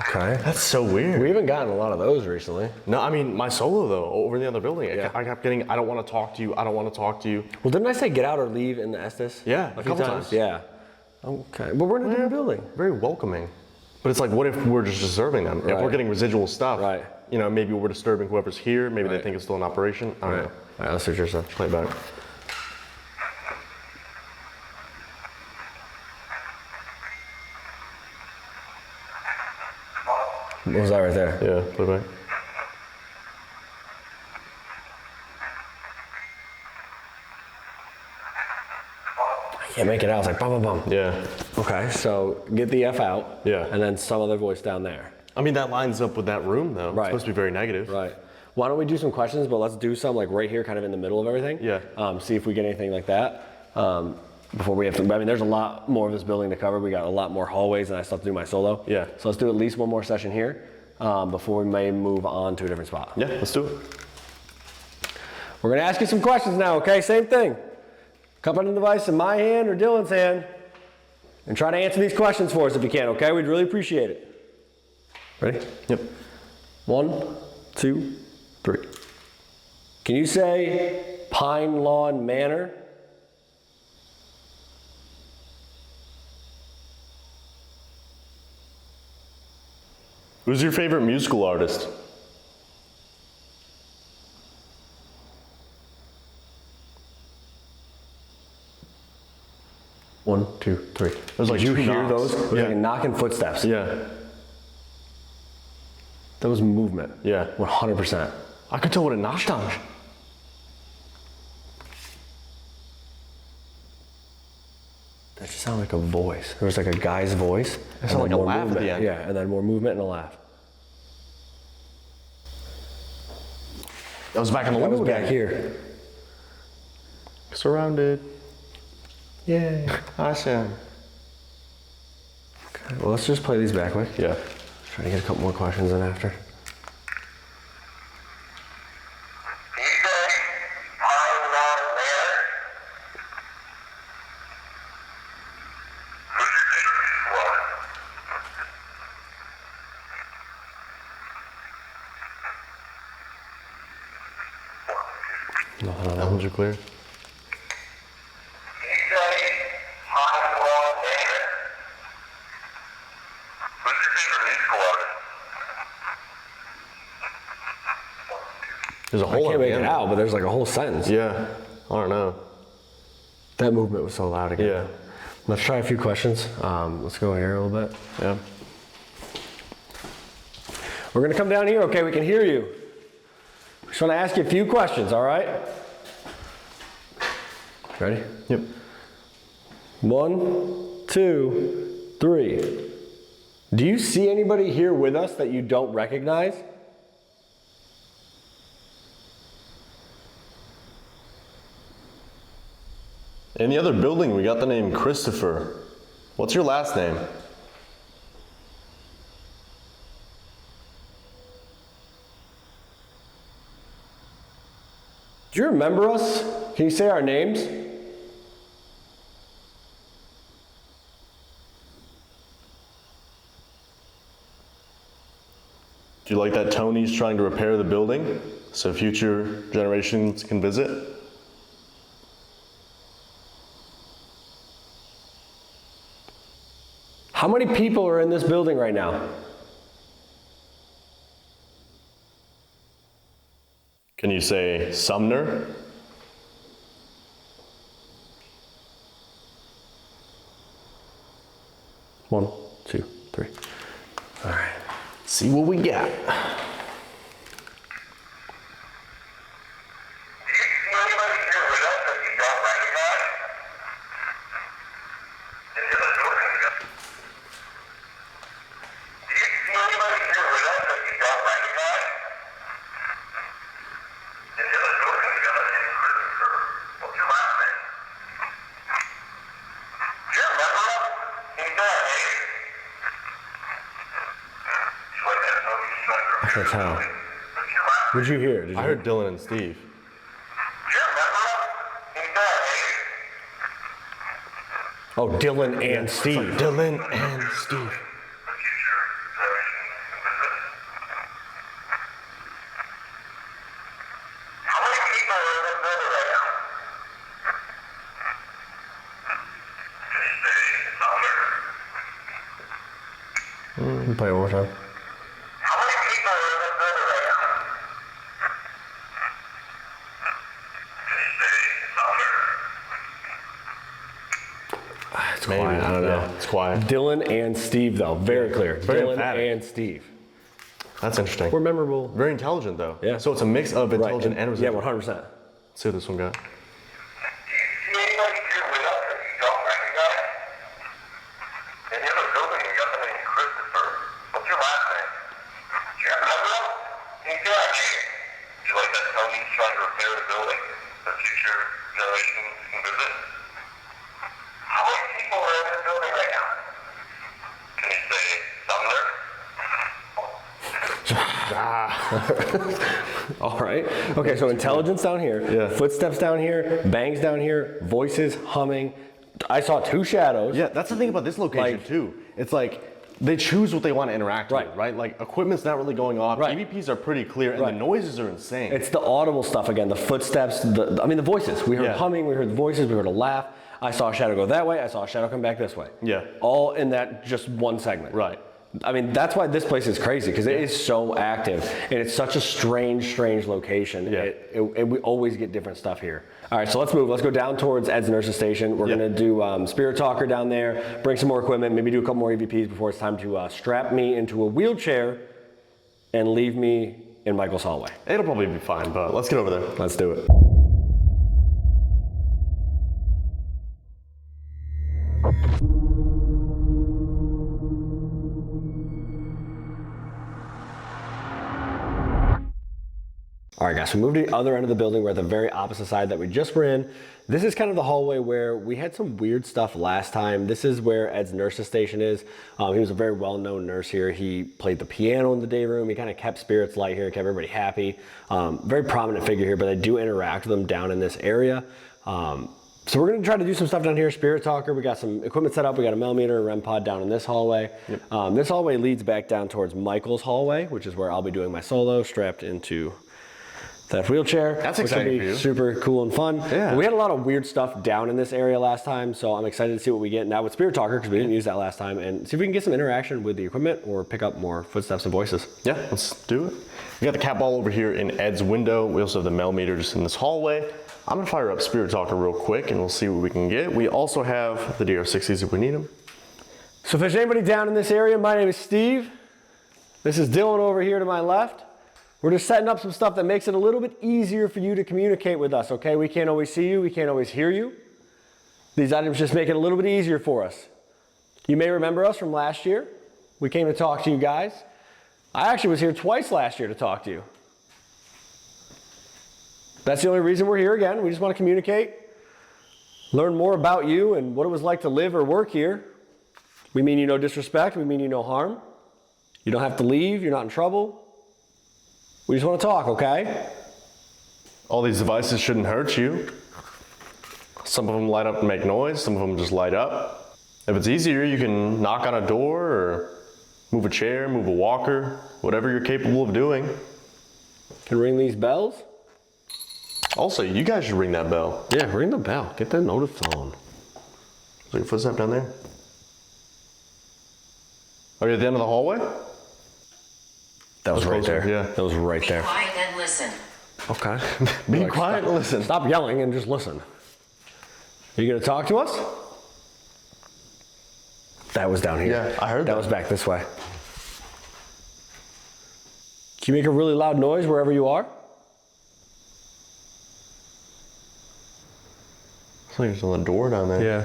Okay. That's so weird. We haven't gotten a lot of those recently. No, I mean, my solo though, over in the other building, Yeah. I kept getting, I don't want to talk to you, I don't want to talk to you. Well, didn't I say get out or leave in the Estes? Yeah, a a few couple times. times. Yeah. Okay. But we're in a different building. Very welcoming. But it's like, what if we're just disturbing them? If Right. we're getting residual stuff, Right. you know, maybe we're disturbing whoever's here, maybe Right. they think it's still in operation. I don't know. All right, let's see what yours says. Play it back. What was that right there? Yeah, play it back. I can't make it out. It's like bum, bum, bum. Yeah. Okay, so get the F out. Yeah. And then some other voice down there. I mean, that lines up with that room though. Right. It's supposed to be very negative. Right. Why don't we do some questions, but let's do some like right here, kind of in the middle of everything. Yeah. See if we get anything like that. Before we have to, I mean, there's a lot more of this building to cover. We got a lot more hallways and I still have to do my solo. Yeah. So let's do at least one more session here before we may move on to a different spot. Yeah, let's do it. We're gonna ask you some questions now, okay? Same thing. Accompanying device in my hand or Dylan's hand and try to answer these questions for us if you can, okay? We'd really appreciate it. Ready? Yep. 1, 2, 3. Can you say Pine Lawn Manor? Who's your favorite musical artist? One, two, three. There's like Did you two hear knocks. those? It was Yeah. like a knock and footsteps. Yeah. That was movement. Yeah. 100%. I could tell what it knocked on. That just sounded like a voice. There was like a guy's voice. It sounded like a laugh at the end. Yeah, and then more movement and a laugh. That was back in the That was window back again. here. Surrounded. Yay. Awesome. Okay, well, let's just play these back quick. Yeah. Try to get a couple more questions in after. Pine Lawn Manor. Who's your favorite water? Nothing on That that. ones are clear. Pine Lawn Manor. Who's your favorite musical artist? There's a I hole can't at the make it end. out, but there's like a whole sentence. Yeah. I don't know. That movement was so loud again. Yeah. Let's try a few questions. Let's go here a little bit. Yeah. We're gonna come down here, okay? We can hear you. Just wanna ask you a few questions, all right? Ready? Yep. 1, 2, 3. Do you see anybody here with us that you don't recognize? In the other building, we got the name Christopher. What's your last name? Do you remember us? Can you say our names? Do you like that Tony's trying to repair the building so future generations can visit? How many people are in this building right now? Can you say Sumner? One, two, three. All right. See what we got. Do you see anybody here with us that you don't recognize? In the other building, do you see anybody here with us that you don't recognize? In the other building, we got a name Christopher. What's your last name? Do you remember us? Can you say our name? You like that Tony Sumner? I can't tell. What's your last name? What'd you hear? Did you I heard Dylan and Steve. Do you remember us? Can you say our name? Oh, Dylan and Steve. Dylan and Steve. The future generations can visit. How many people are in this building right now? Can you say Sumner? Can you play it one more time? How many people are in this building right now? Can you say Sumner? It's Maybe. quiet. I don't know. Yeah, it's quiet. Dylan and Steve, though. Very clear. Very Dylan emphatic. and Steve. That's interesting. We're memorable. Very intelligent, though. Yeah. So it's a mix of intelligent and Yeah, residual. 100%. Let's see what this one got. Do you see anybody here with us that you don't recognize? In the other building, we got the name Christopher. What's your last name? Do you remember us? Can you say our name? Do you like that Tony's trying to repair the building so future generations can visit? How many people are in this building right now? Can you say Sumner? All right. Okay, so intelligence down here, Yeah. footsteps down here, bangs down here, voices, humming. I saw two shadows. Yeah, that's the thing about this location Like- too. It's like they choose what they want to interact Right. with, right? Like equipment's not really going off. Right. EVPs are pretty clear, and Right. the noises are insane. It's the audible stuff again, the footsteps, the voices. We heard Yeah. humming, we heard voices, we heard a laugh. I saw a shadow go that way, I saw a shadow come back this way. Yeah. All in that just one segment. Right. I mean, that's why this place is crazy, because it is so active, and it's such a strange location. Yeah. We always get different stuff here. All right, so let's move. Let's go down towards Ed's nurse's station. We're gonna do Spirit Talker down there, bring some more equipment, maybe do a couple more EVPs before it's time to strap me into a wheelchair and leave me in Michael's hallway. It'll probably be fine, but let's get over there. Let's do it. All right, guys, so we moved to the other end of the building. We're at the very opposite side that we just were in. This is kind of the hallway where we had some weird stuff last time. This is where Ed's nurse's station is. He was a very well-known nurse here. He played the piano in the day room. He kind of kept spirits light here, kept everybody happy. Very prominent figure here, but I do interact with him down in this area. So we're gonna try to do some stuff down here, Spirit Talker. We got some equipment set up. We got a millimeter, a REM pod down in this hallway. Yep. This hallway leads back down towards Michael's hallway, which is where I'll be doing my solo, strapped into that wheelchair. That's which exciting will be for you. super cool and fun. Yeah. We had a lot of weird stuff down in this area last time, so I'm excited to see what we get now with Spirit Talker, because we didn't use that last time, and see if we can get some interaction with the equipment or pick up more footsteps and voices. Yeah, let's do it. We got the cat ball over here in Ed's window. We also have the millimeter just in this hallway. I'm gonna fire up Spirit Talker real quick and we'll see what we can get. We also have the DR60s if we need them. So if there's anybody down in this area, my name is Steve. This is Dylan over here to my left. We're just setting up some stuff that makes it a little bit easier for you to communicate with us, okay? We can't always see you, we can't always hear you. These items just make it a little bit easier for us. You may remember us from last year. We came to talk to you guys. I actually was here twice last year to talk to you. That's the only reason we're here again. We just want to communicate, learn more about you and what it was like to live or work here. We mean you no disrespect, we mean you no harm. You don't have to leave, you're not in trouble. We just want to talk, okay? All these devices shouldn't hurt you. Some of them light up and make noise, some of them just light up. If it's easier, you can knock on a door or move a chair, move a walker, whatever you're capable of doing. Can ring these bells? Also, you guys should ring that bell. Yeah, ring the bell. Get that notiphone. Is there a footstep down there? Are you at the end of the hallway? That was right closer, there. yeah. That was right there. Be quiet and listen. Okay. Be quiet and listen. Stop yelling and just listen. Are you gonna talk to us? That was down here. Yeah, I heard that. That was back this way. Can you make a really loud noise wherever you are? It's like there's a door down there. Yeah.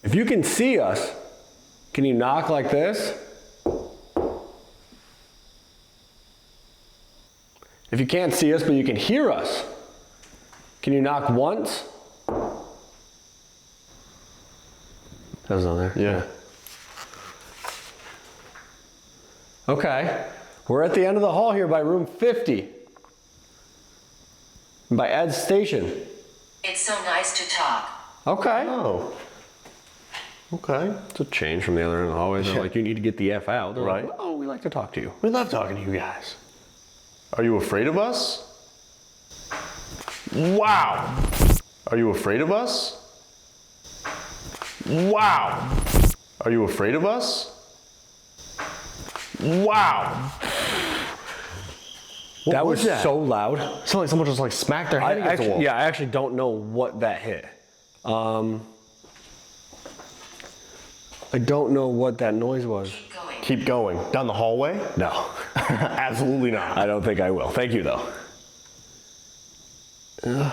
If you can see us, can you knock like this? If you can't see us but you can hear us, can you knock once? That was on there. Yeah. Okay. We're at the end of the hall here by room 50. By Ed's station. It's so nice to talk. Okay. Oh. Okay. It's a change from the other end of the hallway. They're like, you need to get the F out. They're Right. like, oh, we like to talk to you. We love talking to you guys. Are you afraid of us? Wow. Are you afraid of us? Wow. Are you afraid of us? Wow. What That was so loud. It sounded like someone just like smacked their head against the wall. I actually don't know what that hit. I don't know what that noise was. Keep going. Keep going. Down the hallway? No, Absolutely not. I don't think I will. Thank you, though.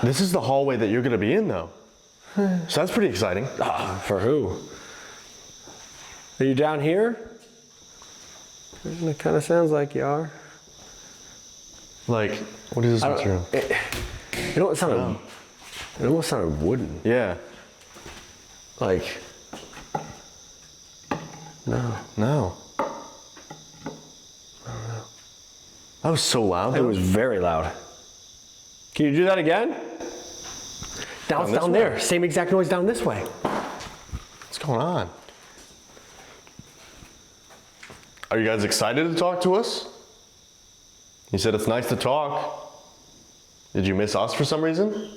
This is the hallway that you're gonna be in though. So that's pretty exciting. For who? Are you down here? It kind of sounds like you are. Like, what is this material? You know, it sounded. It almost sounded wooden. Yeah. Like. No. No. That was so loud. It was very loud. Can you do that again? Now it's this down way? there. Same exact noise down this way. What's going on? Are you guys excited to talk to us? You said it's nice to talk. Did you miss us for some reason?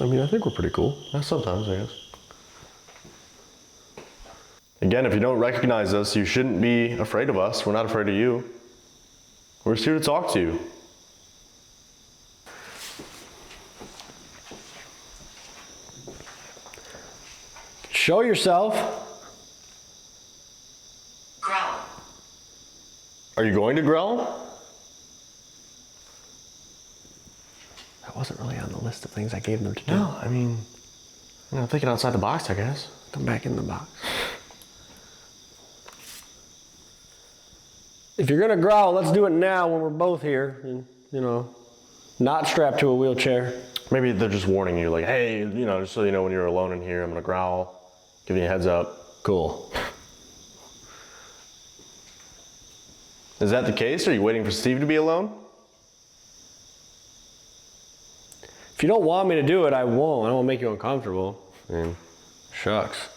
I mean, I think we're pretty cool. Sometimes, I guess. Again, if you don't recognize us, you shouldn't be afraid of us. We're not afraid of you. We're just here to talk to you. Show yourself. Growl. Are you going to growl? That wasn't really on the list of things I gave them to do. No, I mean, thinking outside the box, I guess. Come back in the box. If you're gonna growl, let's do it now when we're both here and, not strapped to a wheelchair. Maybe they're just warning you, like, hey, just so you know when you're alone in here, I'm gonna growl, giving you a heads up. Cool. Is that the case? Are you waiting for Steve to be alone? If you don't want me to do it, I won't. I don't want to make you uncomfortable. I mean, shucks.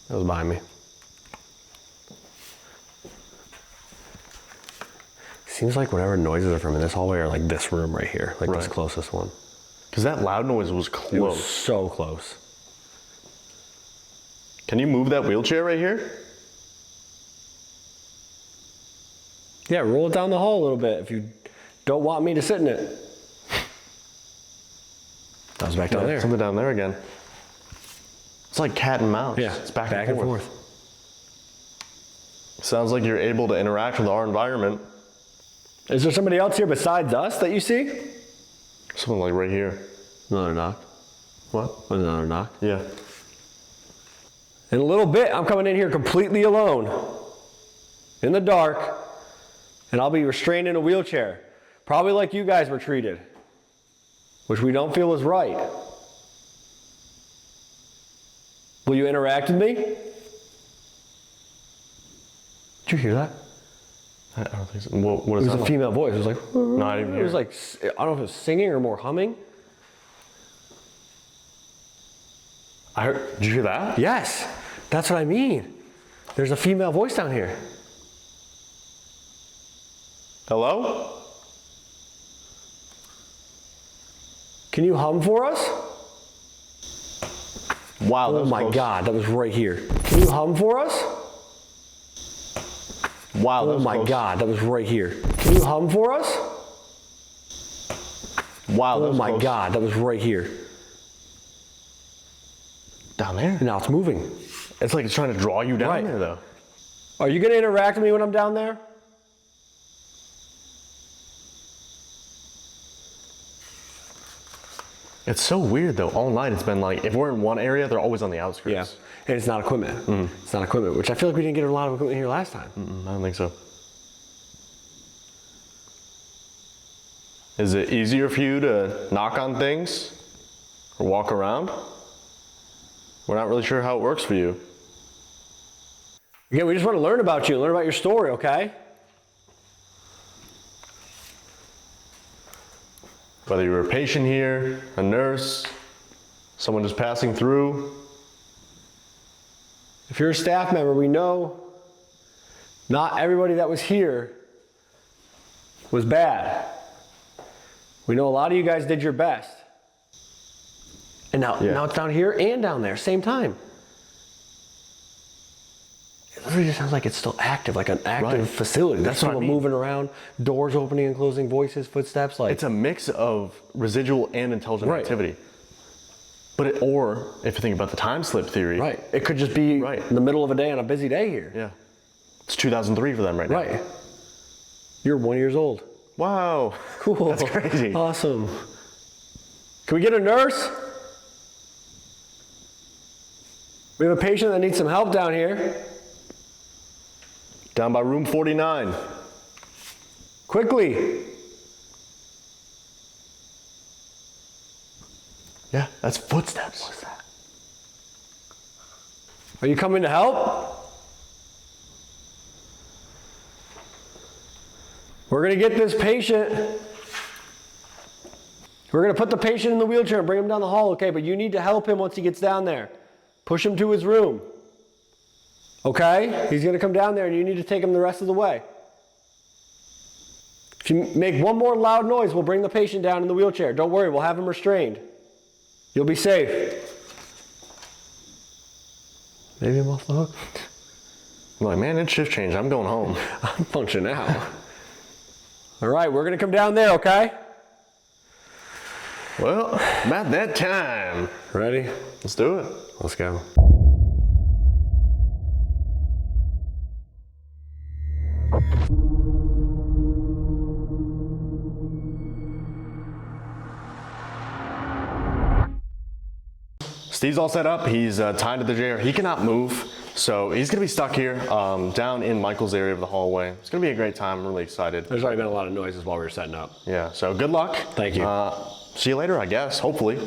That was behind me. Seems like whatever noises are from in this hallway are like this room right here, like this Right. closest one. Because that loud noise was It close. was so close. Can you move that wheelchair right here? Yeah, roll it down the hall a little bit if you don't want me to sit in it. That was back down there. Something down there again. It's like cat and mouse. Yeah, It's back and forth. forth. Sounds like you're able to interact with our environment. Is there somebody else here besides us that you see? Something like right here. Another knock. What? Another knock. Yeah. In a little bit, I'm coming in here completely alone, in the dark, and I'll be restrained in a wheelchair. Probably like you guys were treated, which we don't feel was right. Will you interact with me? Did you hear that? I don't think so. What It is was that? a female voice. It was like, No, I didn't it hear was like, I don't know if it was singing or more humming. I heard. Did you hear that? Yes, that's what I mean. There's a female voice down here. Hello? Can you hum for us? Wow. That Oh was my close. God, that was right here. Can you hum for us? Wow. That Oh was my close. God, that was right here. Can you hum for us? Wow. That Oh was my close. God, that was right here. Down there. Now it's moving. It's like it's trying to draw you down Right. there, though. Are you gonna interact with me when I'm down there? It's so weird, though. All night, it's been like if we're in one area, they're always on the outskirts. Yeah. And it's not equipment. It's not equipment, which I feel like we didn't get a lot of equipment here last time. I don't think so. Is it easier for you to knock on things or walk around? We're not really sure how it works for you. Again, we just want to learn about you, learn about your story, okay? Whether you're a patient here, a nurse, someone just passing through. If you're a staff member, we know not everybody that was here was bad. We know a lot of you guys did your best. And now it's down here and down there, same time. It literally just sounds like it's still active, like an active Right. facility. There's That's what I people mean. moving around, doors opening and closing, voices, footsteps. Like It's a mix of residual and intelligent Right. activity. But or if you think about the time slip theory. right. It could just be Right. in the middle of a day on a busy day here. Yeah. It's 2003 for them right now. Right. You're 1 year old. Wow. Cool. That's crazy. Awesome. Can we get a nurse? We have a patient that needs some help down here. Down by room 49. Quickly. Yeah, that's footsteps. What's that? Are you coming to help? We're going to get this patient. We're going to put the patient in the wheelchair and bring him down the hall, okay? But you need to help him once he gets down there. Push him to his room. Okay? He's going to come down there and you need to take him the rest of the way. If you make one more loud noise, we'll bring the patient down in the wheelchair. Don't worry, we'll have him restrained. You'll be safe. Maybe I'm off the hook. I'm like, man, it's shift change. I'm going home. I'm punching out. All right, we're gonna come down there, okay? Well, about that time. Ready? Let's do it. Let's go. Steve's all set up. He's tied to the chair. He cannot move, so he's gonna be stuck here down in Michael's area of the hallway. It's gonna be a great time. I'm really excited. There's already been a lot of noises while we were setting up. Yeah, so good luck. Thank you. See you later, I guess, hopefully.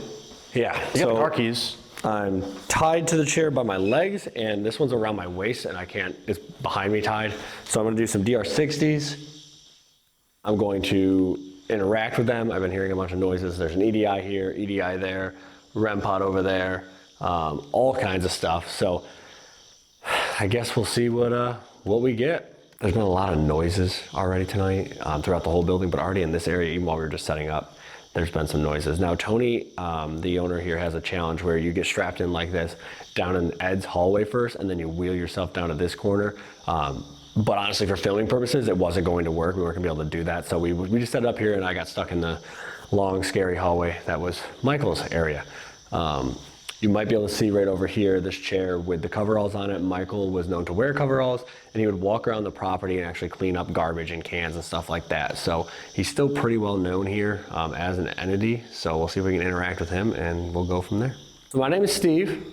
Yeah, You got the car keys. I'm tied to the chair by my legs, and this one's around my waist, and I can't, it's behind me tied. So I'm gonna do some DR60s. I'm going to interact with them. I've been hearing a bunch of noises. There's an EDI here, EDI there, REM pod over there, all kinds of stuff. So I guess we'll see what we get. There's been a lot of noises already tonight throughout the whole building, but already in this area, even while we were just setting up, there's been some noises. Now, Tony, the owner here, has a challenge where you get strapped in like this down in Ed's hallway first, and then you wheel yourself down to this corner. But honestly, for filming purposes, it wasn't going to work. We weren't gonna be able to do that. So we just set it up here, and I got stuck in the long, scary hallway that was Michael's area. You might be able to see right over here, this chair with the coveralls on it. Michael was known to wear coveralls, and he would walk around the property and actually clean up garbage and cans and stuff like that. So he's still pretty well known here as an entity. So we'll see if we can interact with him, and we'll go from there. So my name is Steve.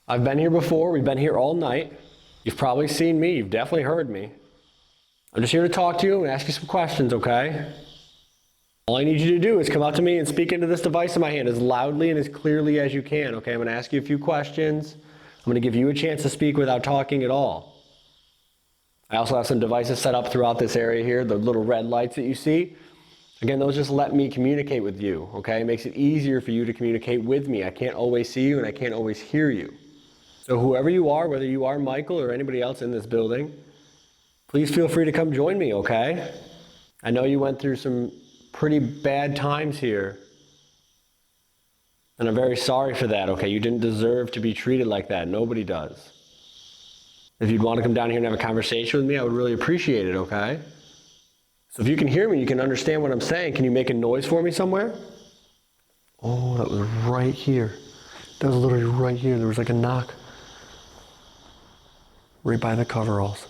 I've been here before. We've been here all night. You've probably seen me. You've definitely heard me. I'm just here to talk to you and ask you some questions, okay? All I need you to do is come up to me and speak into this device in my hand as loudly and as clearly as you can, okay? I'm gonna ask you a few questions. I'm gonna give you a chance to speak without talking at all. I also have some devices set up throughout this area here, the little red lights that you see. Again, those just let me communicate with you, okay? It makes it easier for you to communicate with me. I can't always see you and I can't always hear you. So whoever you are, whether you are Michael or anybody else in this building, please feel free to come join me, okay? I know you went through some pretty bad times here, and I'm very sorry for that, okay? You didn't deserve to be treated like that. Nobody does. If you'd want to come down here and have a conversation with me, I would really appreciate it, okay? So if you can hear me, you can understand what I'm saying, can you make a noise for me somewhere? Oh, that was right here. That was literally right here. There was like a knock right by the coveralls.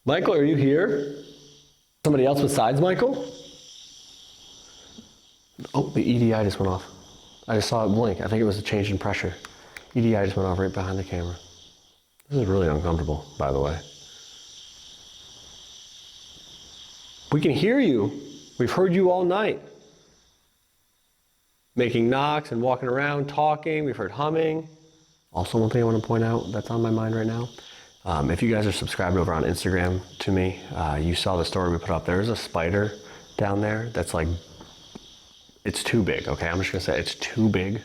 Michael, are you here? Somebody else besides Michael? Oh, the EDI just went off. I just saw it blink. I think it was a change in pressure. EDI just went off right behind the camera. This is really uncomfortable, by the way. We can hear you. We've heard you all night. Making knocks and walking around, talking. We've heard humming. Also, one thing I want to point out that's on my mind right now. If you guys are subscribed over on Instagram to me, you saw the story we put up. There's a spider down there that's like, it's too big, okay? I'm just gonna say it's too big.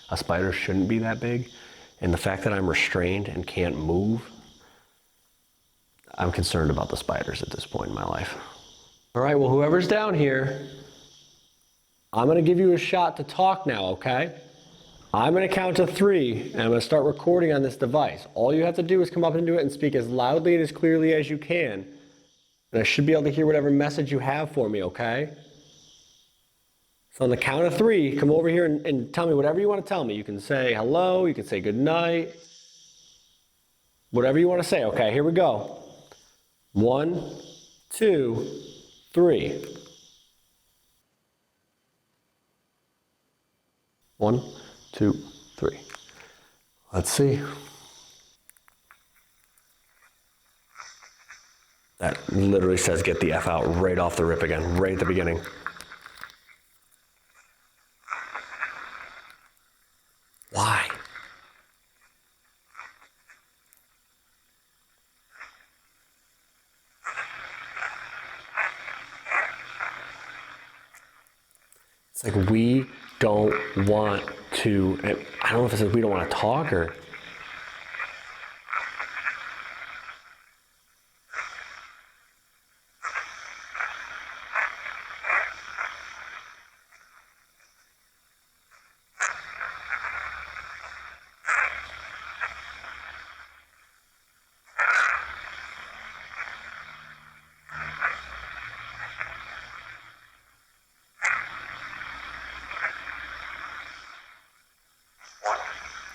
A spider shouldn't be that big. And the fact that I'm restrained and can't move, I'm concerned about the spiders at this point in my life. All right, well, whoever's down here, I'm gonna give you a shot to talk now, okay? I'm gonna count to 3, and I'm gonna start recording on this device. All you have to do is come up and do it and speak as loudly and as clearly as you can. And I should be able to hear whatever message you have for me, okay? So on the count of 3, come over here and tell me whatever you wanna tell me. You can say hello, you can say good night, whatever you wanna say, okay? Here we go. 1, 2, 3. 1, 2, 3. Let's see. That literally says get the F out right off the rip again, right at the beginning. Why? It's like we don't want to, I don't know if it says we don't want to talk or.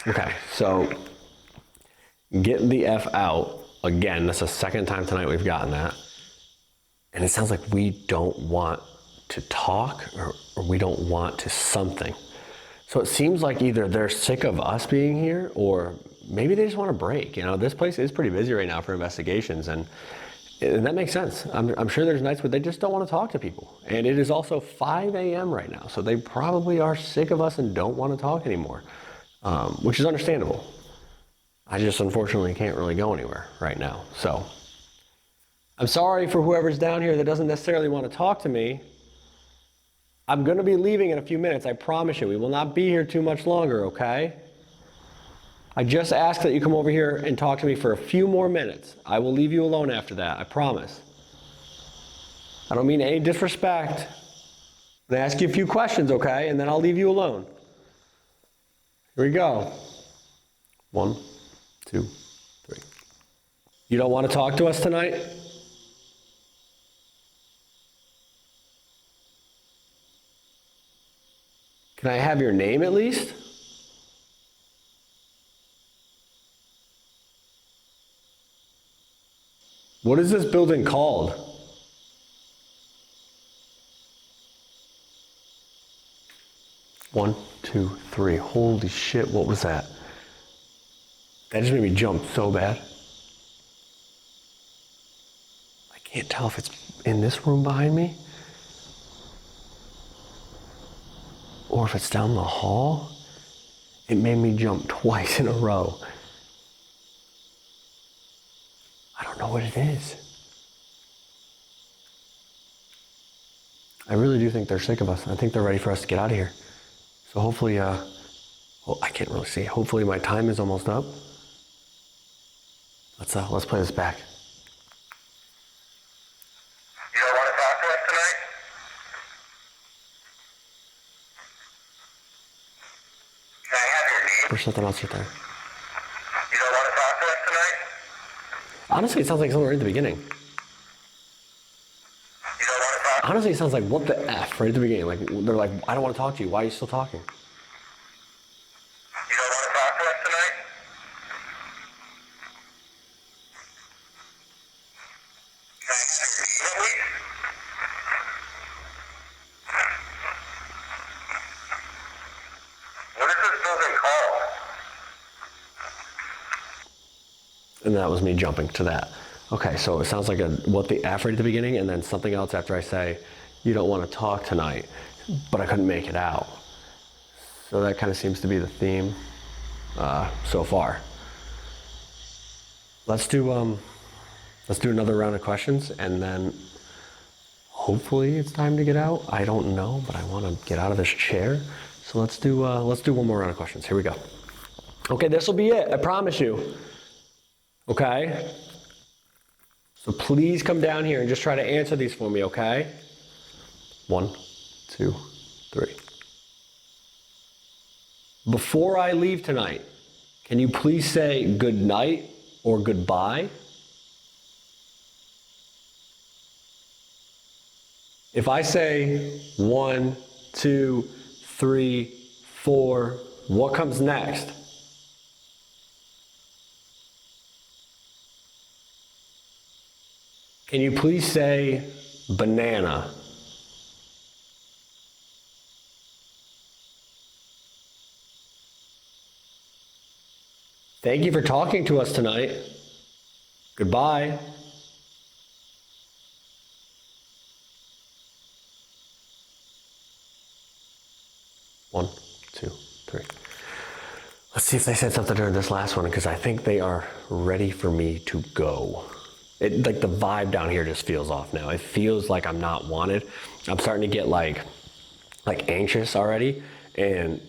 Okay, so get the F out. Again, that's the second time tonight we've gotten that. And it sounds like we don't want to talk or we don't want to something. So it seems like either they're sick of us being here or maybe they just want a break. You know, this place is pretty busy right now for investigations and that makes sense. I'm sure there's nights where they just don't want to talk to people. And it is also 5 a.m. right now. So they probably are sick of us and don't want to talk anymore, which is understandable. I just unfortunately can't really go anywhere right now. So I'm sorry for whoever's down here that doesn't necessarily want to talk to me. I'm going to be leaving in a few minutes. I promise you. We will not be here too much longer, okay? I just ask that you come over here and talk to me for a few more minutes. I will leave you alone after that. I promise. I don't mean any disrespect. I'm going to ask you a few questions, okay? And then I'll leave you alone. Here we go. 1, 2, 3. You don't want to talk to us tonight? Can I have your name at least? What is this building called? One, two, three. Holy shit, what was that? That just made me jump so bad. I can't tell if it's in this room behind me or if it's down the hall. It made me jump twice in a row. I don't know what it is. I really do think they're sick of us. I think they're ready for us to get out of here. So hopefully, well, I can't really see. Hopefully my time is almost up. Let's play this back. You don't want to talk to us tonight? Can I have your name? There's something else right there. You don't want to talk to us tonight? Honestly, it sounds like somewhere right at the beginning. You don't want to talk? Honestly, it sounds like what the F right at the beginning. Like they're like, I don't want to talk to you. Why are you still talking? You don't want to talk to us tonight? Can I have your name at least? What is this building called? And that was me jumping to that. Okay, so it sounds like a what the F right at the beginning and then something else after I say, you don't want to talk tonight, but I couldn't make it out. So that kind of seems to be the theme so far. Let's do another round of questions and then hopefully it's time to get out. I don't know, but I want to get out of this chair. So let's do one more round of questions. Here we go. Okay, this will be it. I promise you. Okay? So please come down here and just try to answer these for me, okay? 1, 2, 3. Before I leave tonight, can you please say good night or goodbye? If I say 1, 2, 3, 4, what comes next? Can you please say banana? Thank you for talking to us tonight. Goodbye. One, two, three. Let's see if they said something during this last one because I think they are ready for me to go. Like the vibe down here just feels off now. It feels like I'm not wanted. I'm starting to get like anxious already, and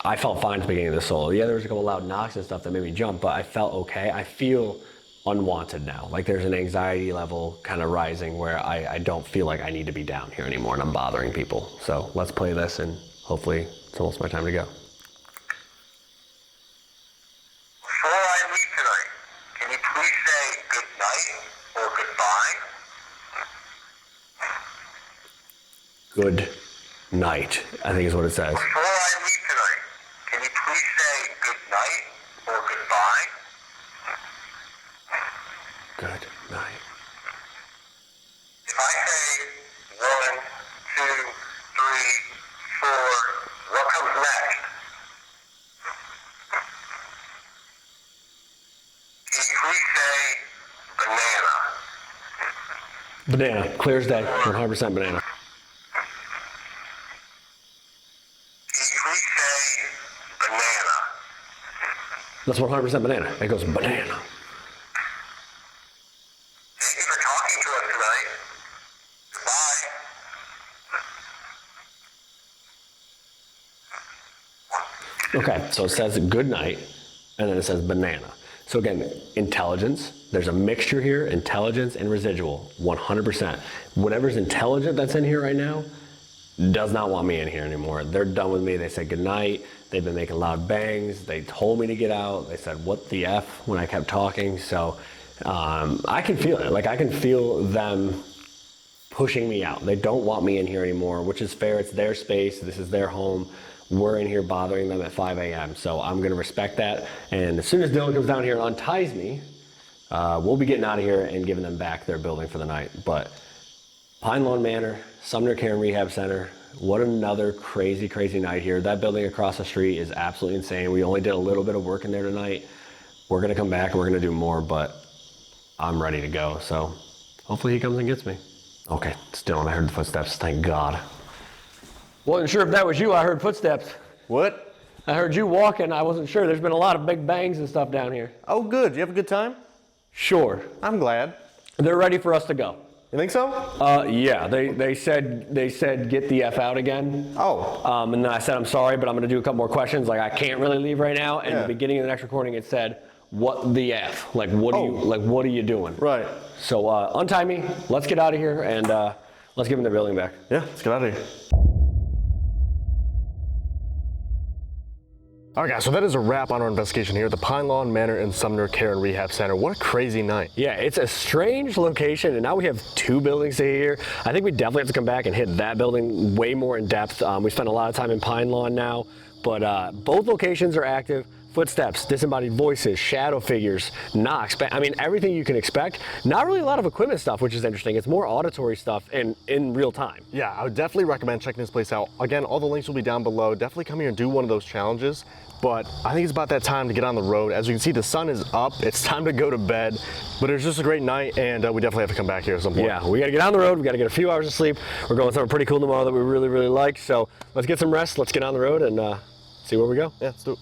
I felt fine at the beginning of the solo. Yeah, there was a couple loud knocks and stuff that made me jump, but I felt okay. I feel unwanted now. Like there's an anxiety level kind of rising where I don't feel like I need to be down here anymore and I'm bothering people. So let's play this and hopefully it's almost my time to go. Before I leave tonight, can you please say good night or goodbye? Good night, I think is what it says. Before I leave tonight, can you please say good night Good night. If I say 1, 2, 3, 4, what comes next? Can you please say banana? Banana. Clear as day. 100% banana. Can you please say banana? That's 100% banana. It goes banana. Thank you for talking to us tonight. Goodbye. Okay, so it says good night, and then it says banana. So again, intelligence, there's a mixture here, intelligence and residual, 100%. Whatever's intelligent that's in here right now does not want me in here anymore. They're done with me. They said good night. They've been making loud bangs. They told me to get out. They said, what the F, when I kept talking. So I can feel it. Like, I can feel them pushing me out. They don't want me in here anymore, which is fair. It's their space. This is their home. We're in here bothering them at 5 a.m. So I'm going to respect that. And as soon as Dylan comes down here and unties me, we'll be getting out of here and giving them back their building for the night. But Pine Lawn Manor, Sumner Care Rehab Center, what another crazy, crazy night here. That building across the street is absolutely insane. We only did a little bit of work in there tonight. We're going to come back and we're going to do more, but I'm ready to go. So hopefully he comes and gets me. Okay, it's Dylan. I heard the footsteps. Thank God. Wasn't sure if that was you. I heard footsteps. What? I heard you walking. I wasn't sure. There's been a lot of big bangs and stuff down here. Oh, good. You have a good time? Sure. I'm glad. They're ready for us to go. You think so? Yeah. They said get the F out again. Oh. And then I said I'm sorry, but I'm going to do a couple more questions. Like I can't really leave right now. And Yeah. the beginning of the next recording, it said, "What the F? Like what are you doing?" Right. So untie me. Let's get out of here and let's give them their building back. Yeah, let's get out of here. All right, guys, so that is a wrap on our investigation here at the Pine Lawn Manor and Sumner Care and Rehab Center. What a crazy night. Yeah, it's a strange location, and now we have 2 buildings here. I think we definitely have to come back and hit that building way more in depth. We spent a lot of time in Pine Lawn now, but both locations are active. Footsteps, disembodied voices, shadow figures, knocks. I mean, everything you can expect. Not really a lot of equipment stuff, which is interesting. It's more auditory stuff in real time. Yeah, I would definitely recommend checking this place out. Again, all the links will be down below. Definitely come here and do one of those challenges. But I think it's about that time to get on the road. As you can see, the sun is up. It's time to go to bed. But it was just a great night, and we definitely have to come back here at some point. Yeah, we got to get on the road. We got to get a few hours of sleep. We're going somewhere pretty cool tomorrow that we really, really like. So let's get some rest. Let's get on the road and see where we go. Yeah, let's do it.